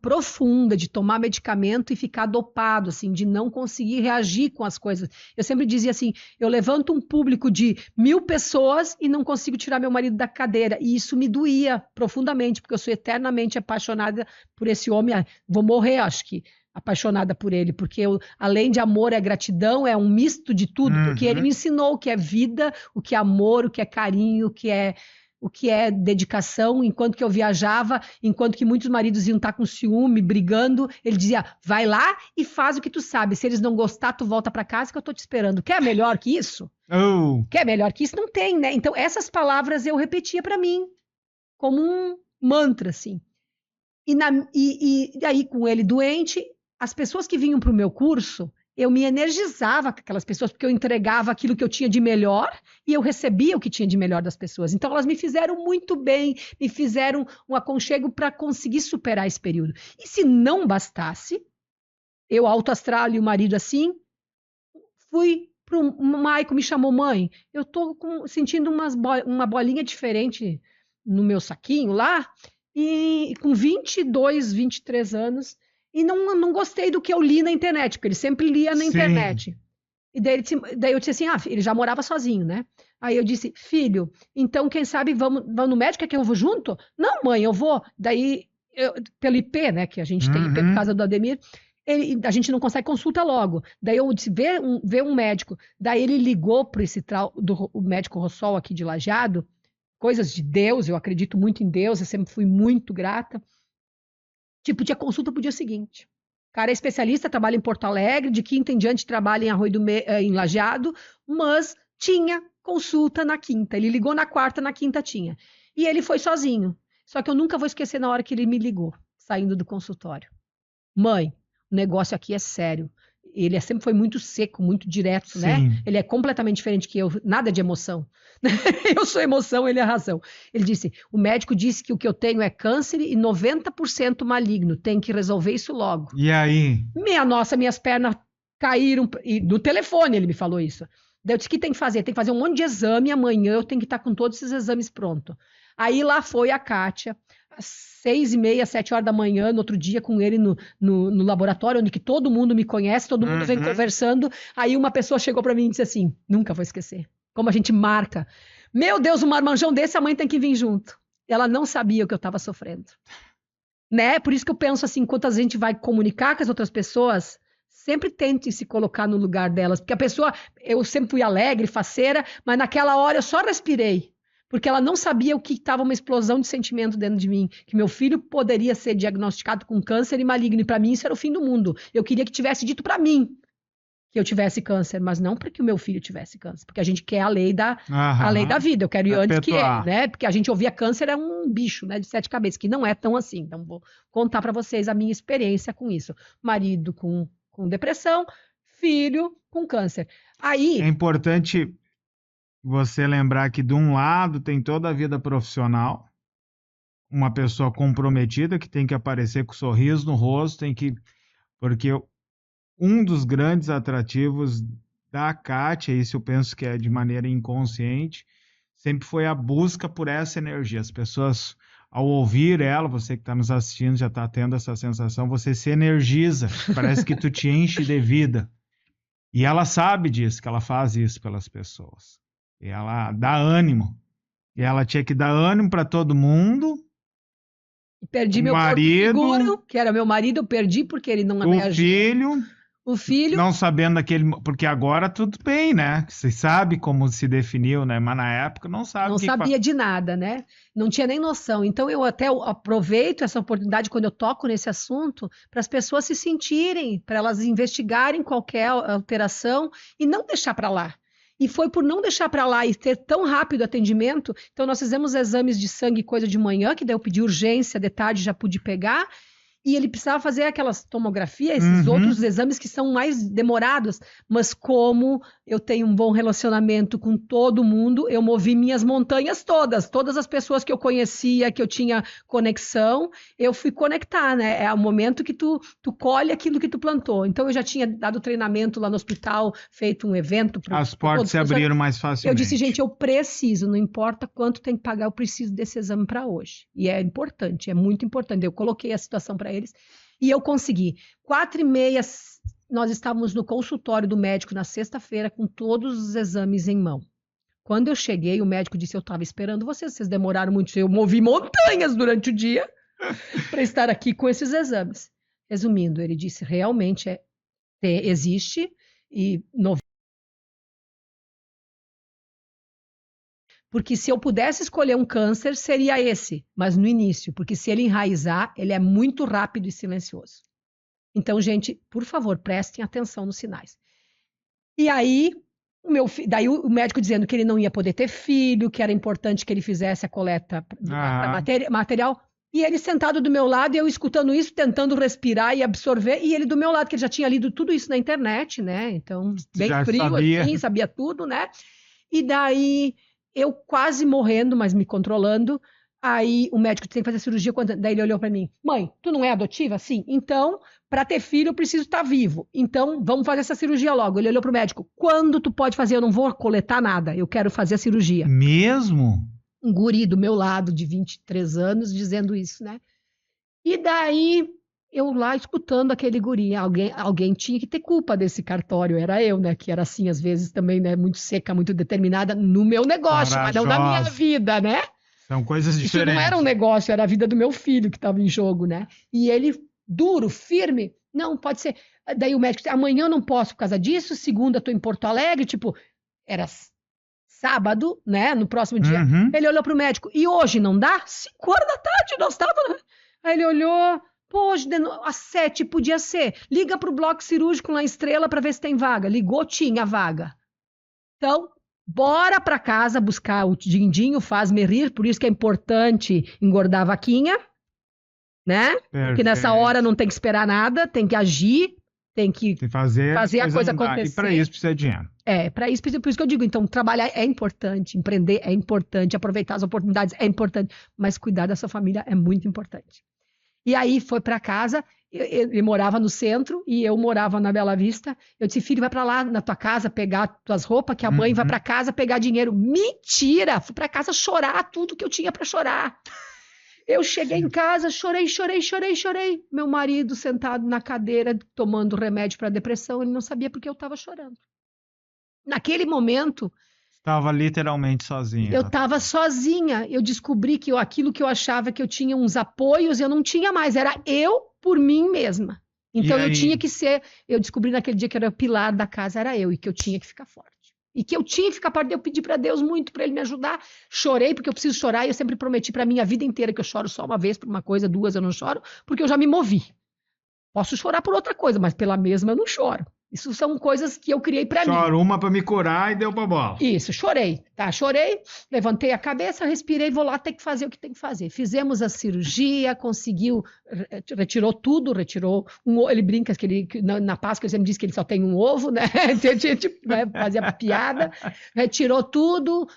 profunda, de tomar medicamento e ficar dopado, assim, de não conseguir reagir com as coisas. Eu sempre dizia assim, eu levanto um público de 1000 pessoas e não consigo tirar meu marido da cadeira. E isso me doía profundamente, porque eu sou eternamente apaixonada por esse homem. Vou morrer, acho que, apaixonada por ele, porque além de amor é gratidão, é um misto de tudo, porque ele me ensinou o que é vida, o que é amor, o que é carinho, o que é dedicação. Enquanto que eu viajava, enquanto que muitos maridos iam estar com ciúme, brigando, ele dizia, vai lá e faz o que tu sabe. Se eles não gostar, tu volta para casa que eu tô te esperando. Quer melhor que isso? Quer melhor que isso? Não tem, né? Então, essas palavras eu repetia para mim, como um mantra, assim. E aí, com ele doente, as pessoas que vinham para o meu curso, eu me energizava com aquelas pessoas, porque eu entregava aquilo que eu tinha de melhor e eu recebia o que tinha de melhor das pessoas. Então, elas me fizeram muito bem, me fizeram um aconchego para conseguir superar esse período. E se não bastasse, eu, alto astral e o marido assim, fui para o Maicon, me chamou, mãe, eu estou sentindo uma bolinha diferente no meu saquinho lá, e com 22, 23 anos, e não gostei do que eu li na internet, porque ele sempre lia na internet. E daí eu disse assim, ele já morava sozinho, né? Aí eu disse, filho, então quem sabe vamos no médico, é que eu vou junto? Não, mãe, eu vou. Daí, pelo IP, né, que a gente tem IP por causa do Ademir, a gente não consegue consulta logo. Daí eu disse, vê um médico. Daí ele ligou para o médico Rossol aqui de Lajeado, coisas de Deus, eu acredito muito em Deus, eu sempre fui muito grata. Tipo, tinha consulta pro dia seguinte. O cara é especialista, trabalha em Porto Alegre, de quinta em diante trabalha em Lajeado, mas tinha consulta na quinta. Ele ligou na quarta, na quinta tinha. E ele foi sozinho. Só que eu nunca vou esquecer na hora que ele me ligou, saindo do consultório. Mãe, o negócio aqui é sério. ele sempre foi muito seco, muito direto, Sim. né? Ele é completamente diferente que eu, nada de emoção. Eu sou emoção, ele é razão. Ele disse, o médico disse que o que eu tenho é câncer e 90% maligno, tem que resolver isso logo. E aí? Minhas pernas caíram, e do telefone ele me falou isso. Daí eu disse, o que tem que fazer? Tem que fazer um monte de exame, amanhã eu tenho que estar com todos esses exames prontos. Aí lá foi a Kátia, às 6h30, 7 horas da manhã, no outro dia, com ele no laboratório, onde que todo mundo me conhece, todo mundo vem conversando. Aí uma pessoa chegou para mim e disse assim, nunca vou esquecer, como a gente marca. Meu Deus, um marmanjão desse, a mãe tem que vir junto. Ela não sabia o que eu estava sofrendo. Né? Por isso que eu penso assim, enquanto a gente vai comunicar com as outras pessoas, sempre tente se colocar no lugar delas. Porque a pessoa, eu sempre fui alegre, faceira, mas naquela hora eu só respirei. Porque ela não sabia o que estava uma explosão de sentimento dentro de mim, que meu filho poderia ser diagnosticado com câncer e maligno, e para mim isso era o fim do mundo. Eu queria que tivesse dito para mim que eu tivesse câncer, mas não para que o meu filho tivesse câncer, porque a gente quer a lei da vida, eu quero ir antes que ele, né? Porque a gente ouvia câncer é um bicho, né, de 7 cabeças, que não é tão assim. Então vou contar para vocês a minha experiência com isso. Marido com depressão, filho com câncer. Aí é importante você lembrar que de um lado tem toda a vida profissional, uma pessoa comprometida que tem que aparecer com sorriso no rosto, porque um dos grandes atrativos da Kátia, isso eu penso que é de maneira inconsciente, sempre foi a busca por essa energia. As pessoas, ao ouvir ela, você que está nos assistindo já está tendo essa sensação, você se energiza, parece que tu te enche de vida. E ela sabe disso, que ela faz isso pelas pessoas. E ela dá ânimo. E ela tinha que dar ânimo para todo mundo. Perdi meu marido, corpo seguro, que era meu marido, eu perdi porque ele não reagiu. O filho. Não sabendo daquele. Porque agora tudo bem, né? Você sabe como se definiu, né? Mas na época não sabe. Não sabia de nada, né? Não tinha nem noção. Então eu até aproveito essa oportunidade quando eu toco nesse assunto para as pessoas se sentirem, para elas investigarem qualquer alteração e não deixar para lá. E foi por não deixar para lá e ter tão rápido atendimento. Então, nós fizemos exames de sangue, coisa de manhã, que daí eu pedi urgência, de tarde já pude pegar. E ele precisava fazer aquelas tomografias, esses outros exames que são mais demorados. Mas como eu tenho um bom relacionamento com todo mundo, eu movi minhas montanhas todas as pessoas que eu conhecia, que eu tinha conexão, eu fui conectar, né? É o momento que tu colhe aquilo que tu plantou. Então, eu já tinha dado treinamento lá no hospital, feito um evento. As portas se abriram mais facilmente. Eu disse, gente, eu preciso, não importa quanto tem que pagar, eu preciso desse exame para hoje. E é importante, é muito importante. Eu coloquei a situação para eles e eu consegui. 4h30, nós estávamos no consultório do médico na sexta-feira com todos os exames em mão. Quando eu cheguei, o médico disse, eu estava esperando vocês demoraram muito, eu movi montanhas durante o dia para estar aqui com esses exames. Resumindo, ele disse, realmente existe e porque se eu pudesse escolher um câncer, seria esse, mas no início, porque se ele enraizar, ele é muito rápido e silencioso. Então, gente, por favor, prestem atenção nos sinais. E aí, daí o médico dizendo que ele não ia poder ter filho, que era importante que ele fizesse a coleta material, e ele sentado do meu lado, e eu escutando isso, tentando respirar e absorver, e ele do meu lado, que ele já tinha lido tudo isso na internet, né? Então, bem já frio, assim, sabia tudo, né? E daí eu quase morrendo, mas me controlando. Aí o médico tem que fazer cirurgia. Daí ele olhou para mim: mãe, tu não é adotiva? Sim. Então, para ter filho, eu preciso estar vivo. Então, vamos fazer essa cirurgia logo. Ele olhou para o médico: quando tu pode fazer? Eu não vou coletar nada. Eu quero fazer a cirurgia. Mesmo? Um guri do meu lado, de 23 anos, dizendo isso, né? E daí, eu lá escutando aquele guri. Alguém tinha que ter culpa desse cartório. Era eu, né? Que era assim, às vezes também, né? Muito seca, muito determinada no meu negócio, mas não na minha vida, né? São coisas diferentes. Isso não era um negócio, era a vida do meu filho que estava em jogo, né? E ele, duro, firme, não, pode ser. Daí o médico disse, amanhã eu não posso por causa disso, segunda estou em Porto Alegre, tipo, era sábado, né, no próximo dia. Ele olhou pro médico, e hoje não dá? 5h nós estávamos. Aí ele olhou, pô, hoje às 7 podia ser. Liga pro bloco cirúrgico na Estrela para ver se tem vaga. Ligou, tinha vaga. Então, bora para casa buscar o din-din, faz-me rir, por isso que é importante engordar a vaquinha, né? Perfeito. Porque nessa hora não tem que esperar nada, tem que agir, Tem que fazer a coisa acontecer. E para isso precisa de dinheiro. Para isso, por isso que eu digo, então, trabalhar é importante, empreender é importante, aproveitar as oportunidades é importante, mas cuidar da sua família é muito importante. E aí foi para casa, ele morava no centro e eu morava na Bela Vista. Eu disse, filho, vai para lá na tua casa pegar tuas roupas, que a mãe vai para casa pegar dinheiro. Mentira! Fui para casa chorar tudo que eu tinha para chorar. Eu cheguei em casa, chorei. Meu marido sentado na cadeira, tomando remédio para depressão, ele não sabia porque eu estava chorando. Naquele momento... Estava literalmente sozinha. Eu estava sozinha. Eu descobri que aquilo que eu achava que eu tinha uns apoios, eu não tinha mais. Era eu por mim mesma. Então eu tinha que ser... Eu descobri naquele dia que era o pilar da casa, era eu, e que eu tinha que ficar forte. E que eu tinha que ficar forte. Eu pedi para Deus muito para ele me ajudar. Chorei porque eu preciso chorar e eu sempre prometi para mim a vida inteira que eu choro só uma vez por uma coisa, 2 eu não choro, porque eu já me movi. Posso chorar por outra coisa, mas pela mesma eu não choro. Isso são coisas que eu criei para mim. Choro uma para me curar e deu para bola. Isso, chorei, chorei, levantei a cabeça, respirei, vou lá ter que fazer o que tem que fazer. Fizemos a cirurgia, conseguiu, retirou tudo, ele brinca que na Páscoa ele sempre diz que ele só tem um ovo, né? Fazia piada, retirou tudo.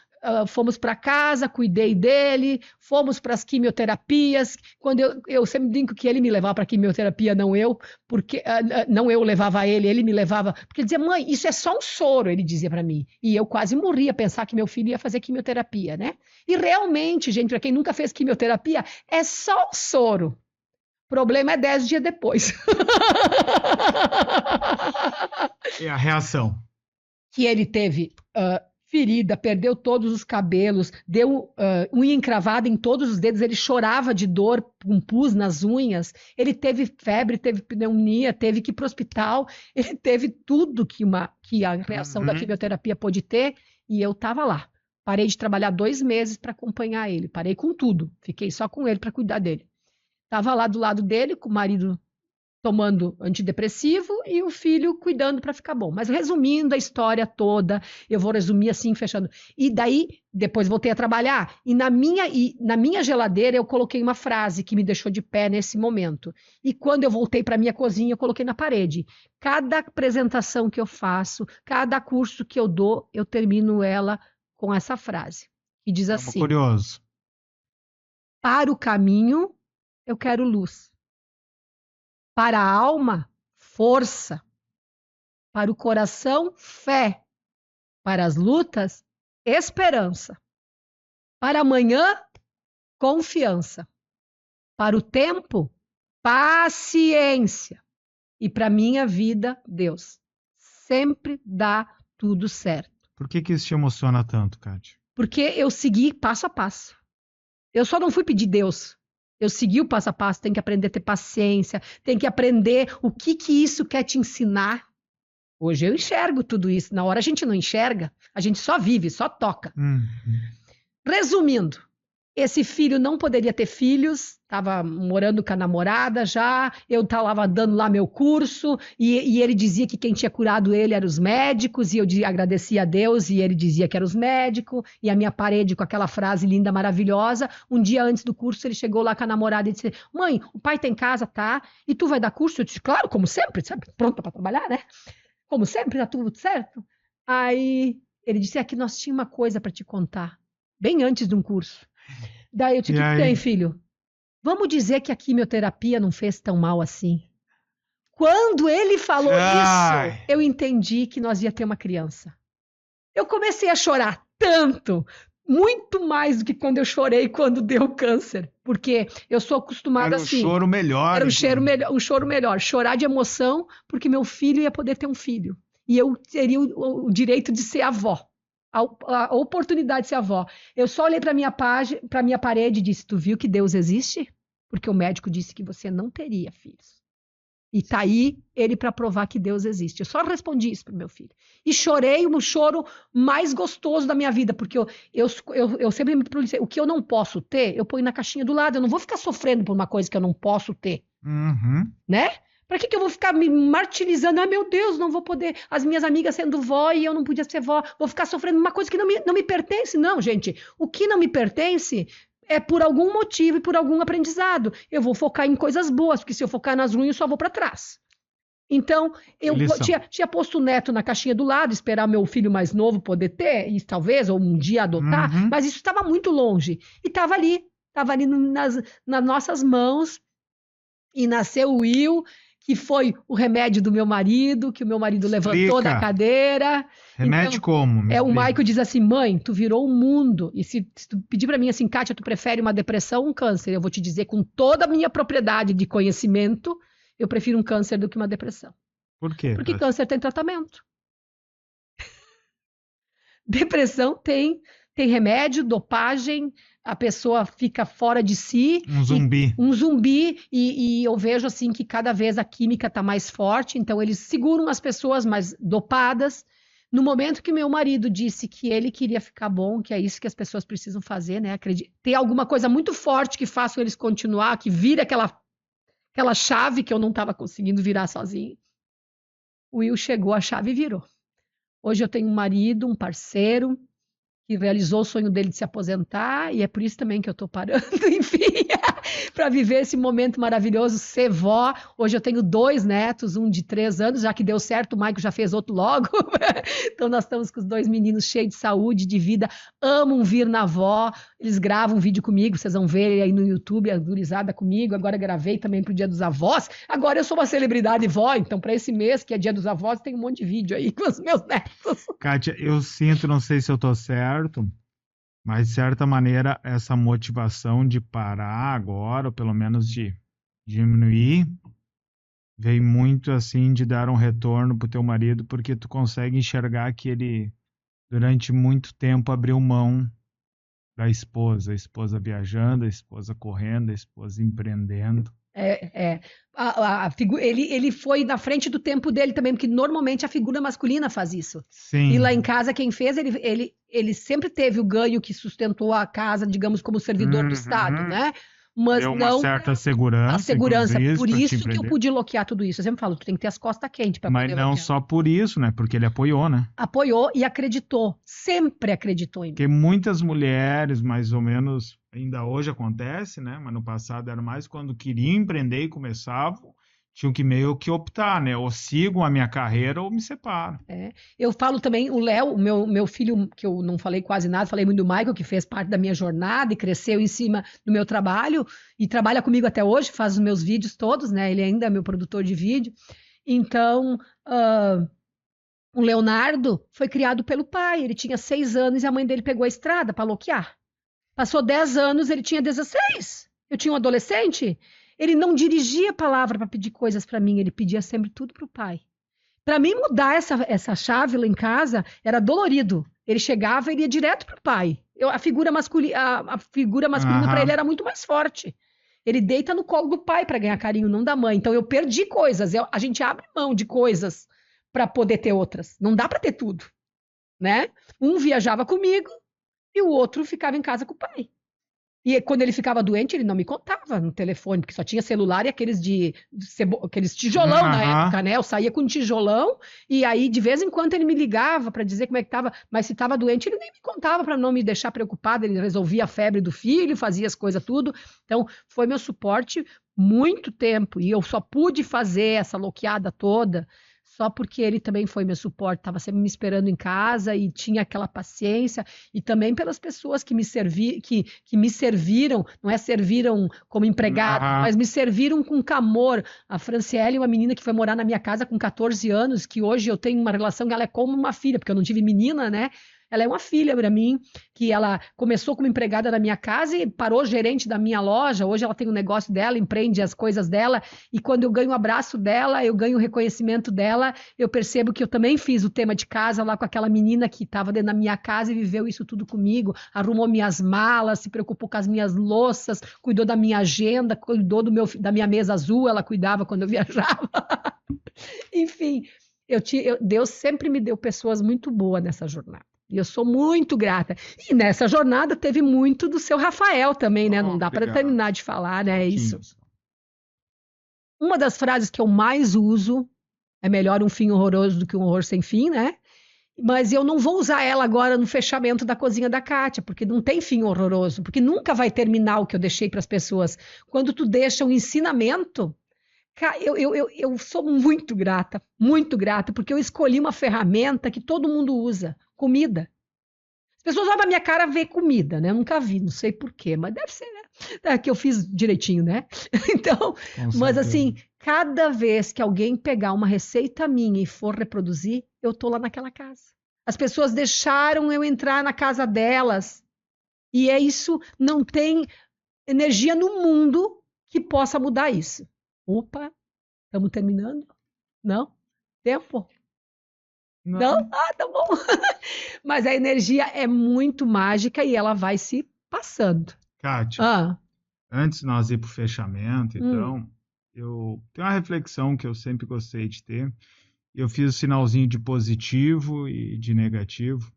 Fomos para casa, cuidei dele, fomos para as quimioterapias. Quando eu sempre brinco que ele me levava para a quimioterapia, não eu, porque não eu levava ele me levava, porque ele dizia, mãe, isso é só um soro, ele dizia para mim. E eu quase morria pensar que meu filho ia fazer quimioterapia, né? E realmente, gente, para quem nunca fez quimioterapia, é só um soro. O problema é 10 dias depois. E a reação? Que ele teve... ferida, perdeu todos os cabelos, deu unha encravada em todos os dedos, ele chorava de dor, com pus nas unhas, ele teve febre, teve pneumonia, teve que ir para o hospital, ele teve tudo que a reação da quimioterapia pôde ter, e eu estava lá. Parei de trabalhar 2 meses para acompanhar ele, parei com tudo, fiquei só com ele para cuidar dele. Estava lá do lado dele, com o marido tomando antidepressivo e o filho cuidando para ficar bom. Mas resumindo a história toda, eu vou resumir assim, fechando. E daí, depois voltei a trabalhar, e na minha geladeira eu coloquei uma frase que me deixou de pé nesse momento. E quando eu voltei para minha cozinha, eu coloquei na parede. Cada apresentação que eu faço, cada curso que eu dou, eu termino ela com essa frase. Que diz assim: curioso. Para o caminho, eu quero luz. Para a alma, força. Para o coração, fé. Para as lutas, esperança. Para amanhã, confiança. Para o tempo, paciência. E para a minha vida, Deus. Sempre dá tudo certo. Por que isso te emociona tanto, Kátia? Porque eu segui passo a passo. Eu só não fui pedir Deus. Eu segui o passo a passo, tem que aprender a ter paciência, tem que aprender o que isso quer te ensinar. Hoje eu enxergo tudo isso, na hora a gente não enxerga, a gente só vive, só toca. Resumindo, esse filho não poderia ter filhos, estava morando com a namorada já, eu estava dando lá meu curso, e ele dizia que quem tinha curado ele eram os médicos, e eu agradecia a Deus, e ele dizia que eram os médicos, e a minha parede com aquela frase linda, maravilhosa. Um dia antes do curso, ele chegou lá com a namorada e disse: mãe, o pai tá em casa, tá? E tu vai dar curso? Eu disse: claro, como sempre, sabe? Pronta para trabalhar, né? Como sempre, tá tudo certo? Aí ele disse: aqui nós tínhamos uma coisa para te contar, bem antes de um curso. Daí eu disse: o que tem, filho? Vamos dizer que a quimioterapia não fez tão mal assim. Quando ele falou isso, eu entendi que nós ia ter uma criança. Eu comecei a chorar tanto, muito mais do que quando eu chorei quando deu câncer. Porque eu sou acostumada assim. Era um choro melhor. Era um choro melhor. Chorar de emoção, porque meu filho ia poder ter um filho. E eu teria o direito de ser avó. A oportunidade de ser avó. Eu só olhei para minha parede e disse: tu viu que Deus existe? Porque o médico disse que você não teria filhos. E tá aí ele para provar que Deus existe. Eu só respondi isso pro meu filho. E chorei o choro mais gostoso da minha vida, porque eu sempre me pronunciei: o que eu não posso ter, eu ponho na caixinha do lado. Eu não vou ficar sofrendo por uma coisa que eu não posso ter. Né? Para que eu vou ficar me martirizando? Ah, meu Deus, não vou poder. As minhas amigas sendo vó e eu não podia ser vó. Vou ficar sofrendo uma coisa que não me pertence. Não, gente. O que não me pertence é por algum motivo e por algum aprendizado. Eu vou focar em coisas boas, porque se eu focar nas ruins, eu só vou para trás. Então, eu tinha posto o neto na caixinha do lado, esperar meu filho mais novo poder ter, e talvez, ou um dia adotar, mas isso estava muito longe. E estava ali nas nossas mãos, e nasceu o Will, que foi o remédio do meu marido, que o meu marido levantou da cadeira. Remédio então, como? O Michael diz assim, mãe, tu virou o mundo. E se tu pedir para mim assim, Kátia, tu prefere uma depressão ou um câncer? Eu vou te dizer com toda a minha propriedade de conhecimento, eu prefiro um câncer do que uma depressão. Por quê? Porque câncer tem tratamento. Depressão tem remédio, dopagem, a pessoa fica fora de si. Um zumbi. E eu vejo assim que cada vez a química está mais forte, então eles seguram as pessoas mais dopadas. No momento que meu marido disse que ele queria ficar bom, que é isso que as pessoas precisam fazer, né? Tem alguma coisa muito forte que faça eles continuar, que vira aquela chave que eu não estava conseguindo virar sozinho. O Will chegou, a chave virou. Hoje eu tenho um marido, um parceiro, que realizou o sonho dele de se aposentar, e é por isso também que eu estou parando, enfim, para viver esse momento maravilhoso, ser vó. Hoje eu tenho 2 netos, um de 3 anos, já que deu certo, o Maico já fez outro logo, então nós estamos com os 2 meninos cheios de saúde, de vida, amam vir na avó, eles gravam vídeo comigo, vocês vão ver aí no YouTube, a gurizada comigo, agora gravei também pro Dia dos Avós, agora eu sou uma celebridade vó, então para esse mês, que é Dia dos Avós, tem um monte de vídeo aí com os meus netos. Kátia, eu sinto, não sei se eu tô certo, mas de certa maneira essa motivação de parar agora, ou pelo menos de diminuir, veio muito assim de dar um retorno pro teu marido, porque tu consegue enxergar que ele durante muito tempo abriu mão da esposa, a esposa viajando, a esposa correndo, a esposa empreendendo. Ele foi na frente do tempo dele também, porque normalmente a figura masculina faz isso. Sim. E lá em casa quem fez, ele sempre teve o ganho que sustentou a casa, digamos, como servidor do Estado, né? Mas deu não uma certa segurança. A segurança, por isso que eu pude bloquear tudo isso. Eu sempre falo, tu tem que ter as costas quentes para poder bloquear. Mas não só por isso, né? Porque ele apoiou, né? Apoiou e acreditou, sempre acreditou em mim. Porque muitas mulheres, mais ou menos, ainda hoje acontece, né? Mas no passado era mais quando queriam empreender e começavam, tinham que meio que optar, né? Ou sigo a minha carreira ou me separo. Eu falo também, o Léo, meu filho, que eu não falei quase nada, falei muito do Michael, que fez parte da minha jornada e cresceu em cima do meu trabalho e trabalha comigo até hoje, faz os meus vídeos todos, né? Ele ainda é meu produtor de vídeo. Então, o Leonardo foi criado pelo pai, ele tinha 6 anos e a mãe dele pegou a estrada para loquear. Passou 10 anos, ele tinha 16. Eu tinha um adolescente. Ele não dirigia a palavra para pedir coisas para mim, ele pedia sempre tudo para o pai. Para mim mudar essa chave lá em casa era dolorido. Ele chegava e ia direto para o pai. A figura masculina para ele era muito mais forte. Ele deita no colo do pai para ganhar carinho, não da mãe. Então eu perdi coisas. A gente abre mão de coisas para poder ter outras. Não dá para ter tudo, né? Um viajava comigo e o outro ficava em casa com o pai. E quando ele ficava doente, ele não me contava no telefone, porque só tinha celular e aqueles aqueles tijolão na época, né? Eu saía com um tijolão e aí de vez em quando ele me ligava para dizer como é que estava, mas se estava doente ele nem me contava para não me deixar preocupada, ele resolvia a febre do filho, fazia as coisas tudo. Então foi meu suporte muito tempo e eu só pude fazer essa loqueada toda só porque ele também foi meu suporte, estava sempre me esperando em casa e tinha aquela paciência, e também pelas pessoas que me serviram, não é serviram como empregada, mas me serviram com amor. A Franciele, uma menina que foi morar na minha casa com 14 anos, que hoje eu tenho uma relação que ela é como uma filha, porque eu não tive menina, né? Ela é uma filha para mim, que ela começou como empregada na minha casa e parou gerente da minha loja. Hoje ela tem um negócio dela, empreende as coisas dela. E quando eu ganho o abraço dela, eu ganho o reconhecimento dela, eu percebo que eu também fiz o tema de casa lá com aquela menina que estava dentro da minha casa e viveu isso tudo comigo. Arrumou minhas malas, se preocupou com as minhas louças, cuidou da minha agenda, cuidou da minha mesa azul, ela cuidava quando eu viajava. Enfim, Deus sempre me deu pessoas muito boas nessa jornada. E eu sou muito grata. E nessa jornada teve muito do seu Rafael também, né? Não dá para terminar de falar, né? É isso. Uma das frases que eu mais uso é melhor um fim horroroso do que um horror sem fim, né? Mas eu não vou usar ela agora no fechamento da cozinha da Kátia, porque não tem fim horroroso, porque nunca vai terminar o que eu deixei para as pessoas. Quando tu deixa um ensinamento, Eu sou muito grata, porque eu escolhi uma ferramenta que todo mundo usa, comida. As pessoas olham na minha cara ver comida, né? Eu nunca vi, não sei por quê, mas deve ser, né? É que eu fiz direitinho, né? Então, Com mas assim, certeza. cada vez que alguém pegar uma receita minha e for reproduzir, eu tô lá naquela casa. As pessoas deixaram eu entrar na casa delas. E é isso, não tem energia no mundo que possa mudar isso. Opa, estamos terminando? Não? Tempo? Não? Não, Ah, tá bom. Mas a energia é muito mágica e ela vai se passando. Kátia, Ah, antes de nós ir para o fechamento, hum, então, eu tenho uma reflexão que eu sempre gostei de ter. Eu fiz o sinalzinho de positivo e de negativo.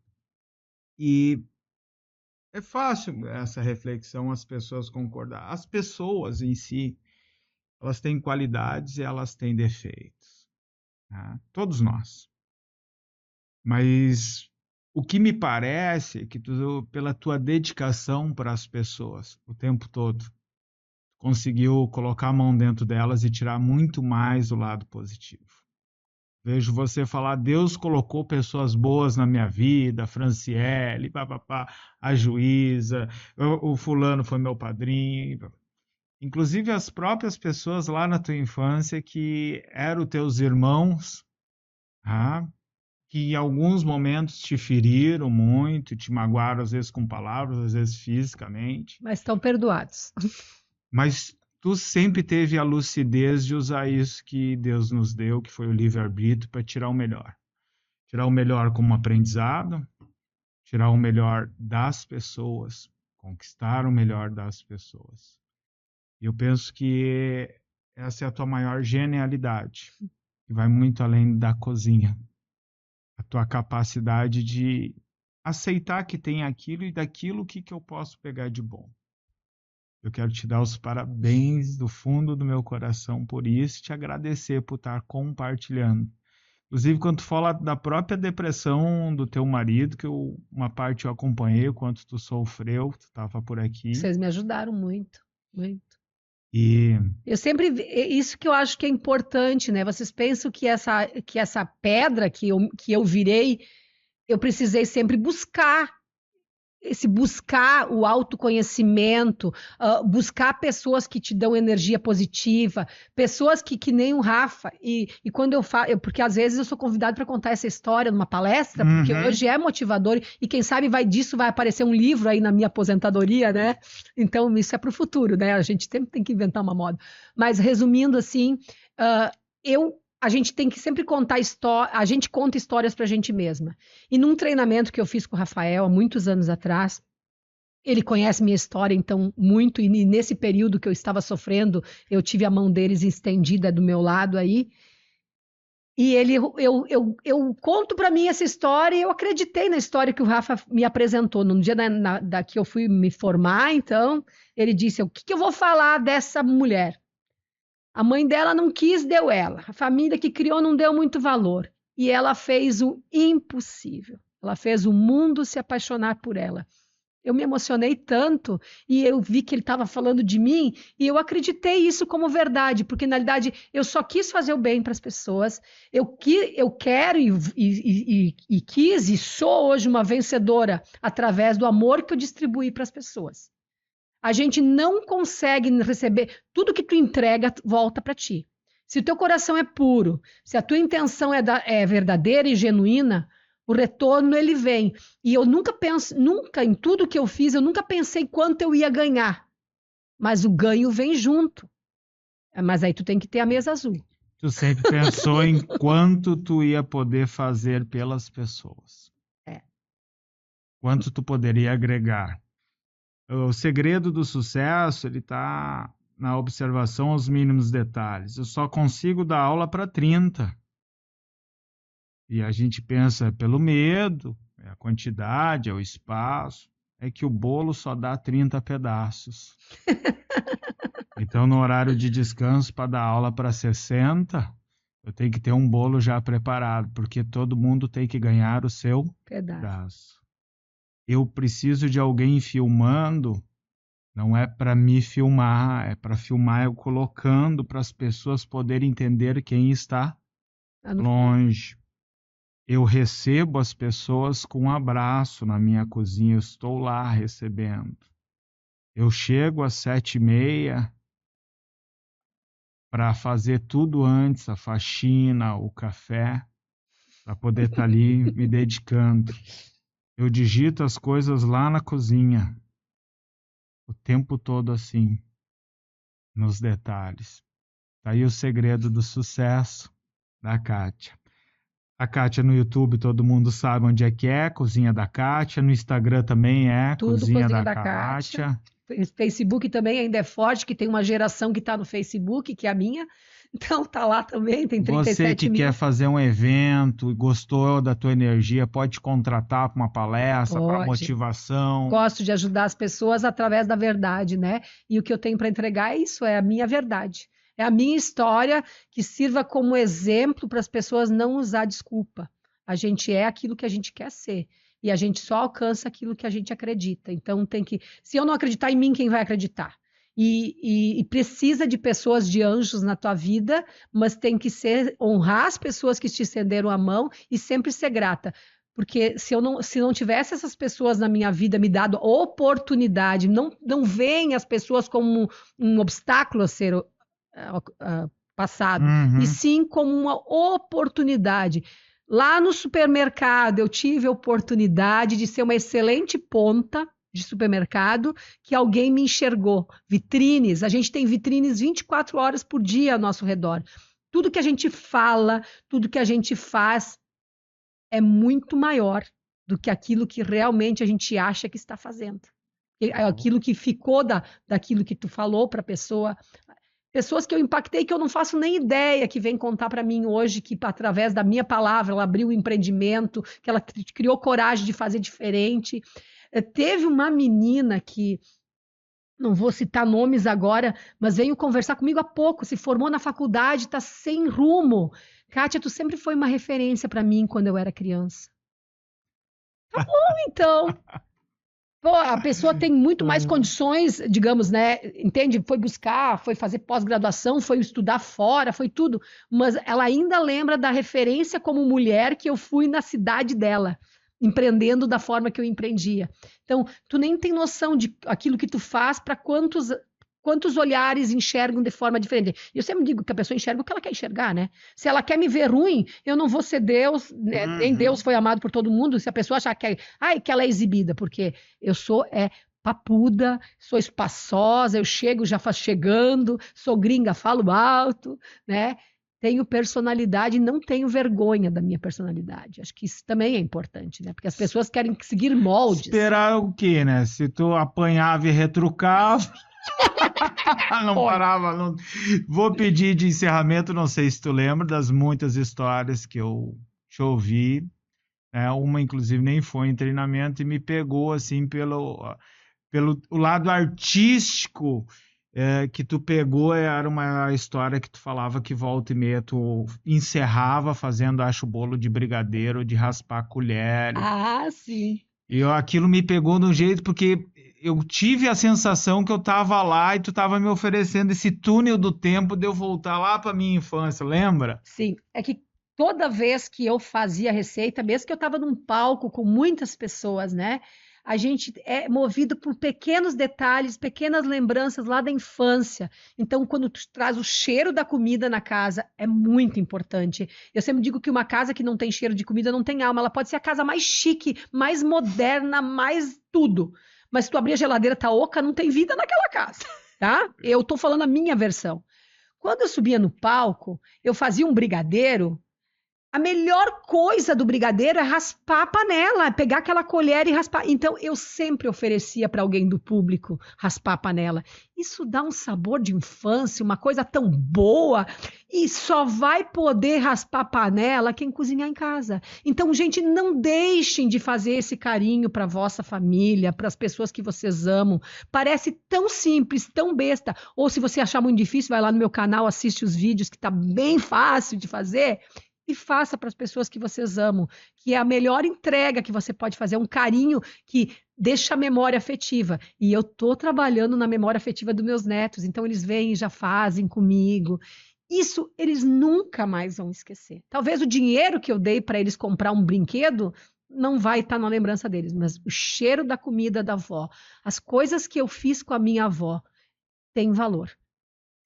E é fácil essa reflexão as pessoas concordar. As pessoas em si, elas têm qualidades e elas têm defeitos, né? Todos nós. Mas o que me parece é que tu, pela tua dedicação para as pessoas o tempo todo, conseguiu colocar a mão dentro delas e tirar muito mais o lado positivo. Vejo você falar, Deus colocou pessoas boas na minha vida, a Franciele, papapá, a juíza, o fulano foi meu padrinho. Inclusive as próprias pessoas lá na tua infância que eram teus irmãos, ah, que em alguns momentos te feriram muito, te magoaram, às vezes com palavras, às vezes fisicamente, mas estão perdoados. mas tu sempre teve a lucidez de usar isso que Deus nos deu, que foi o livre-arbítrio, para tirar o melhor. Tirar o melhor como aprendizado, tirar o melhor das pessoas, conquistar o melhor das pessoas. E eu penso que essa é a tua maior genialidade, que vai muito além da cozinha. A tua capacidade de aceitar que tem aquilo e daquilo que eu posso pegar de bom. Eu quero te dar os parabéns do fundo do meu coração por isso e te agradecer por estar compartilhando. Inclusive, quando tu fala da própria depressão do teu marido, que uma parte eu acompanhei, o quanto tu sofreu, tu estava por aqui. Vocês me ajudaram muito, muito. E Eu sempre, isso que eu acho que é importante, né? Vocês pensam que essa pedra que eu virei, eu precisei sempre buscar. Esse buscar o autoconhecimento, buscar pessoas que te dão energia positiva, pessoas que nem o Rafa. E quando eu falo, porque às vezes eu sou convidado para contar essa história numa palestra, porque uhum, hoje é motivador, e quem sabe vai aparecer um livro aí na minha aposentadoria, né? Então, isso é para o futuro, né? A gente sempre tem que inventar uma moda. Mas resumindo assim, uh, a gente tem que sempre contar história, a gente conta histórias para a gente mesma. E num treinamento que eu fiz com o Rafael há muitos anos atrás, ele conhece minha história, então, muito, e nesse período que eu estava sofrendo, eu tive a mão deles estendida do meu lado aí, e eu conto para mim essa história, e eu acreditei na história que o Rafa me apresentou. No dia que eu fui me formar, então, ele disse, o que eu vou falar dessa mulher? A mãe dela não quis, deu ela. A família que criou não deu muito valor. E ela fez o impossível. Ela fez o mundo se apaixonar por ela. Eu me emocionei tanto e eu vi que ele estava falando de mim e eu acreditei isso como verdade, porque na realidade eu só quis fazer o bem para as pessoas. Eu quero e quis e sou hoje uma vencedora através do amor que eu distribuí para as pessoas. A gente não consegue receber tudo que tu entrega volta para ti. Se o teu coração é puro, se a tua intenção é verdadeira e genuína, o retorno ele vem. E eu nunca em tudo que eu fiz, eu nunca pensei quanto eu ia ganhar. Mas o ganho vem junto. Mas aí tu tem que ter a mesa azul. tu sempre pensou em quanto tu ia poder fazer pelas pessoas. É. Quanto tu poderia agregar. O segredo do sucesso, ele está na observação aos mínimos detalhes. Eu só consigo dar aula para 30. E a gente pensa pelo medo, é a quantidade, é o espaço, é que o bolo só dá 30 pedaços. Então, no horário de descanso para dar aula para 60, eu tenho que ter um bolo já preparado, porque todo mundo tem que ganhar o seu Pedaço. pedaço. Eu preciso de alguém filmando Não é para me filmar, é para filmar eu colocando para as pessoas poderem entender quem está longe. Eu recebo as pessoas com um abraço na minha cozinha, eu estou lá recebendo. Eu chego às 7h30 para fazer tudo antes, a faxina, o café, para poder estar ali me dedicando. Eu digito as coisas lá na cozinha, o tempo todo assim, nos detalhes. Tá aí o segredo do sucesso da Kátia. A Kátia no YouTube, todo mundo sabe onde é, Cozinha da Kátia. No Instagram também é Tudo Cozinha Cozinha da da Kátia. Facebook também ainda é forte, que tem uma geração que está no Facebook, que é a minha. Então tá lá também, tem 37 Você que mil. quer fazer um evento e gostou da tua energia, pode contratar para uma palestra, para motivação. Gosto de ajudar as pessoas através da verdade, né? E o que eu tenho para entregar é isso, é a minha verdade. É a minha história que sirva como exemplo para as pessoas não usar desculpa. A gente é aquilo que a gente quer ser. E a gente só alcança aquilo que a gente acredita. Então tem que. Se eu não acreditar em mim, quem vai acreditar? E precisa de pessoas, de anjos na tua vida, mas tem que honrar as pessoas que te estenderam a mão e sempre ser grata. Porque se não tivesse essas pessoas na minha vida me dado oportunidade, não veem as pessoas como um obstáculo a ser passado, e sim como uma oportunidade. Lá no supermercado, eu tive a oportunidade de ser uma excelente ponta de supermercado, que alguém me enxergou. Vitrines, a gente tem vitrines 24 horas por dia ao nosso redor. Tudo que a gente fala, tudo que a gente faz é muito maior do que aquilo que realmente a gente acha que está fazendo. Aquilo que ficou daquilo que tu falou para a pessoa. Pessoas que eu impactei que eu não faço nem ideia que vem contar para mim hoje que através da minha palavra ela abriu o empreendimento, que ela criou coragem de fazer diferente. Teve uma menina que, não vou citar nomes agora, mas veio conversar comigo há pouco, se formou na faculdade, está sem rumo. Kátia, tu sempre foi uma referência para mim quando eu era criança. Tá bom, então. Pô, a pessoa tem muito mais condições, digamos, né? Entende? Foi buscar, foi fazer pós-graduação, foi estudar fora, foi tudo. Mas ela ainda lembra da referência como mulher que eu fui na cidade dela, empreendendo da forma que eu empreendia. Então, tu nem tem noção de aquilo que tu faz para quantos olhares enxergam de forma diferente. Eu sempre digo que a pessoa enxerga o que ela quer enxergar, né? Se ela quer me ver ruim, eu não vou ser Deus, né? Nem Deus foi amado por todo mundo. Se a pessoa achar que ela é exibida, porque eu sou papuda, sou espaçosa, eu chego, já faço chegando, sou gringa, falo alto, né? Tenho personalidade e não tenho vergonha da minha personalidade. Acho que isso também é importante, né? Porque as pessoas querem seguir moldes. Esperar o quê, né? Se tu apanhava e retrucava... não parava. Não... Vou pedir de encerramento, não sei se tu lembra das muitas histórias que eu te ouvi. Uma, inclusive, nem foi em treinamento e me pegou assim pelo o lado artístico que tu pegou. Era uma história que tu falava que volta e meia tu encerrava fazendo, acho, bolo de brigadeiro, de raspar a colher. Ah, sim. E aquilo me pegou de um jeito, porque eu tive a sensação que eu estava lá e tu estava me oferecendo esse túnel do tempo de eu voltar lá para minha infância, lembra? Sim, é que toda vez que eu fazia receita, mesmo que eu estava num palco com muitas pessoas, né? A gente é movido por pequenos detalhes, pequenas lembranças lá da infância. Então, quando tu traz o cheiro da comida na casa, é muito importante. Eu sempre digo que uma casa que não tem cheiro de comida não tem alma. Ela pode ser a casa mais chique, mais moderna, mais tudo. Mas se tu abrir a geladeira, tá oca, não tem vida naquela casa, tá? Eu tô falando a minha versão. Quando eu subia no palco, eu fazia um brigadeiro. A melhor coisa do brigadeiro é raspar a panela, pegar aquela colher e raspar. Então, eu sempre oferecia para alguém do público raspar a panela. Isso dá um sabor de infância, uma coisa tão boa, e só vai poder raspar a panela quem cozinhar em casa. Então, gente, não deixem de fazer esse carinho para a vossa família, para as pessoas que vocês amam. Parece tão simples, tão besta. Ou se você achar muito difícil, vai lá no meu canal, assiste os vídeos, que está bem fácil de fazer. e faça para as pessoas que vocês amam, que é a melhor entrega que você pode fazer, um carinho que deixa a memória afetiva. E eu estou trabalhando na memória afetiva dos meus netos, então eles vêm e já fazem comigo. Isso eles nunca mais vão esquecer. Talvez o dinheiro que eu dei para eles comprar um brinquedo não vai estar na lembrança deles, mas o cheiro da comida da avó, as coisas que eu fiz com a minha avó, tem valor,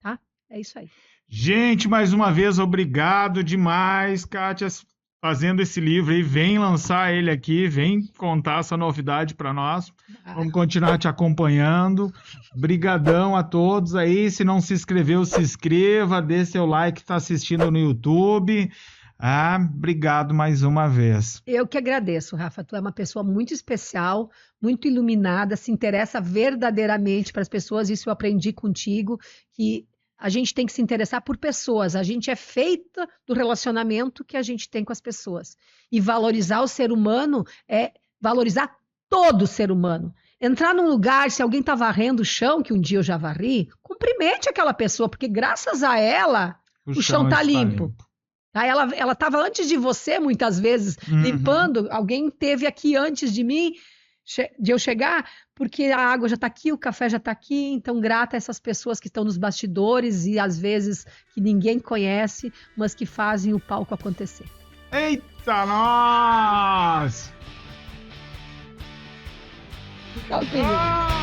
tá? É isso aí. Gente, mais uma vez, obrigado demais, Kátia, fazendo esse livro aí. Vem lançar ele aqui, vem contar essa novidade para nós. Vamos continuar te acompanhando. Brigadão a todos aí. Se não se inscreveu, se inscreva, dê seu like, está assistindo no YouTube. Obrigado mais uma vez. Eu que agradeço, Rafa. Tu é uma pessoa muito especial, muito iluminada, se interessa verdadeiramente para as pessoas. Isso eu aprendi contigo, que a gente tem que se interessar por pessoas. A gente é feita do relacionamento que a gente tem com as pessoas. E valorizar o ser humano é valorizar todo ser humano. Entrar num lugar, se alguém está varrendo o chão, que um dia eu já varri, cumprimente aquela pessoa, porque graças a ela o chão está limpo. Ela estava antes de você, muitas vezes, limpando. Alguém esteve aqui antes de mim, de eu chegar, porque a água já está aqui, o café já está aqui. Então, grata a essas pessoas que estão nos bastidores e, às vezes, que ninguém conhece, mas que fazem o palco acontecer. Eita, nós! Tchau, querido.